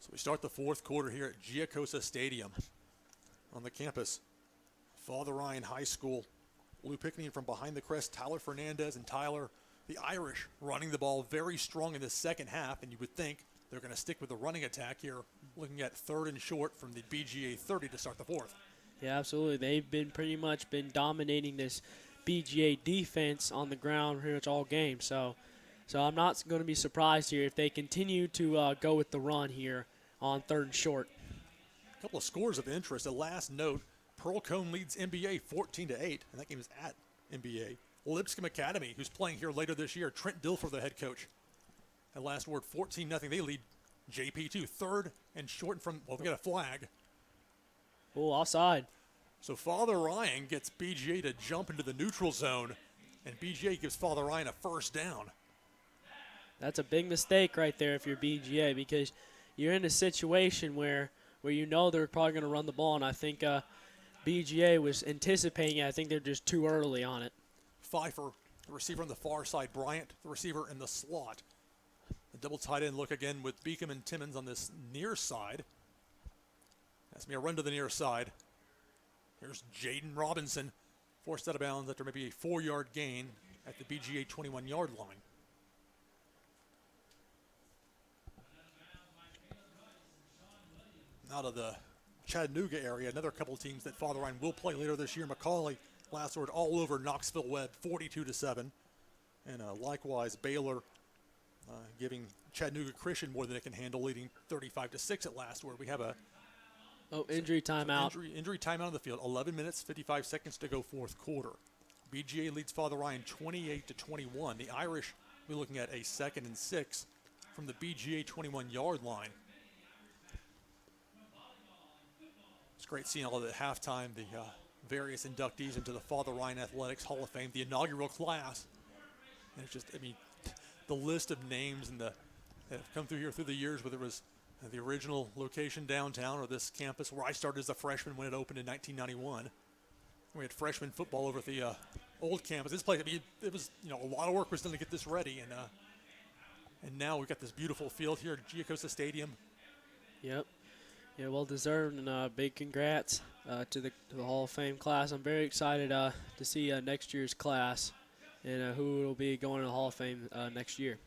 Speaker 1: So we start the fourth quarter here at Giacosa Stadium on the campus. Father Ryan High School. Lou Pickney from behind the Crest, Tyler Fernandez and Tyler, the Irish, running the ball very strong in the second half, and you would think they're going to stick with the running attack here, looking at 3rd and short from the BGA 30 to start the fourth.
Speaker 2: Yeah, absolutely. They've been pretty much been dominating this BGA defense on the ground pretty much all game. So I'm not going to be surprised here if they continue to go with the run here on 3rd and short.
Speaker 1: A couple of scores of interest. A last note, Pearl Cone leads NBA 14-8, and that game is at NBA. Lipscomb Academy, who's playing here later this year, Trent Dilfer, the head coach. At last word, 14-0. They lead JP2, 3rd and short from, well, we got a flag.
Speaker 2: Oh, offside.
Speaker 1: So Father Ryan gets BGA to jump into the neutral zone, and BGA gives Father Ryan a first down.
Speaker 2: That's a big mistake right there if you're BGA, because you're in a situation where you know they're probably going to run the ball, and I think BGA was anticipating it. I think they're just too early on it.
Speaker 1: Pfeiffer, the receiver on the far side. Bryant, the receiver in the slot. The double tight end look again with Beacom and Timmons on this near side. That's me a run to the near side. Here's Jaden Robinson, forced out of bounds after maybe a 4-yard gain at the BGA 21-yard line. Out of the Chattanooga area, another couple of teams that Father Ryan will play later this year. Macaulay, last word, all over Knoxville Webb, 42-7. And likewise, Baylor giving Chattanooga Christian more than it can handle, leading 35-6 at last word. We have a
Speaker 2: injury timeout.
Speaker 1: Injury timeout on the field. 11 minutes, 55 seconds to go fourth quarter. BGA leads Father Ryan 28-21. The Irish will be looking at a 2nd and 6 from the BGA 21-yard line. It's great seeing all of the halftime, the various inductees into the Father Ryan Athletics Hall of Fame, the inaugural class. And it's just, I mean, the list of names that have come through here through the years, whether it was the original location downtown or this campus where I started as a freshman when it opened in 1991. We had freshman football over at the old campus. This place, I mean, it was, a lot of work was done to get this ready, and now we've got this beautiful field here at Giacosa Stadium.
Speaker 2: Yep. Yeah, well deserved, and big congrats to the Hall of Fame class. I'm very excited to see next year's class and who will be going to the Hall of Fame next year.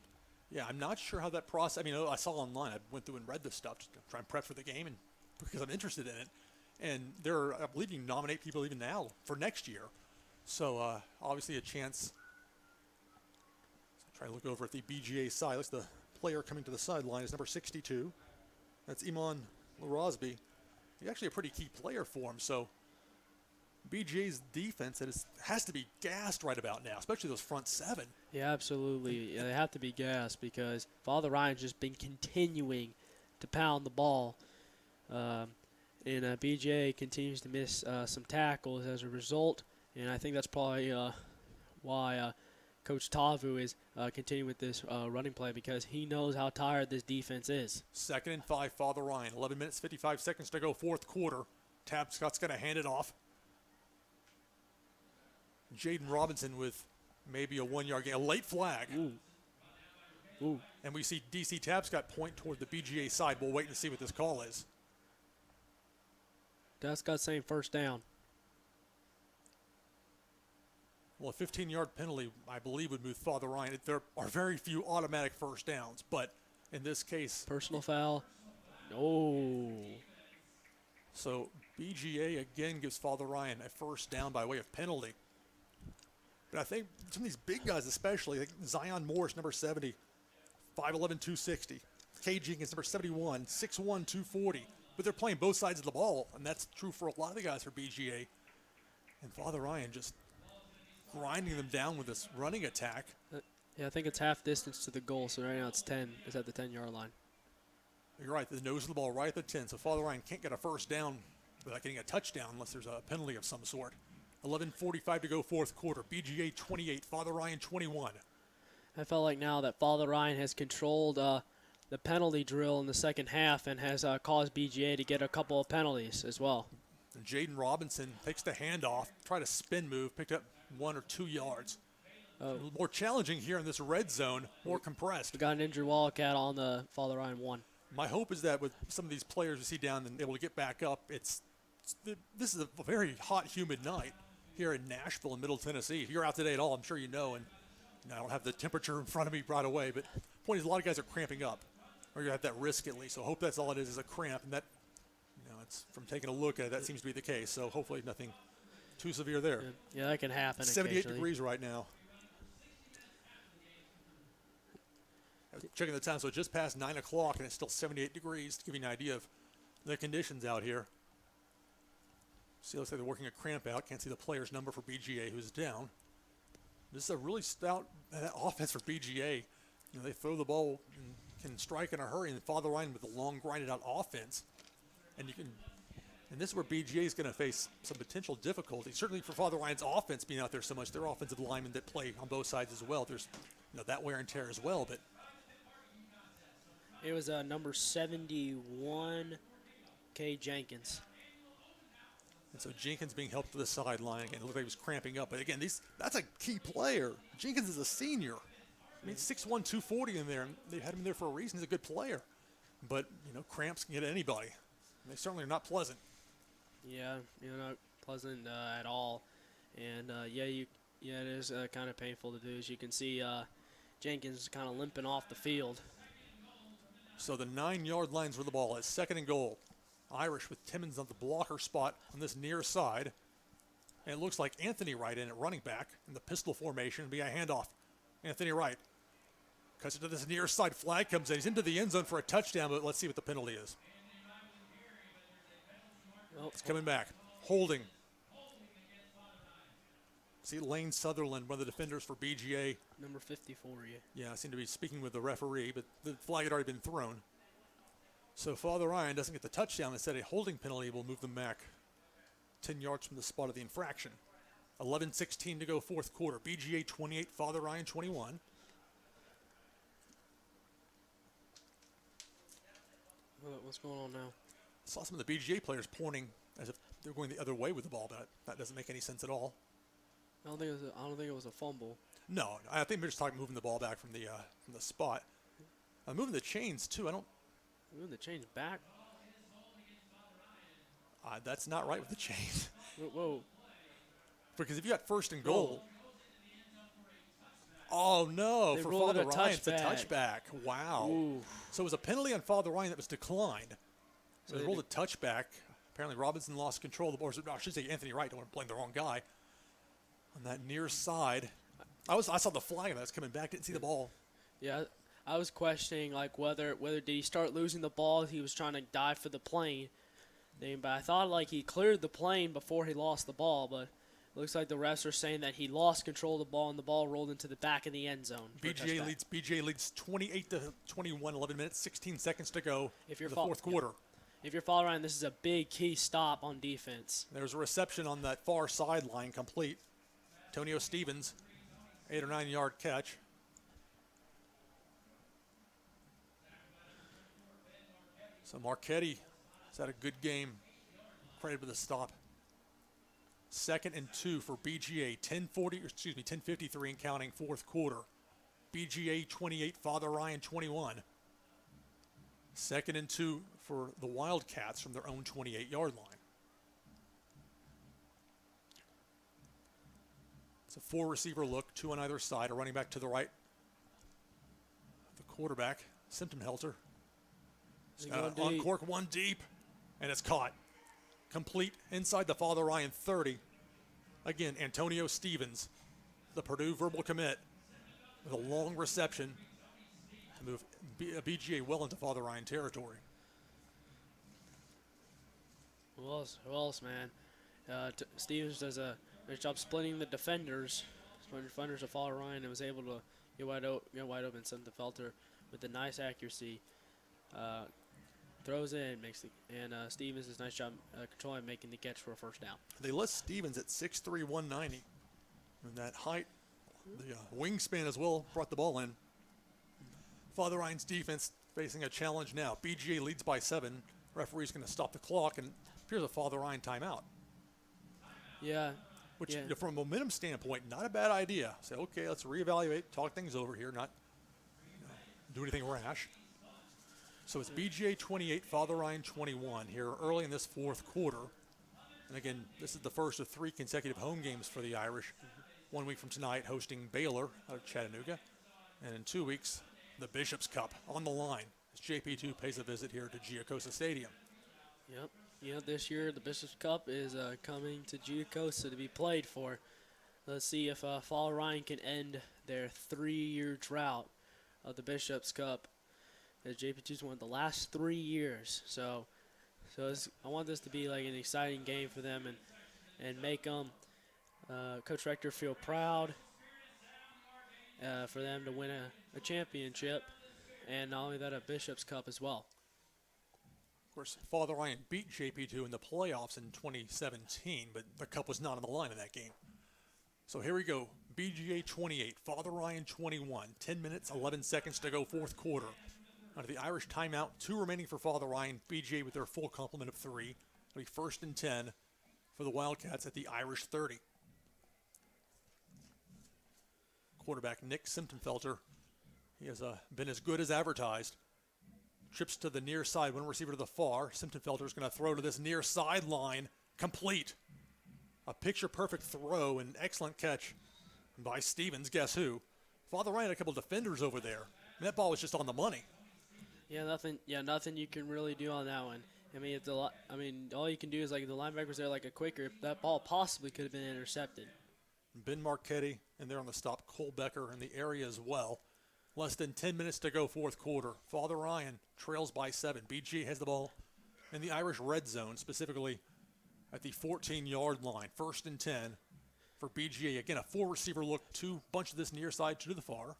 Speaker 1: Yeah, I'm not sure how that process. I mean, I saw online. I went through and read this stuff just to try and prep for the game, and because I'm interested in it. And I believe you can nominate people even now for next year. So obviously a chance. So try to look over at the BGA side. That's the player coming to the sideline is number 62. That's Iman Rosby. He's actually a pretty key player for him. So BGA's defense has to be gassed right about now, especially those front 7.
Speaker 2: Yeah, absolutely. Yeah, they have to be gassed because Father Ryan's just been continuing to pound the ball. And BGA continues to miss some tackles as a result. And I think that's probably why Coach Tavu is continuing with this running play, because he knows how tired this defense is. 2nd and
Speaker 1: 5, Father Ryan. 11 minutes, 55 seconds to go, fourth quarter. Tapscott's going to hand it off. Jaden Robinson with maybe a 1-yard gain, a late flag.
Speaker 2: Ooh.
Speaker 1: And we see DC Tapscott point toward the BGA side. We'll wait and see what this call is.
Speaker 2: Tapscott saying first down.
Speaker 1: Well, a 15-yard penalty, I believe, would move Father Ryan. There are very few automatic first downs, but in this case.
Speaker 2: Personal foul. Oh.
Speaker 1: So BGA again gives Father Ryan a first down by way of penalty. But I think some of these big guys especially, like Zion Morris, number 70, 5'11", 260. K. Jenkins, number 71, 6'1", 240. But they're playing both sides of the ball, and that's true for a lot of the guys for BGA. And Father Ryan just grinding them down with this running attack.
Speaker 2: Yeah, I think it's half distance to the goal, so right now it's 10. It's at the 10-yard line.
Speaker 1: You're right, the nose of the ball right at the 10. So Father Ryan can't get a first down without getting a touchdown unless there's a penalty of some sort. 11:45 to go, fourth quarter. BGA 28, Father Ryan 21.
Speaker 2: I felt like now that Father Ryan has controlled the penalty drill in the second half and has caused BGA to get a couple of penalties as well.
Speaker 1: And Jaden Robinson takes the handoff, tried a spin move, picked up 1 or 2 yards. A little more challenging here in this red zone, more compressed.
Speaker 2: We got an injured Wildcat on the Father Ryan 1.
Speaker 1: My hope is that with some of these players we see down and able to get back up, this is a very hot, humid night here in Nashville in Middle Tennessee. If you're out today at all, I'm sure you know, and I don't have the temperature in front of me right away, but the point is a lot of guys are cramping up, or you have that risk at least. So I hope that's all it is a cramp, and that, it's from taking a look at it, that seems to be the case. So hopefully nothing too severe there.
Speaker 2: Yeah, that can happen.
Speaker 1: 78 degrees right now. I was checking the time, so it's just past 9 o'clock, and it's still 78 degrees to give you an idea of the conditions out here. See, looks like they're working a cramp out. Can't see the player's number for BGA, who's down. This is a really stout offense for BGA. They throw the ball and can strike in a hurry, and Father Ryan with a long, grinded-out offense. And this is where BGA is going to face some potential difficulty. Certainly for Father Ryan's offense being out there so much, their offensive linemen that play on both sides as well. There's that wear and tear as well, but.
Speaker 2: It was number 71, K. Jenkins.
Speaker 1: And so Jenkins being helped to the sideline. Again, it looked like he was cramping up. But again, that's a key player. Jenkins is a senior. I mean, 6'1", 240 in there. And they had him there for a reason. He's a good player. But, cramps can get anybody. And they certainly are not pleasant.
Speaker 2: Yeah, not pleasant at all. And, it is kind of painful to do. As you can see, Jenkins kind of limping off the field.
Speaker 1: So the 9-yard line's where the ball is. 2nd and goal. Irish with Timmons on the blocker spot on this near side. And it looks like Anthony Wright in at running back in the pistol formation. Be a handoff. Anthony Wright cuts it to this near side. Flag comes in. He's into the end zone for a touchdown, but let's see what the penalty is. It's coming back. Holding. See Lane Sutherland, one of the defenders for BGA.
Speaker 2: Number 54,
Speaker 1: yeah. I seem to be speaking with the referee, but the flag had already been thrown. So Father Ryan doesn't get the touchdown. Instead, a holding penalty will move them back 10 yards from the spot of the infraction. 11:16 to go, 4th quarter. BGA 28, Father Ryan 21.
Speaker 2: What's going on now?
Speaker 1: I saw some of the BGA players pointing as if they're going the other way with the ball, but that doesn't make any sense at all.
Speaker 2: I don't think it was a fumble.
Speaker 1: No, I think they're just talking moving the ball back from the spot. Moving the chains too.
Speaker 2: Moving the chains back.
Speaker 1: That's not right with the chains.
Speaker 2: Whoa.
Speaker 1: Because if you got 1st and goal. Oh no! For Father Ryan, it's a touchback. Wow.
Speaker 2: Ooh.
Speaker 1: So it was a penalty on Father Ryan that was declined. So they rolled a touchback. Apparently Robinson lost control of the ball. Or I should say Anthony Wright. Don't want to blame the wrong guy. On that near side, I saw the flag and that's coming back. Didn't see the ball.
Speaker 2: Yeah, I was questioning whether did he start losing the ball. He was trying to dive for the plane. But I thought he cleared the plane before he lost the ball. But it looks like the refs are saying that he lost control of the ball and the ball rolled into the back of the end zone.
Speaker 1: BGA leads 28-21. 11 minutes, 16 seconds to go.
Speaker 2: If you're
Speaker 1: the 4th quarter.
Speaker 2: If you're following Ryan, this is a big key stop on defense.
Speaker 1: There's a reception on that far sideline complete. Antonio Stevens, 8 or 9 yard catch. So Marchetti has had a good game. Credit with the stop. 2nd and 2 for BGA. 10:53 and counting, 4th quarter. BGA 28, Father Ryan 21. 2nd and 2 for the Wildcats from their own 28-yard line. It's a 4-receiver look, 2 on either side, a running back to the right. The quarterback, Simptonhelter. Uncork one deep, and it's caught. Complete inside the Father Ryan 30. Again, Antonio Stevens, the Purdue verbal commit, with a long reception to move BGA well into Father Ryan territory.
Speaker 2: Who else, man? Stevens does a nice job splitting the defenders. Defenders of Father Ryan and was able to get wide open. Simptonhelter with a nice accuracy. Throws in, and Stevens does a nice job controlling and making the catch for a 1st down.
Speaker 1: They list Stevens at 6'3", 190. And that height, the wingspan as well, brought the ball in. Father Ryan's defense facing a challenge now. BGA leads by 7. Referee's going to stop the clock, and appears a Father Ryan timeout.
Speaker 2: Yeah.
Speaker 1: Which, from a momentum standpoint, not a bad idea. Say, okay, let's reevaluate, talk things over here, not do anything rash. So it's BGA 28, Father Ryan 21 here early in this fourth quarter. And again, this is the first of 3 consecutive home games for the Irish. 1 week from tonight, hosting Baylor out of Chattanooga. And in 2 weeks, the Bishop's Cup on the line as JP2 pays a visit here to Giacosa Stadium.
Speaker 2: Yep. This year the Bishop's Cup is coming to Giacosa to be played for. Let's see if Father Ryan can end their 3-year drought of the Bishop's Cup. As JP2's won the last 3 years. So I want this to be like an exciting game for them and make Coach Rector feel proud for them to win a championship, and not only that, a Bishop's Cup as well.
Speaker 1: Of course, Father Ryan beat JP2 in the playoffs in 2017, but the cup was not on the line in that game. So here we go. BGA 28, Father Ryan 21. 10 minutes, 11 seconds to go, fourth quarter. Under the Irish timeout, 2 remaining for Father Ryan. BGA with their full complement of 3. It'll be 1st and 10 for the Wildcats at the Irish 30. Quarterback Nick Simptonfelter, he has been as good as advertised. Trips to the near side, one receiver to the far. Simptonfelter is going to throw to this near sideline, complete. A picture-perfect throw, an excellent catch by Stevens, guess who? Father Ryan had a couple defenders over there. And that ball was just on the money.
Speaker 2: Yeah, nothing you can really do on that one. All you can do is like the linebackers there like a quicker. That ball possibly could have been intercepted.
Speaker 1: Ben Marchetti, and there on the stop, Cole Becker in the area as well. Less than 10 minutes to go, fourth quarter. Father Ryan trails by 7. BGA has the ball in the Irish red zone, specifically at the 14-yard line. 1st and 10 for BGA. Again, a 4-receiver look, 2 bunch of this near side, 2 to the far.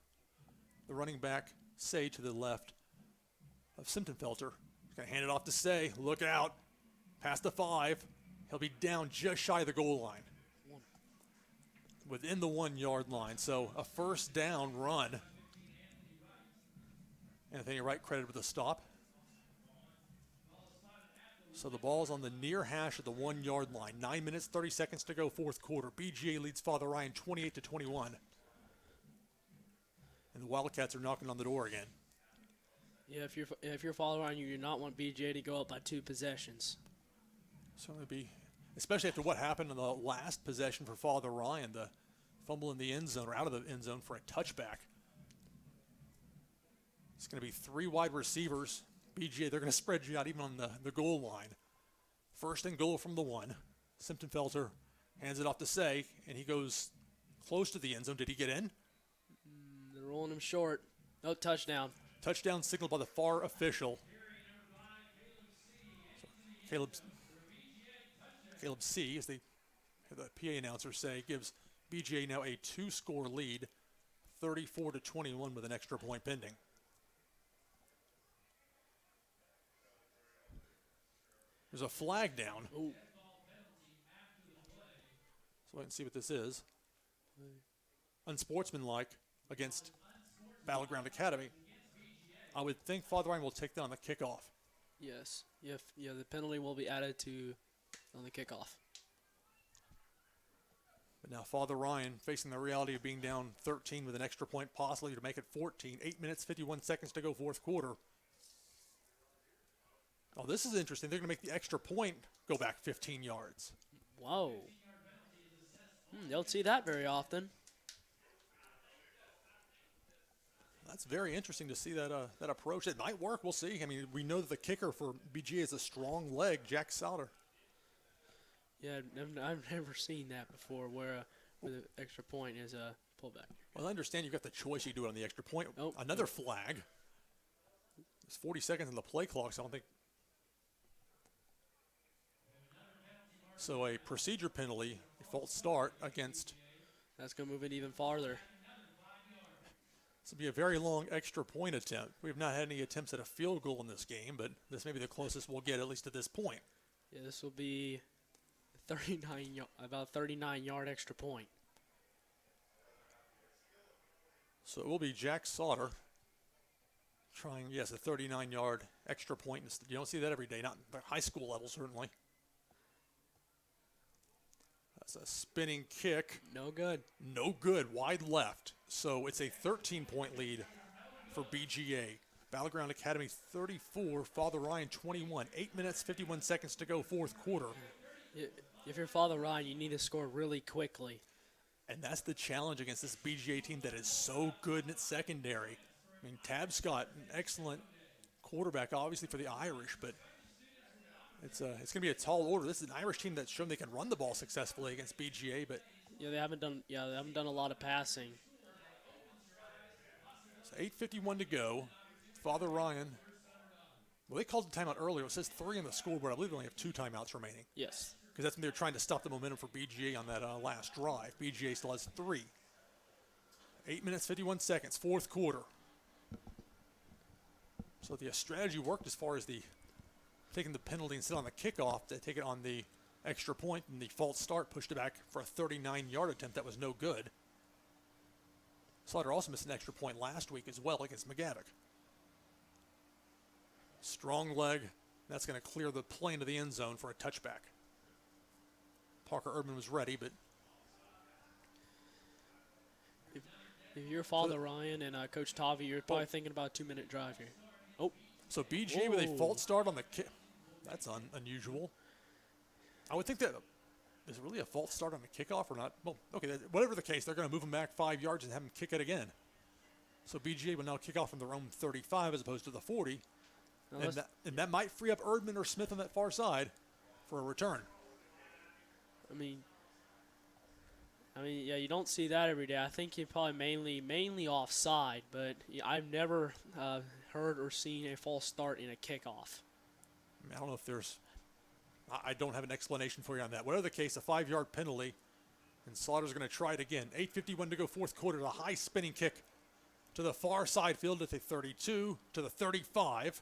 Speaker 1: The running back, Say, to the left of Simptonfelter. He's going to hand it off to Say. Look out. Past the 5. He'll be down just shy of the goal line. Within the 1-yard line. So a first down run. Anthony Wright credited with a stop. So the ball's on the near hash of the 1-yard line. 9 minutes, 30 seconds to go, fourth quarter. BGA leads Father Ryan 28-21. And the Wildcats are knocking on the door again.
Speaker 2: Yeah, if you're Father Ryan, you do not want BGA to go up by 2 possessions.
Speaker 1: Certainly be, especially after what happened in the last possession for Father Ryan, the fumble in the end zone or out of the end zone for a touchback. It's going to be 3 wide receivers. BGA, they're going to spread you out even on the goal line. 1st and goal from the 1. Simptonfelter hands it off to Say, and he goes close to the end zone. Did he get in?
Speaker 2: They're rolling him short. No touchdown.
Speaker 1: Touchdown signaled by the far official. So Caleb C., as the PA announcers say, gives BGA now a 2-score lead, 34-21 with an extra point pending. There's a flag down.
Speaker 2: Ooh.
Speaker 1: So wait and see what this is. Unsportsmanlike against Battleground Academy. I would think Father Ryan will take that on the kickoff.
Speaker 2: Yes. Yeah, the penalty will be added on the kickoff.
Speaker 1: But now Father Ryan facing the reality of being down 13 with an extra point possibly to make it 14. 8 minutes, 51 seconds to go, fourth quarter. Oh, this is interesting. They're going to make the extra point go back 15 yards.
Speaker 2: Whoa. Don't see that very often.
Speaker 1: That's very interesting to see that approach. It might work. We'll see. I mean, we know that the kicker for BGA is a strong leg, Jack Sauter.
Speaker 2: Yeah, I've never seen that before where the extra point is a pullback.
Speaker 1: Well, I understand you've got the choice. You do it on the extra point.
Speaker 2: Oh,
Speaker 1: Another flag. There's 40 seconds on the play clock, so I don't think. So a procedure penalty, a false start against.
Speaker 2: That's going to move it even farther.
Speaker 1: This will be a very long extra point attempt. We have not had any attempts at a field goal in this game, but this may be the closest we'll get, at least at this point.
Speaker 2: Yeah, this will be about 39-yard extra point.
Speaker 1: So it will be Jack Sauter trying, yes, a 39-yard extra point. You don't see that every day, not at the high school level, certainly. That's a spinning kick.
Speaker 2: No good.
Speaker 1: No good. Wide left. So it's a 13-point lead for BGA. Battleground Academy 34, Father Ryan 21. 8 minutes, 51 seconds to go, fourth quarter.
Speaker 2: If you're Father Ryan, you need to score really quickly.
Speaker 1: And that's the challenge against this BGA team that is so good in its secondary. I mean, Tabscott, an excellent quarterback, obviously, for the Irish, but it's going to be a tall order. This is an Irish team that's shown they can run the ball successfully against BGA, but
Speaker 2: They haven't done a lot of passing.
Speaker 1: so 8:51 to go. Father Ryan. Well, they called the timeout earlier. It says 3 on the scoreboard. I believe they only have 2 timeouts remaining.
Speaker 2: Yes.
Speaker 1: Because that's when they were trying to stop the momentum for BGA on that last drive. BGA still has 3. 8 minutes, 51 seconds, fourth quarter. So the strategy worked as far as taking the penalty instead on the kickoff to take it on the extra point, and the false start pushed it back for a 39-yard attempt that was no good. Slaughter also missed an extra point last week as well against McGavick. Strong leg. That's going to clear the plane to the end zone for a touchback. Parker Erdman was ready, but
Speaker 2: if you're Father Ryan and Coach Tavi, you're probably thinking about a 2-minute drive here. Oh.
Speaker 1: So BGA with a false start on the kick. That's unusual. I would think that is it really a false start on the kickoff or not? Well, okay, whatever the case, they're going to move him back 5 yards and have him kick it again. So BGA will now kick off from their own 35 as opposed to the 40. And that might free up Erdman or Smith on that far side for a return.
Speaker 2: I mean, yeah, you don't see that every day. I think you're probably mainly offside, but I've never heard or seen a false start in a kickoff.
Speaker 1: I don't know if there's – I don't have an explanation for you on that. Whatever the case, a 5-yard penalty, and Slaughter's going to try it again. 8:51 to go, fourth quarter, a high spinning kick to the far side field at the 32, to the 35,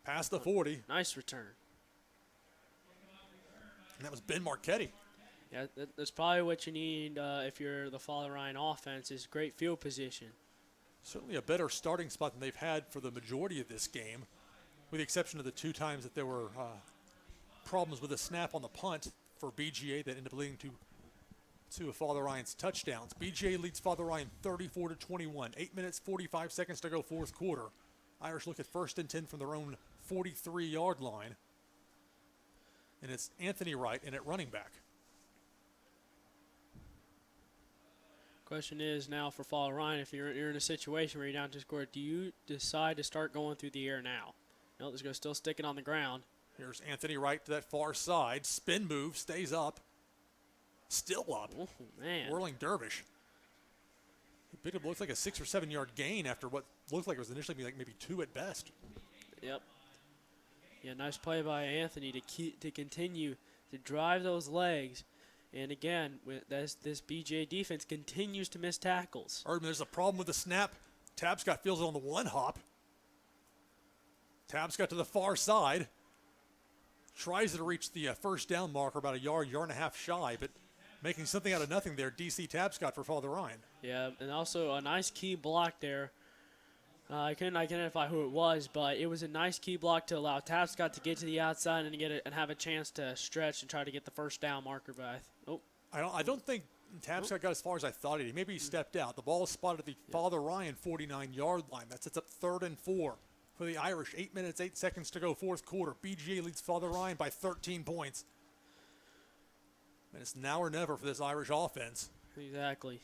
Speaker 1: past the 40.
Speaker 2: Nice return.
Speaker 1: And that was Ben Marchetti.
Speaker 2: Yeah, that's probably what you need if you're the Father Ryan offense is great field position.
Speaker 1: Certainly a better starting spot than they've had for the majority of this game, with the exception of the 2 times that there were problems with the snap on the punt for BGA that ended up leading to Father Ryan's touchdowns. BGA leads Father Ryan 34-21. 8 minutes, 45 seconds to go, fourth quarter. Irish look at 1st and 10 from their own 43-yard line. And it's Anthony Wright in at running back.
Speaker 2: Question is now for Father Ryan, if you're in a situation where you're down to score, do you decide to start going through the air now? No, let's go still sticking on the ground.
Speaker 1: Here's Anthony Wright to that far side. Spin move, stays up. Still up.
Speaker 2: Oh, man.
Speaker 1: Whirling dervish. He picked up, looks like a 6 or 7 yard gain after what looked like it was initially like maybe 2 at best.
Speaker 2: Yep. Yeah, nice play by Anthony to continue to drive those legs. And again, this BGA defense continues to miss tackles.
Speaker 1: Erdman, there's a problem with the snap. Tabscott feels it on the 1 hop. Tabscott to the far side. Tries to reach the first down marker about a yard and a half shy, but making something out of nothing there. DC Tabscott for Father Ryan.
Speaker 2: Yeah, and also a nice key block there. I couldn't identify who it was, but it was a nice key block to allow Tabscott to get to the outside and have a chance to stretch and try to get the first down marker back. Oh.
Speaker 1: I don't think Tabscott got as far as I thought he did. Maybe he stepped out. The ball is spotted at the Father Ryan 49-yard line. That sets up 3rd and 4 for the Irish. 8 minutes, 8 seconds to go, fourth quarter. BGA leads Father Ryan by 13 points. And it's now or never for this Irish offense.
Speaker 2: Exactly.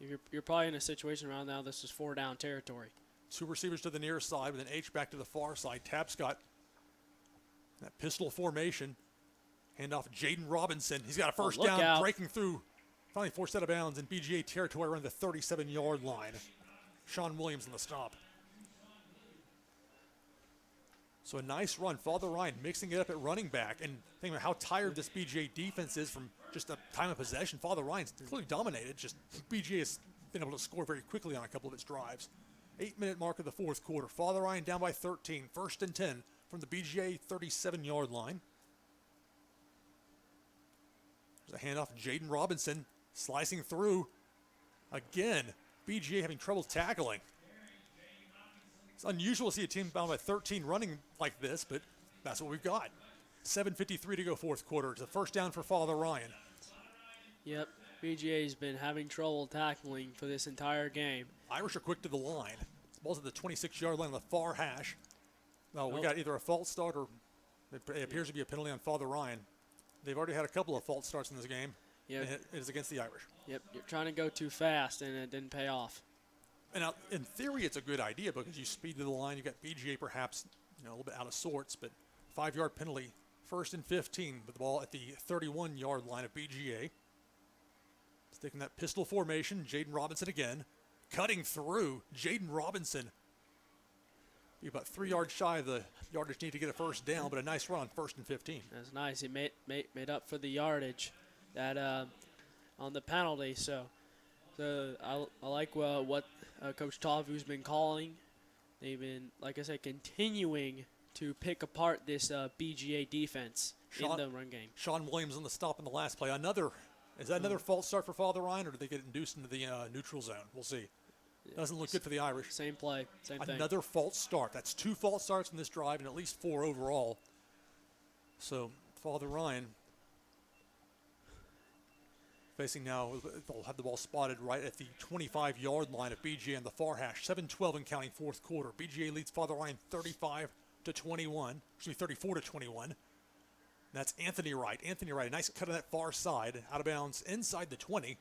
Speaker 2: You're probably in a situation around now this is 4-down territory.
Speaker 1: 2 receivers to the near side with an H back to the far side. Tabscott, that pistol formation. Hand off Jaden Robinson. He's got a first down,
Speaker 2: out.
Speaker 1: Breaking through. Finally forced out of bounds in BGA territory around the 37-yard line. Sean Williams on the stop. So a nice run. Father Ryan mixing it up at running back. And think about how tired this BGA defense is from just the time of possession. Father Ryan's clearly dominated. Just BGA has been able to score very quickly on a couple of its drives. 8-minute mark of the fourth quarter. Father Ryan down by 13. 1st and 10 from the BGA 37-yard line. There's a handoff to Jaden Robinson. Slicing through. Again, BGA having trouble tackling. It's unusual to see a team bound by 13 running like this, but that's what we've got. 7:53 to go, fourth quarter. It's a first down for Father Ryan.
Speaker 2: Yep, BGA's been having trouble tackling for this entire game.
Speaker 1: Irish are quick to the line. Ball's at the 26-yard line on the far hash. No, we got either a false start or it appears to be a penalty on Father Ryan. They've already had a couple of false starts in this game.
Speaker 2: Yep.
Speaker 1: And it is against the Irish.
Speaker 2: Yep, you're trying to go too fast, and it didn't pay off.
Speaker 1: And now, in theory, it's a good idea because you speed to the line. You got BGA perhaps a little bit out of sorts, but 5-yard penalty, 1st and 15 with the ball at the 31-yard line of BGA. Sticking that pistol formation, Jaden Robinson again. Cutting through, Jaden Robinson. Be about 3 yards shy of the yardage need to get a first down, but a nice run, 1st and 15.
Speaker 2: That's nice. He made up for the yardage that on the penalty. So I like what Coach Tavu's been calling. They've been, like I said, continuing to pick apart this BGA defense in the run game.
Speaker 1: Sean Williams on the stop in the last play. Is that another false start for Father Ryan, or did they get induced into the neutral zone? We'll see. Doesn't look good for the Irish.
Speaker 2: Same play, same thing.
Speaker 1: Another false start. That's 2 false starts in this drive and at least 4 overall. So Father Ryan facing now, they'll have the ball spotted right at the 25-yard line of BGA on the far hash. 7-12 and counting 4th quarter. BGA leads Father Ryan 34-21. That's Anthony Wright. A nice cut on that far side, out of bounds inside the 20.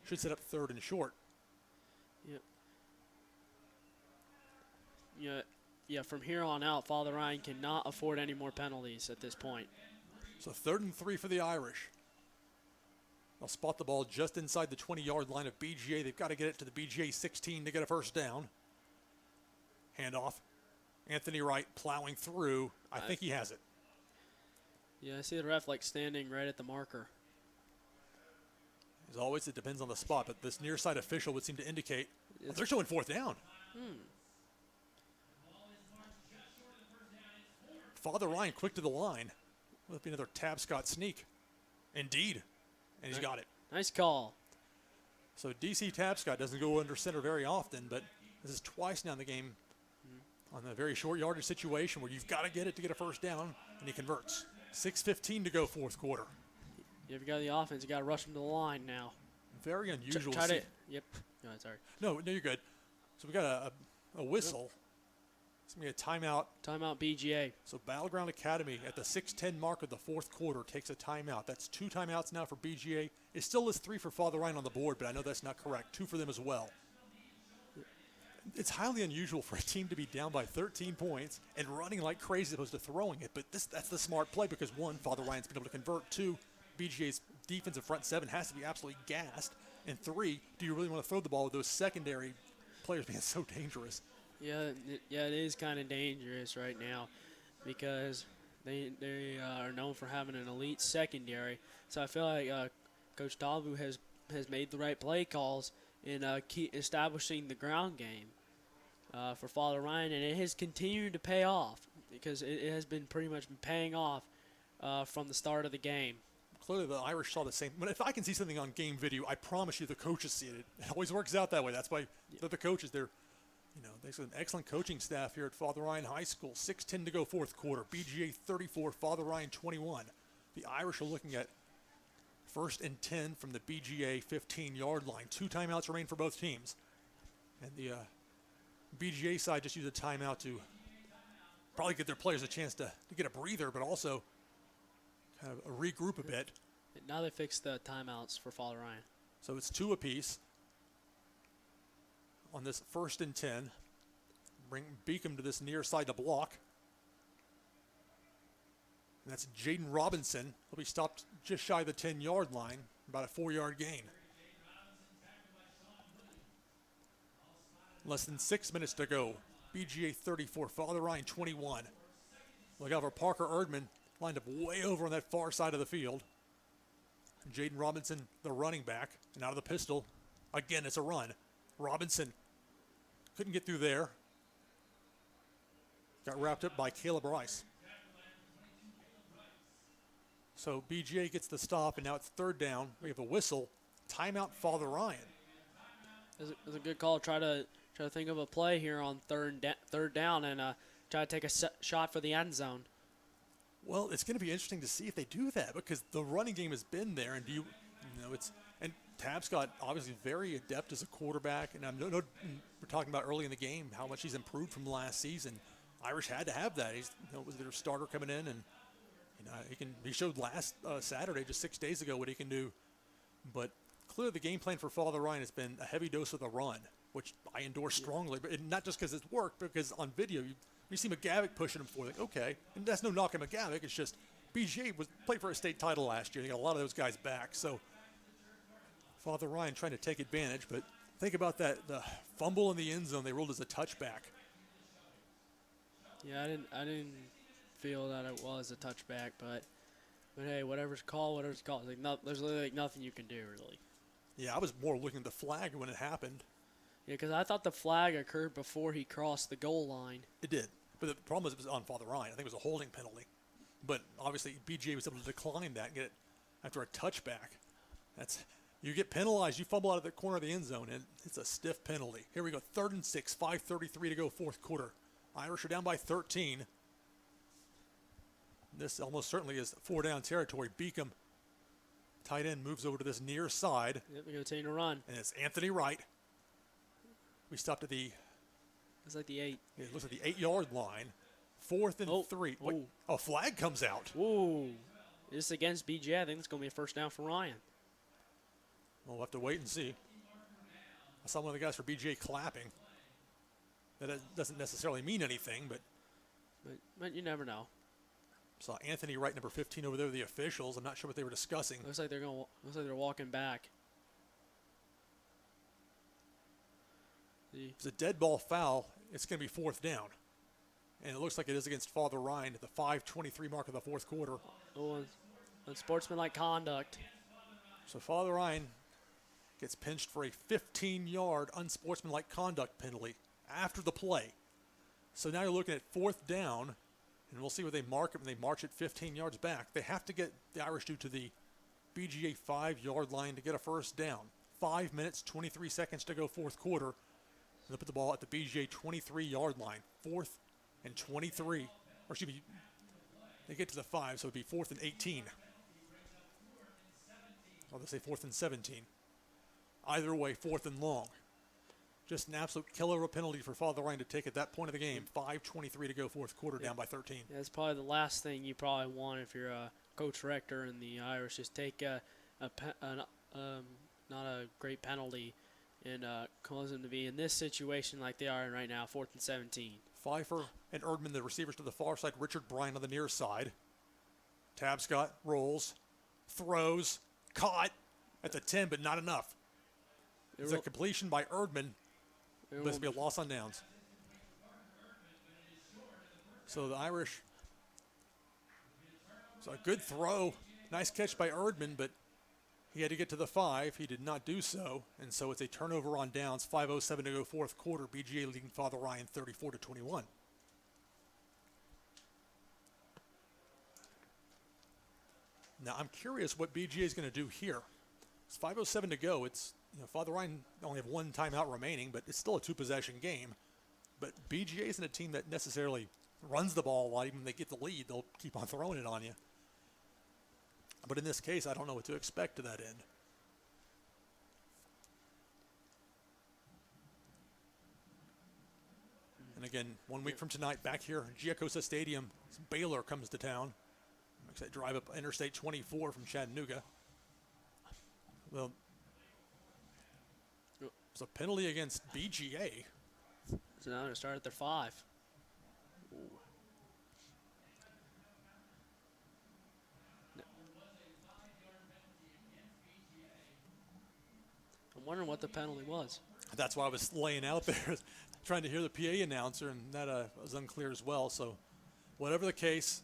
Speaker 1: Should set up 3rd and short.
Speaker 2: Yep. Yeah, from here on out, Father Ryan cannot afford any more penalties at this point.
Speaker 1: So 3rd and 3 for the Irish. They'll spot the ball just inside the 20-yard line of BGA. They've got to get it to the BGA 16 to get a first down. Handoff. Anthony Wright plowing through. I think he has it.
Speaker 2: Yeah, I see the ref standing right at the marker.
Speaker 1: As always, it depends on the spot, but this near side official would seem to indicate they're showing 4th down. Father Ryan quick to the line. Will it be another Tabscott sneak? Indeed. And he's got it.
Speaker 2: Nice call.
Speaker 1: So DC Tabscott doesn't go under center very often, but this is twice now in the game on a very short yardage situation where you've got to get it to get a first down, and he converts. 6:15 to go 4th quarter.
Speaker 2: If you got the offense, you got to rush them to the line now.
Speaker 1: Very unusual.
Speaker 2: Yep. No, sorry.
Speaker 1: No, you're good. So we got a whistle. It's going to be a timeout.
Speaker 2: Timeout BGA.
Speaker 1: So Battleground Academy at the 6:10 mark of the 4th quarter takes a timeout. That's 2 timeouts now for BGA. It still lists 3 for Father Ryan on the board, but I know that's not correct. 2 for them as well. It's highly unusual for a team to be down by 13 points and running like crazy as opposed to throwing it, but that's the smart play because 1, Father Ryan's been able to convert. 2, BGA's defensive front 7 has to be absolutely gassed. And 3, do you really want to throw the ball with those secondary players being so dangerous?
Speaker 2: Yeah, it is kind of dangerous right now because they are known for having an elite secondary. So I feel like Coach Davu has made the right play calls in establishing the ground game for Father Ryan, and it has continued to pay off because it has been pretty much paying off from the start of the game.
Speaker 1: Clearly the Irish saw the same. But if I can see something on game video, I promise you the coaches see it. It always works out that way. That's why the coaches, they're an excellent coaching staff here at Father Ryan High School. 6:10 to go 4th quarter. BGA 34, Father Ryan 21. The Irish are looking at 1st and 10 from the BGA 15-yard line. 2 timeouts remain for both teams. And the BGA side just used a timeout to probably give their players a chance to get a breather, but also kind of regroup a bit.
Speaker 2: Now they fixed the timeouts for Father Ryan.
Speaker 1: So it's 2 apiece on this 1st and 10. Bring Beacom to this near side to block. And that's Jaden Robinson. He'll be stopped just shy of the 10-yard line, about a 4-yard gain. Less than 6 minutes to go. BGA 34, Father Ryan 21. Look out for Parker Erdman, lined up way over on that far side of the field. Jaden Robinson, the running back, and out of the pistol. Again, it's a run. Robinson couldn't get through there. Got wrapped up by Caleb Rice. So BGA gets the stop, and now it's 3rd down. We have a whistle. Timeout, Father Ryan.
Speaker 2: It was a good call. Try to think of a play here on third down and try to take a shot for the end zone. Well,
Speaker 1: it's going to be interesting to see if they do that because the running game has been there, and Tabscott obviously very adept as a quarterback, and we're talking about early in the game how much he's improved from last season. Irish had to have that. He's was their starter coming in, and he showed last Saturday, just 6 days ago, what he can do. But clearly the game plan for Father Ryan has been a heavy dose of the run, which I endorse strongly, but not just because it's worked, but because on video you see McGavick pushing him forward. Like, okay, and that's no knock on McGavick. It's just BGA played for a state title last year. They got a lot of those guys back. So Father Ryan trying to take advantage, but think about that. The fumble in the end zone, they ruled as a touchback.
Speaker 2: Yeah, I didn't feel that it was a touchback, but hey, whatever's called. Like there's literally like nothing you can do, really.
Speaker 1: Yeah, I was more looking at the flag when it happened.
Speaker 2: Yeah, because I thought the flag occurred before he crossed the goal line.
Speaker 1: It did, but the problem was it was on Father Ryan. I think it was a holding penalty. But obviously BGA was able to decline that and get it after a touchback. You get penalized, you fumble out of the corner of the end zone, and it's a stiff penalty. Here we go, 3rd and 6, 5:33 to go, fourth quarter. Irish are down by 13. This almost certainly is 4-down territory. Beacom, tight end, moves over to this near side.
Speaker 2: Yep, we're going to continue to run.
Speaker 1: And it's Anthony Wright. We stopped at
Speaker 2: it's like the 8.
Speaker 1: It looks like the 8-yard line. 4th and 3. Wait, a flag comes out.
Speaker 2: Ooh. This is against BGA. I think it's going to be a first down for Ryan.
Speaker 1: We'll have to wait and see. I saw one of the guys for BGA clapping. That doesn't necessarily mean anything,
Speaker 2: but you never know.
Speaker 1: Saw Anthony Wright, number 15, over there with the officials. I'm not sure what they were discussing.
Speaker 2: Looks like they're walking back.
Speaker 1: If it's a dead ball foul, it's going to be 4th down. And it looks like it is against Father Ryan at the 5:23 mark of the fourth quarter.
Speaker 2: Unsportsmanlike conduct.
Speaker 1: So Father Ryan gets pinched for a 15-yard unsportsmanlike conduct penalty after the play. So now you're looking at 4th down, and we'll see where they mark it when they march it 15 yards back. They have to get the Irish to the BGA 5-yard line to get a first down. 5 minutes, 23 seconds to go, fourth quarter. And they'll put the ball at the BGA 23-yard line. 4th and 23. Or excuse me, they get to the 5, so it would be 4th and 18. I'll just say 4th and 17. Either way, 4th and long. Just an absolute killer of a penalty for Father Ryan to take at that point of the game. 5:23 to go, fourth quarter, down by 13.
Speaker 2: Yeah, that's probably the last thing you probably want if you're a coach rector in the Irish. Just take not a great penalty and cause them to be in this situation like they are in right now, 4th and 17.
Speaker 1: Pfeiffer and Erdman, the receivers to the far side. Richard Bryan on the near side. Tabscott rolls, throws, caught at the 10, but not enough. It's a completion by Erdman. But it's going to be a loss on downs. So the Irish, so a good throw. Nice catch by Erdman, but he had to get to the 5. He did not do so. And so it's a turnover on downs. 5:07 to go, fourth quarter. BGA leading Father Ryan 34-21. Now I'm curious what BGA is going to do here. It's 5:07 to go. It's Father Ryan only have one timeout remaining, but it's still a 2-possession game. But BGA isn't a team that necessarily runs the ball a lot. Even when they get the lead, they'll keep on throwing it on you. But in this case, I don't know what to expect to that end. And again, 1 week from tonight, back here at Giacosa Stadium, Baylor comes to town. Makes that drive up Interstate 24 from Chattanooga. Well, it's a penalty against BGA.
Speaker 2: So now they're going to start at their 5. Ooh. I'm wondering what the penalty was.
Speaker 1: That's why I was laying out there, trying to hear the PA announcer, and that was unclear as well. So whatever the case,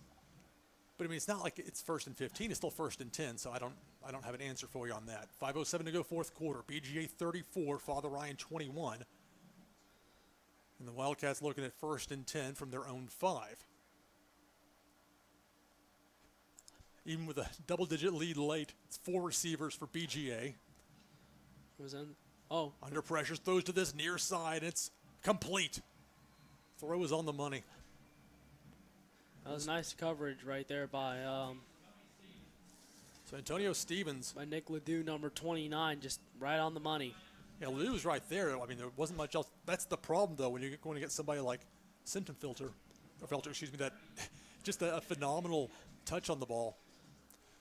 Speaker 1: but I mean, it's not like it's 1st and 15. It's still 1st and 10, so I don't have an answer for you on that. 5:07 to go, fourth quarter. BGA 34, Father Ryan 21. And the Wildcats looking at 1st and 10 from their own 5. Even with a double-digit lead late, it's 4 receivers for BGA. Under pressure, throws to this near side. It's complete. Throw is on the money.
Speaker 2: That was nice coverage right there by.
Speaker 1: So So Antonio Stevens.
Speaker 2: By Nick Ledoux, number 29, just right on the money.
Speaker 1: Yeah, Ledoux was right there. I mean, there wasn't much else. That's the problem, though, when you're going to get somebody like Filter, that just a phenomenal touch on the ball.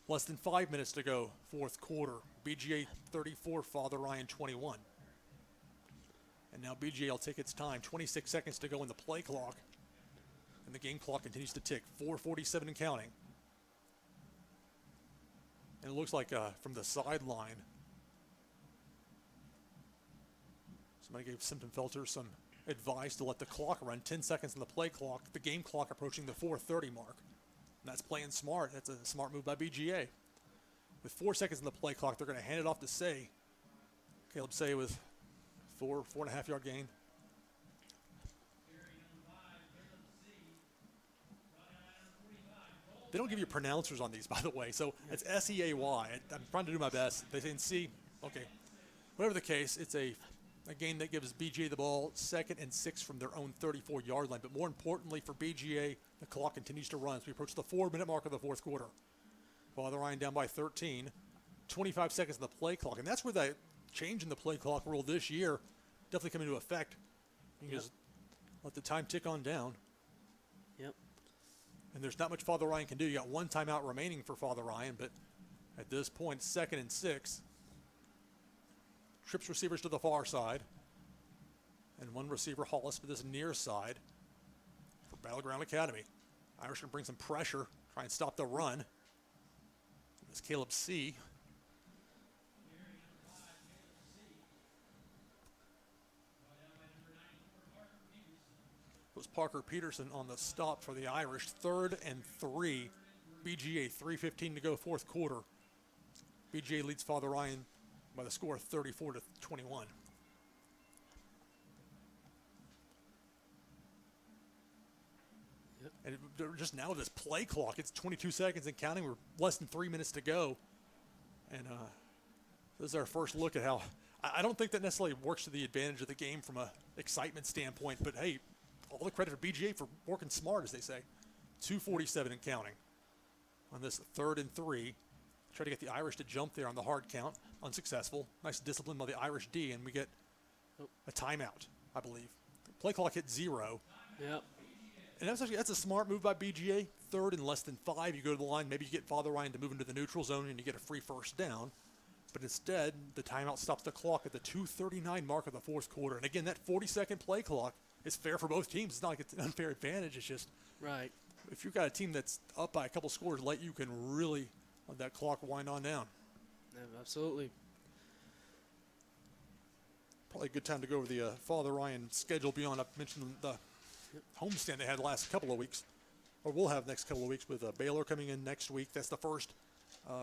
Speaker 1: Less than 5 minutes to go, fourth quarter. BGA 34, Father Ryan 21. And now BGA will take its time. 26 seconds to go in the play clock. And the game clock continues to tick. 4:47 and counting. And it looks like from the sideline, somebody gave Felter some advice to let the clock run. 10 seconds in the play clock. The game clock approaching the 4:30 mark. And that's playing smart. That's a smart move by BGA. With 4 seconds in the play clock, they're going to hand it off to Say. Caleb Say with 4.5 yard gain. They don't give you pronouncers on these, by the way. So it's S-E-A-Y. I'm trying to do my best. They say in C. Okay. Whatever the case, it's a game that gives BGA the ball 2nd and 6 from their own 34-yard line. But more importantly for BGA, the clock continues to run as we approach the 4-minute mark of the fourth quarter. Father Ryan down by 13. 25 seconds in the play clock. And that's where that change in the play clock rule this year definitely come into effect. You can just let the time tick on down.
Speaker 2: Yep.
Speaker 1: And there's not much Father Ryan can do. You got one timeout remaining for Father Ryan, but at this point, 2nd and 6. Trips receivers to the far side. And one receiver Hollis to this near side for Battleground Academy. Irish going to bring some pressure, try and stop the run. This Caleb C. It was Parker Peterson on the stop for the Irish. 3rd and 3. BGA 3:15 to go, fourth quarter. BGA leads Father Ryan by the score of 34-21.
Speaker 2: Yep.
Speaker 1: And just now this play clock, it's 22 seconds and counting. We're less than 3 minutes to go. And this is our first look at how, I don't think that necessarily works to the advantage of the game from a excitement standpoint, but hey, all the credit for BGA for working smart, as they say. 2:47 and counting on this 3rd and 3. Try to get the Irish to jump there on the hard count. Unsuccessful. Nice discipline by the Irish D, and we get a timeout, I believe. Play clock hit 0.
Speaker 2: Yep.
Speaker 1: And that's a smart move by BGA. 3rd and less than 5, you go to the line. Maybe you get Father Ryan to move into the neutral zone and you get a free first down. But instead, the timeout stops the clock at the 2:39 mark of the fourth quarter. And again, that 40-second play clock is fair for both teams. It's not like it's an unfair advantage. It's just
Speaker 2: right.
Speaker 1: If you've got a team that's up by a couple scores late, you can really let that clock wind on down.
Speaker 2: Yeah, absolutely.
Speaker 1: Probably a good time to go over the Father Ryan schedule beyond. I mentioned the homestand they had the last couple of weeks, or we'll have next couple of weeks with Baylor coming in next week. That's the first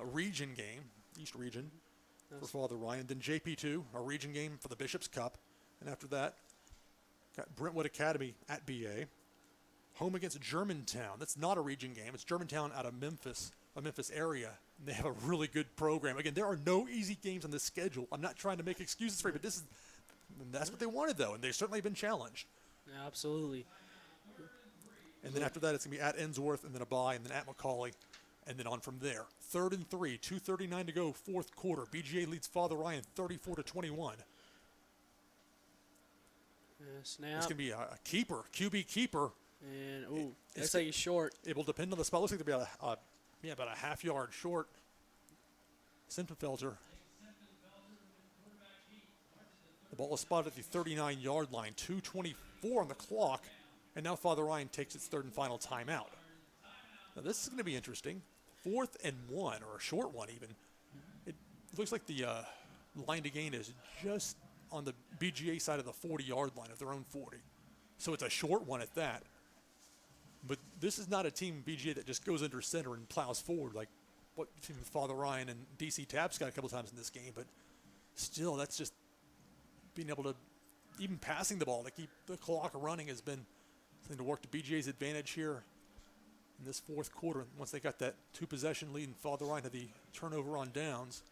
Speaker 1: region game, East Region, for Father Ryan. Then JP2, a region game for the Bishop's Cup. And after that, got Brentwood Academy at BA. Home against Germantown. That's not a region game. It's Germantown out of Memphis, a Memphis area. And they have a really good program. Again, there are no easy games on this schedule. I'm not trying to make excuses for it, but that's what they wanted, though, and they've certainly been challenged.
Speaker 2: Yeah, absolutely.
Speaker 1: And then after that, it's going to be at Ensworth, and then a bye, and then at Macaulay, and then on from there. 3rd and 3, 2:39 to go, fourth quarter. BGA leads Father Ryan 34-21.
Speaker 2: Snap.
Speaker 1: It's going to be a keeper, QB keeper.
Speaker 2: And, looks like he's short.
Speaker 1: It will depend on the spot. Looks like they'll be about a half yard short. Simpelfelter. The ball is spotted at the 39-yard line. 2:24 on the clock. And now Father Ryan takes its 3rd and final timeout. Now this is going to be interesting. 4th and 1, or a short one even. It looks like the line to gain is just on the BGA side of the 40-yard line of their own 40. So it's a short one at that. But this is not a team, BGA, that just goes under center and plows forward like what we've seen with Father Ryan and DC Tapscott a couple times in this game. But still, that's just being able to, even passing the ball to keep the clock running has been something to work to BGA's advantage here in this fourth quarter. Once they got that 2-possession lead and Father Ryan had the turnover on downs.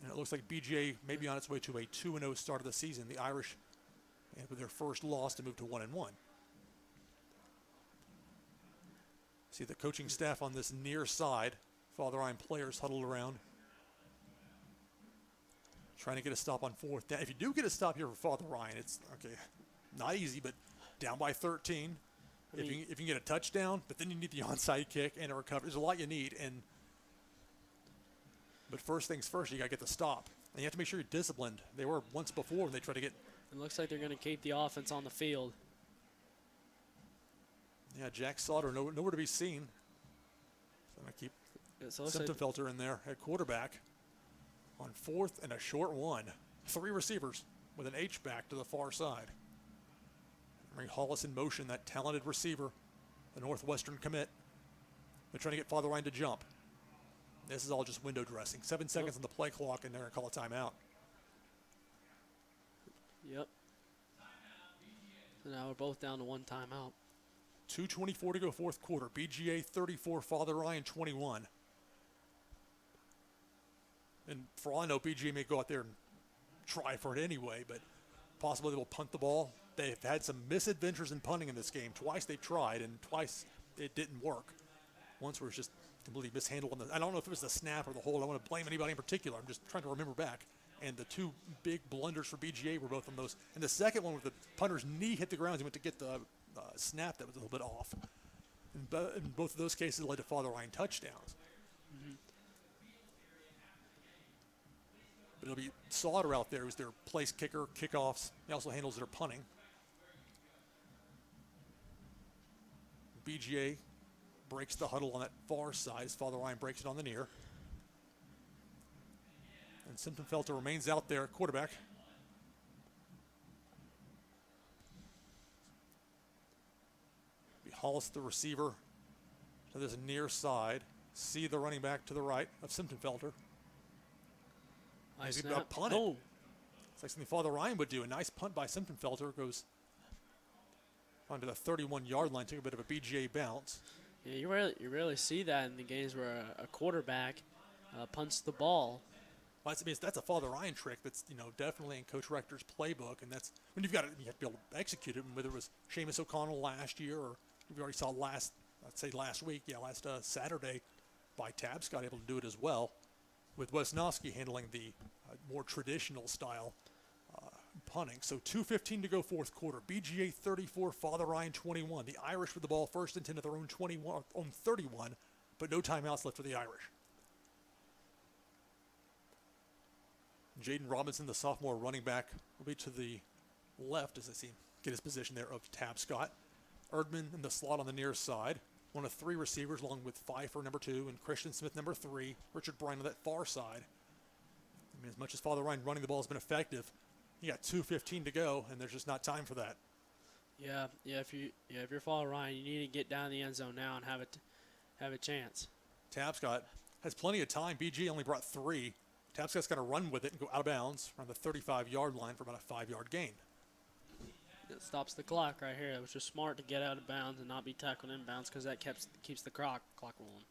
Speaker 1: And it looks like BGA may be on its way to a 2-0 start of the season. The Irish, and with their first loss, to move to 1-1. See the coaching staff on this near side. Father Ryan players huddled around, trying to get a stop on fourth down. If you do get a stop here for Father Ryan, it's okay, not easy, but down by 13. If you can get a touchdown, but then you need the onside kick and a recovery. There's a lot you need, but first things first, you got to get the stop. And you have to make sure you're disciplined. They were once before when they tried to get.
Speaker 2: It looks like they're going to keep the offense on the field.
Speaker 1: Yeah, Jack Sauter nowhere to be seen. So I'm going to keep Simptonfelter in there at quarterback on fourth and a short one. 3 receivers with an H-back to the far side. Bring Hollis in motion, that talented receiver, the Northwestern commit. They're trying to get Father Ryan to jump. This is all just window dressing. 7 seconds on the play clock, and they're going to call a timeout.
Speaker 2: Yep. So now we're both down to 1 timeout.
Speaker 1: 2:24 to go fourth quarter. BGA 34, Father Ryan 21. And for all I know, BGA may go out there and try for it anyway, but possibly they will punt the ball. They've had some misadventures in punting in this game. Twice they've tried, and twice it didn't work. Once where it's just completely mishandled. I don't know if it was the snap or the hold. I want to blame anybody in particular. I'm just trying to remember back. And the 2 big blunders for BGA were both on those. And the second one, where the punter's knee hit the ground, he went to get the snap that was a little bit off. In both of those cases, led to Father Ryan touchdowns.
Speaker 2: Mm-hmm.
Speaker 1: But it'll be Sauter out there, who's their place kicker, kickoffs. He also handles their punting. BGA breaks the huddle on that far side as Father Ryan breaks it on the near. And Simptonfelter remains out there at quarterback. Hollis, the receiver, to this near side. See the running back to the right of Simptonfelter.
Speaker 2: Nice
Speaker 1: He's going to punt it.
Speaker 2: Oh.
Speaker 1: It's like something Father Ryan would do. A nice punt by Simptonfelter. Goes onto the 31-yard line. Took a bit of a BGA bounce.
Speaker 2: Yeah, you rarely see that in the games where a quarterback punts the ball.
Speaker 1: Well, that's a Father Ryan trick that's definitely in Coach Rector's playbook, and that's when you have to be able to execute it. And whether it was Seamus O'Connell last year or we already saw last week, last Saturday, by Tabscott able to do it as well, with Wesnowski handling the more traditional style punting. So 2:15 to go fourth quarter. BGA 34, Father Ryan 21. The Irish with the ball first and 10 at their own 31, but no timeouts left for the Irish. Jaden Robinson, the sophomore running back, will be to the left as I see him get his position there of Tabscott. Erdman in the slot on the near side. One of 3 receivers along with Pfeiffer, number 2, and Christian Smith, number 3. Richard Bryan on that far side. As much as Father Ryan running the ball has been effective, you got 2:15 to go, and there's just not time for that.
Speaker 2: Yeah. If you're Father Ryan, you need to get down in the end zone now and have a chance.
Speaker 1: Tabscott has plenty of time. BG only brought 3. Tabscott's got to run with it and go out of bounds around the 35-yard line for about a 5-yard gain.
Speaker 2: It stops the clock right here. It was just smart to get out of bounds and not be tackled inbounds because that keeps the clock rolling.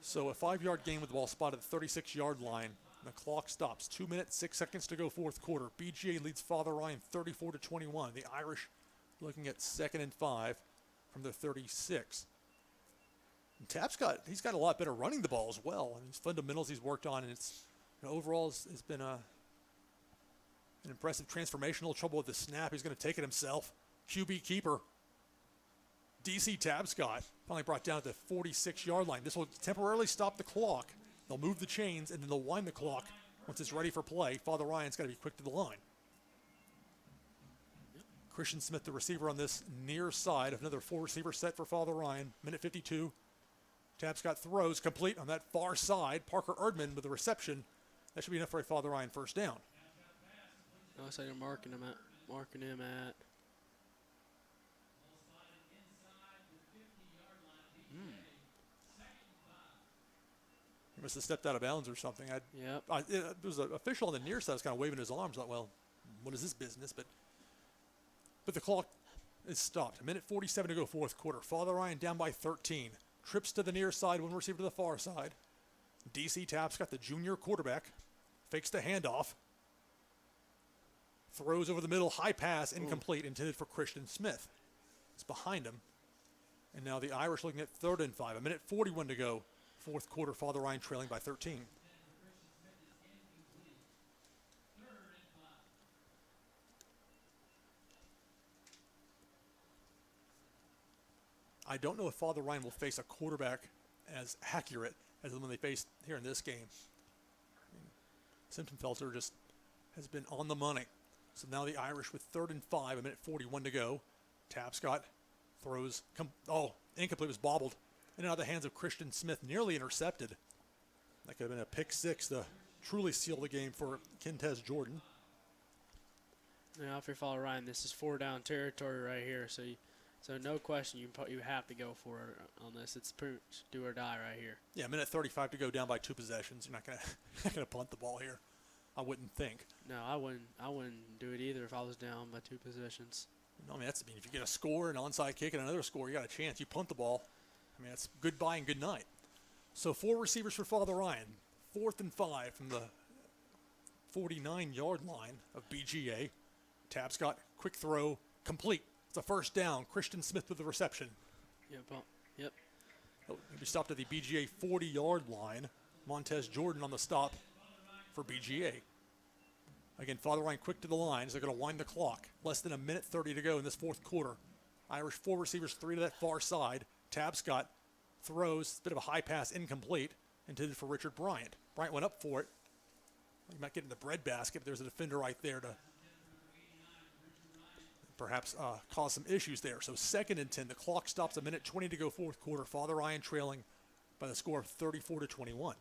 Speaker 1: So a 5-yard gain with the ball spotted at the 36-yard line. The clock stops. 2 minutes, 6 seconds to go fourth quarter. BGA leads Father Ryan 34-21. The Irish looking at 2nd and 5 from their 36. And Tabscott, he's got a lot better running the ball as well. And his fundamentals he's worked on, and it's overall has been an impressive transformational. Trouble with the snap. He's going to take it himself. QB keeper. DC Tabscott finally brought down at the 46-yard line. This will temporarily stop the clock. They'll move the chains, and then they'll wind the clock once it's ready for play. Father Ryan's got to be quick to the line. Yep. Christian Smith, the receiver on this near side of another 4-receiver set for Father Ryan. Minute 52. Tabscott throws complete on that far side. Parker Erdman with the reception. That should be enough for a Father Ryan first down.
Speaker 2: Looks like they're marking him at.
Speaker 1: He must have stepped out of bounds or something.
Speaker 2: Yep.
Speaker 1: There was an official on the near side was kind of waving his arms. Like, well, what is this business? But the clock is stopped. A minute 47 to go fourth quarter. Father Ryan down by 13. Trips to the near side, 1 receiver to the far side. DC Tabscott, the junior quarterback, fakes the handoff. Throws over the middle, high pass, incomplete, intended for Christian Smith. It's behind him. And now the Irish looking at 3rd and 5. A minute 41 to go Fourth quarter, Father Ryan trailing by 13. I don't know if Father Ryan will face a quarterback as accurate as the one they faced here in this game. Simpsonfelter just has been on the money. So now the Irish with 3rd and 5, a minute 41 to go. Tapscott throws, incomplete, was bobbled. And out of the hands of Christian Smith, nearly intercepted. That could have been a pick six to truly seal the game for Quintez Jordan.
Speaker 2: Now, if you're Father Ryan, this is 4-down territory right here. So no question, you have to go for it on this. It's pretty much do or die right here.
Speaker 1: Yeah, a minute 35 to go, down by 2 possessions. You're not gonna punt the ball here, I wouldn't think.
Speaker 2: No, I wouldn't do it either if I was down by 2 possessions.
Speaker 1: No, I mean, if you get a score, an onside kick, and another score, you got a chance. You punt the ball. I mean, that's goodbye and good night. So 4 receivers for Father Ryan. 4th and 5 from the 49-yard line of BGA. Tapscott, quick throw, complete. It's a first down. Christian Smith with the reception.
Speaker 2: Yep.
Speaker 1: He'll be stopped at the BGA 40-yard line. Montez Jordan on the stop for BGA. Again, Father Ryan quick to the line as they're going to wind the clock. Less than a minute 30 to go in this fourth quarter. Irish 4 receivers, 3 to that far side. Tapscott throws, a bit of a high pass, incomplete, intended for Richard Bryant. Bryant went up for it. He might get in the breadbasket, but there's a defender right there to perhaps cause some issues there. So 2nd and 10. The clock stops, a minute 20 to go fourth quarter. Father Ryan trailing by the score of 34 to 21.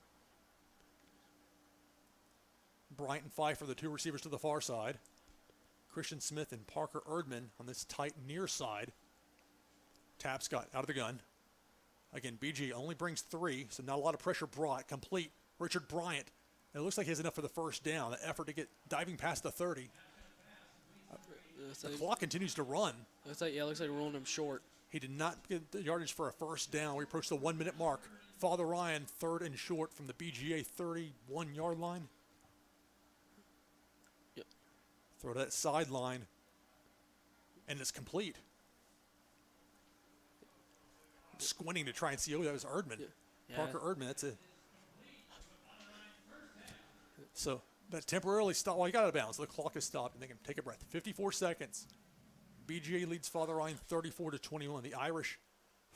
Speaker 1: Bryant and Pfeiffer, the 2 receivers to the far side. Christian Smith and Parker Erdman on this tight near side. Tapscott out of the gun. Again, BG only brings 3, so not a lot of pressure brought. Complete. Richard Bryant. It looks like he has enough for the first down. The effort to get diving past the 30. The clock continues to run.
Speaker 2: Looks like we're rolling him short.
Speaker 1: He did not get the yardage for a first down. We approach the 1-minute mark. Father Ryan, 3rd and short from the BGA 31-yard line.
Speaker 2: Yep.
Speaker 1: Throw to that sideline, and it's complete. I'm squinting to try and see. Oh, that was Erdman.
Speaker 2: Yeah.
Speaker 1: Parker Erdman. That's it. So that temporarily stopped. Well, he got out of bounds. So the clock is stopped, and they can take a breath. 54 seconds. BGA leads Father Ryan 34 to 21. The Irish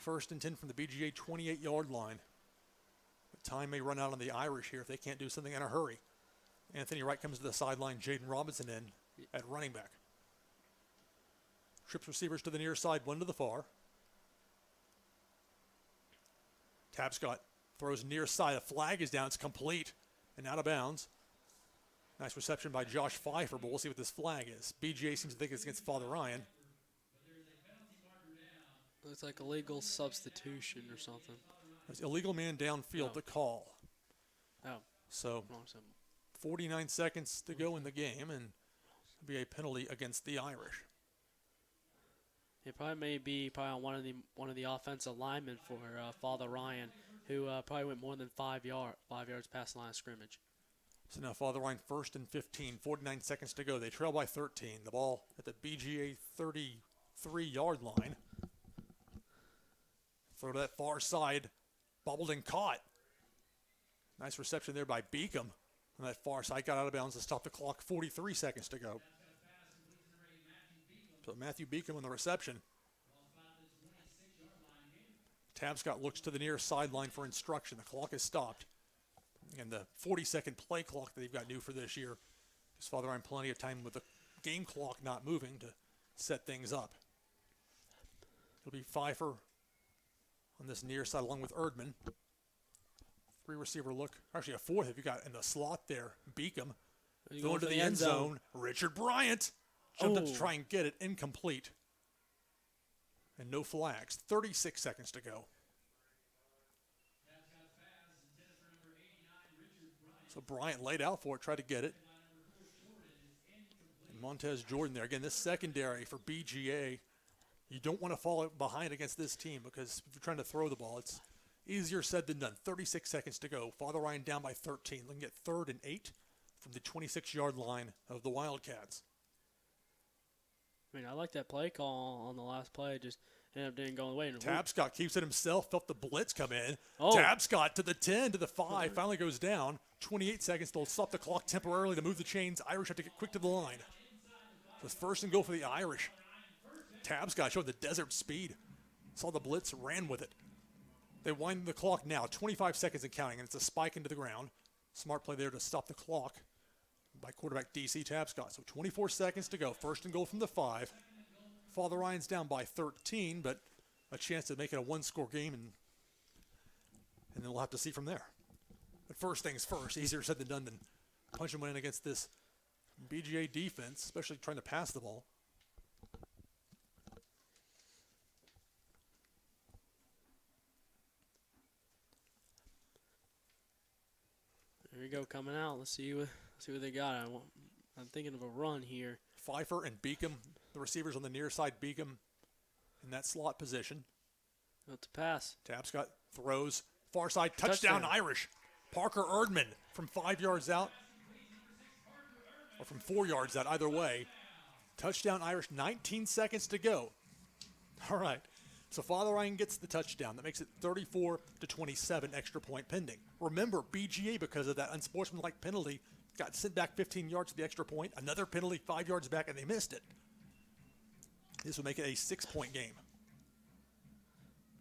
Speaker 1: 1st and 10 from the BGA 28-yard line. But time may run out on the Irish here if they can't do something in a hurry. Anthony Wright comes to the sideline. Jaden Robinson in at running back. Trips receivers to the near side, 1 to the far. Tapscott throws near side. A flag is down. It's complete and out of bounds. Nice reception by Josh Pfeiffer, but we'll see what this flag is. BGA seems to think it's against Father Ryan.
Speaker 2: Looks like illegal substitution or something.
Speaker 1: There's illegal man downfield to call.
Speaker 2: Oh.
Speaker 1: So 49 seconds to go in the game, and it'll be a penalty against the Irish.
Speaker 2: It probably may be on one of the offensive linemen for Father Ryan, who probably went more than 5 yards past the line of scrimmage.
Speaker 1: So now Father Ryan 1st and 15, 49 seconds to go. They trail by 13. The ball at the BGA 33-yard line. Throw to that far side, bobbled and caught. Nice reception there by Beacom on that far side. Got out of bounds to stop the clock. 43 seconds to go. So Matthew Beacom on the reception. Tapscott looks to the near sideline for instruction. The clock is stopped. And the 40-second play clock that they've got new for this year gives Father Ryan plenty of time with the game clock not moving to set things up. It'll be Pfeiffer on this near side along with Erdman. 3 receiver look. Actually, a 4th if you got in the slot there. Beacom. Going to the end zone. Richard Bryant jumped up to try and get it. Incomplete. And no flags. 36 seconds to go. So Bryant laid out for it, tried to get it. And Montez Jordan there. Again, this secondary for BGA, you don't want to fall behind against this team because if you're trying to throw the ball, it's easier said than done. 36 seconds to go. Father Ryan down by 13. Looking at 3rd and 8 from the 26-yard line of the Wildcats.
Speaker 2: I mean, I like that play call on the last play. Just ended up didn't go away.
Speaker 1: Tapscott keeps it himself. Felt the blitz come in.
Speaker 2: Oh.
Speaker 1: Tapscott to the 10, to the 5. Finally goes down. 28 seconds. They'll stop the clock temporarily to move the chains. Irish have to get quick to the line. So it's first and goal for the Irish. Tapscott showed the desert speed. Saw the blitz, ran with it. They wind the clock now. 25 seconds and counting, and it's a spike into the ground. Smart play there to stop the clock by quarterback D.C. Tapscott. So 24 seconds to go. First and goal from the 5. Father Ryan's down by 13, but a chance to make it a one-score game, and then we'll have to see from there. But first things first, easier said than done than punching one in against this BGA defense, especially trying to pass the ball.
Speaker 2: There we go, coming out. Let's see what they got. I'm thinking of a run here.
Speaker 1: Pfeiffer and Beacom, the receivers on the near side. Beacom in that slot position.
Speaker 2: About to pass.
Speaker 1: Tapscott throws far side, touchdown Irish. Parker Erdman from 5 yards out, or from 4 yards out, either way. Touchdown Irish, 19 seconds to go. All right, so Father Ryan gets the touchdown. That makes it 34-27, extra point pending. Remember, BGA, because of that unsportsmanlike penalty, got sent back 15 yards to the extra point. Another penalty 5 yards back, and they missed it. This will make it a 6-point game.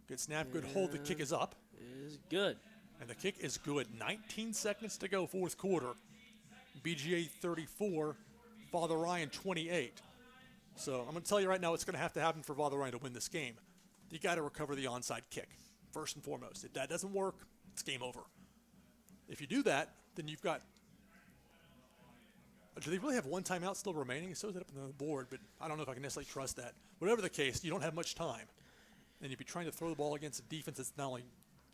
Speaker 1: Good snap, good hold. The kick is up.
Speaker 2: It is good.
Speaker 1: And the kick is good. 19 seconds to go, fourth quarter. BGA 34, Father Ryan 28. So I'm going to tell you right now what's going to have to happen for Father Ryan to win this game. You got to recover the onside kick, first and foremost. If that doesn't work, it's game over. If you do that, then you've got... Do they really have one timeout still remaining? It shows it up on the board, but I don't know if I can necessarily trust that. Whatever the case, you don't have much time. And you'd be trying to throw the ball against a defense that's not only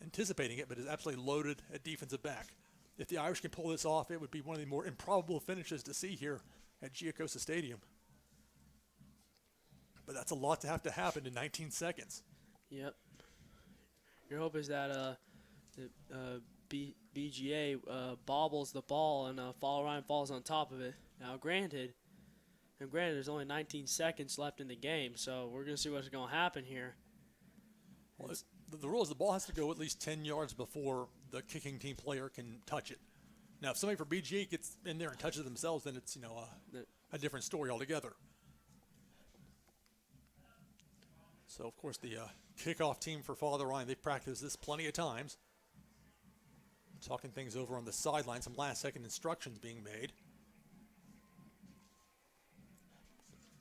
Speaker 1: anticipating it, but is absolutely loaded at defensive back. If the Irish can pull this off, it would be one of the more improbable finishes to see here at Giacosa Stadium. But that's a lot to have to happen in 19 seconds.
Speaker 2: Yep. Your hope is that BGA bobbles the ball and Father Ryan falls on top of it. Now, granted, there's only 19 seconds left in the game, so we're going to see what's going to happen here.
Speaker 1: Well, the rule is the ball has to go at least 10 yards before the kicking team player can touch it. Now, if somebody for BGA gets in there and touches themselves, then it's a different story altogether. So, of course, the kickoff team for Father Ryan, they've practiced this plenty of times. Talking things over on the sideline, some last-second instructions being made.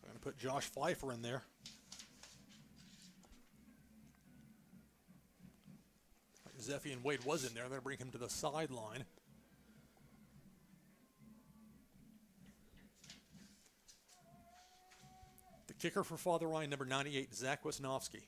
Speaker 1: I'm going to put Josh Pfeiffer in there. Zephian Wade was in there. They're going to bring him to the sideline. The kicker for Father Ryan, number 98, Zach Wisnowski.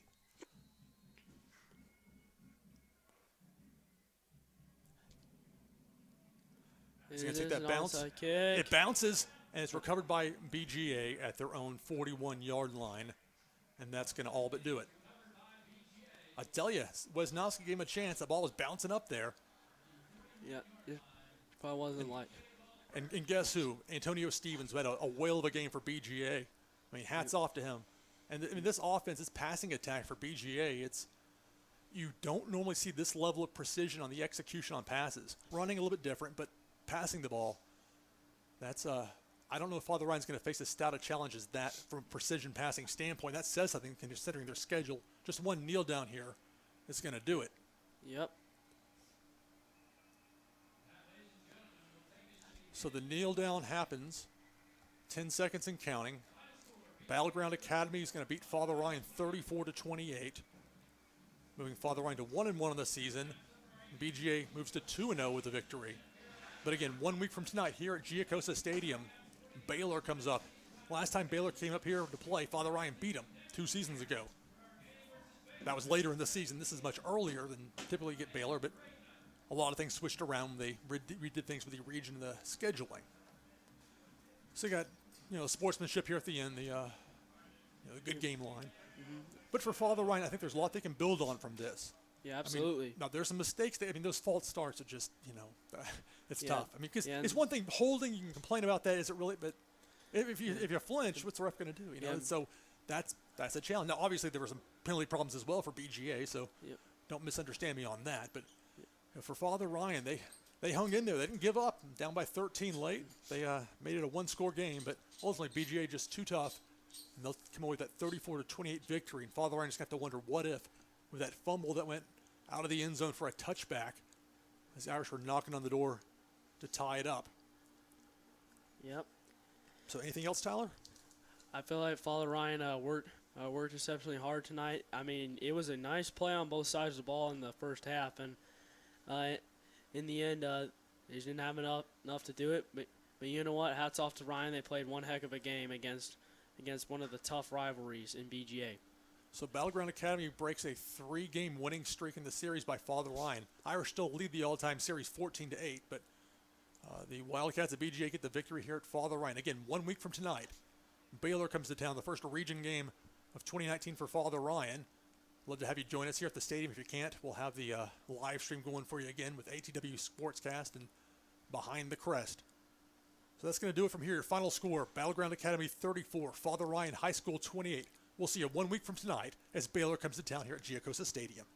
Speaker 1: He's going to take that bounce. It bounces, and it's recovered by BGA at their own 41-yard line, and that's going to all but do it. I tell you, Wisnowski gave him a chance. The ball was bouncing up there.
Speaker 2: Yeah, it probably wasn't like.
Speaker 1: And guess who? Antonio Stevens, who had a whale of a game for BGA. I mean, hats off to him. And this offense, this passing attack for BGA, you don't normally see this level of precision on the execution on passes. Running a little bit different, but passing the ball, that's I don't know if Father Ryan's going to face as stout a challenge as that from a precision passing standpoint. That says something considering their schedule. Just one kneel down here is going to do it.
Speaker 2: Yep.
Speaker 1: So the kneel down happens. 10 seconds and counting. Battleground Academy is going to beat Father Ryan 34-28. Moving Father Ryan to 1-1 on the season. BGA moves to 2-0 with a victory. But again, 1 week from tonight here at Giacosa Stadium, Baylor comes up. Last time Baylor came up here to play, Father Ryan beat them 2 seasons ago. That was later in the season. This is much earlier than typically get Baylor, but a lot of things switched around. They redid things with the region and the scheduling. So you got, sportsmanship here at the end, the good game line. Mm-hmm. But for Father Ryan, I think there's a lot they can build on from this.
Speaker 2: Yeah, absolutely.
Speaker 1: Now, there's some mistakes. Those false starts are just, it's tough. I mean, because it's one thing holding, you can complain about that, is it really? But if you flinch, what's the ref going to do? And so that's a challenge. Now, obviously, there were some penalty problems as well for BGA, so
Speaker 2: Yep.
Speaker 1: don't misunderstand me on that. But for Father Ryan, they hung in there. They didn't give up. Down by 13 late. They made it a one-score game, but ultimately BGA just too tough, and they'll come away with that 34-28 victory. And Father Ryan just got to wonder what if, with that fumble that went out of the end zone for a touchback, as the Irish were knocking on the door to tie it up.
Speaker 2: Yep.
Speaker 1: So anything else, Tyler?
Speaker 2: I feel like Father Ryan worked exceptionally hard tonight. I mean, it was a nice play on both sides of the ball in the first half, and in the end, they just didn't have enough to do it. But you know what? Hats off to Ryan. They played one heck of a game against one of the tough rivalries in BGA.
Speaker 1: So Battleground Academy breaks a 3-game winning streak in the series by Father Ryan. Irish still lead the all-time series 14-8, but the Wildcats of BGA get the victory here at Father Ryan. Again, 1 week from tonight, Baylor comes to town, the first region game of 2019 for Father Ryan. Love to have you join us here at the stadium. If you can't, we'll have the live stream going for you again with ATW Sportscast and Behind the Crest. So that's going to do it from here. Your final score, Battleground Academy 34, Father Ryan High School 28. We'll see you 1 week from tonight as Baylor comes to town here at Giacosa Stadium.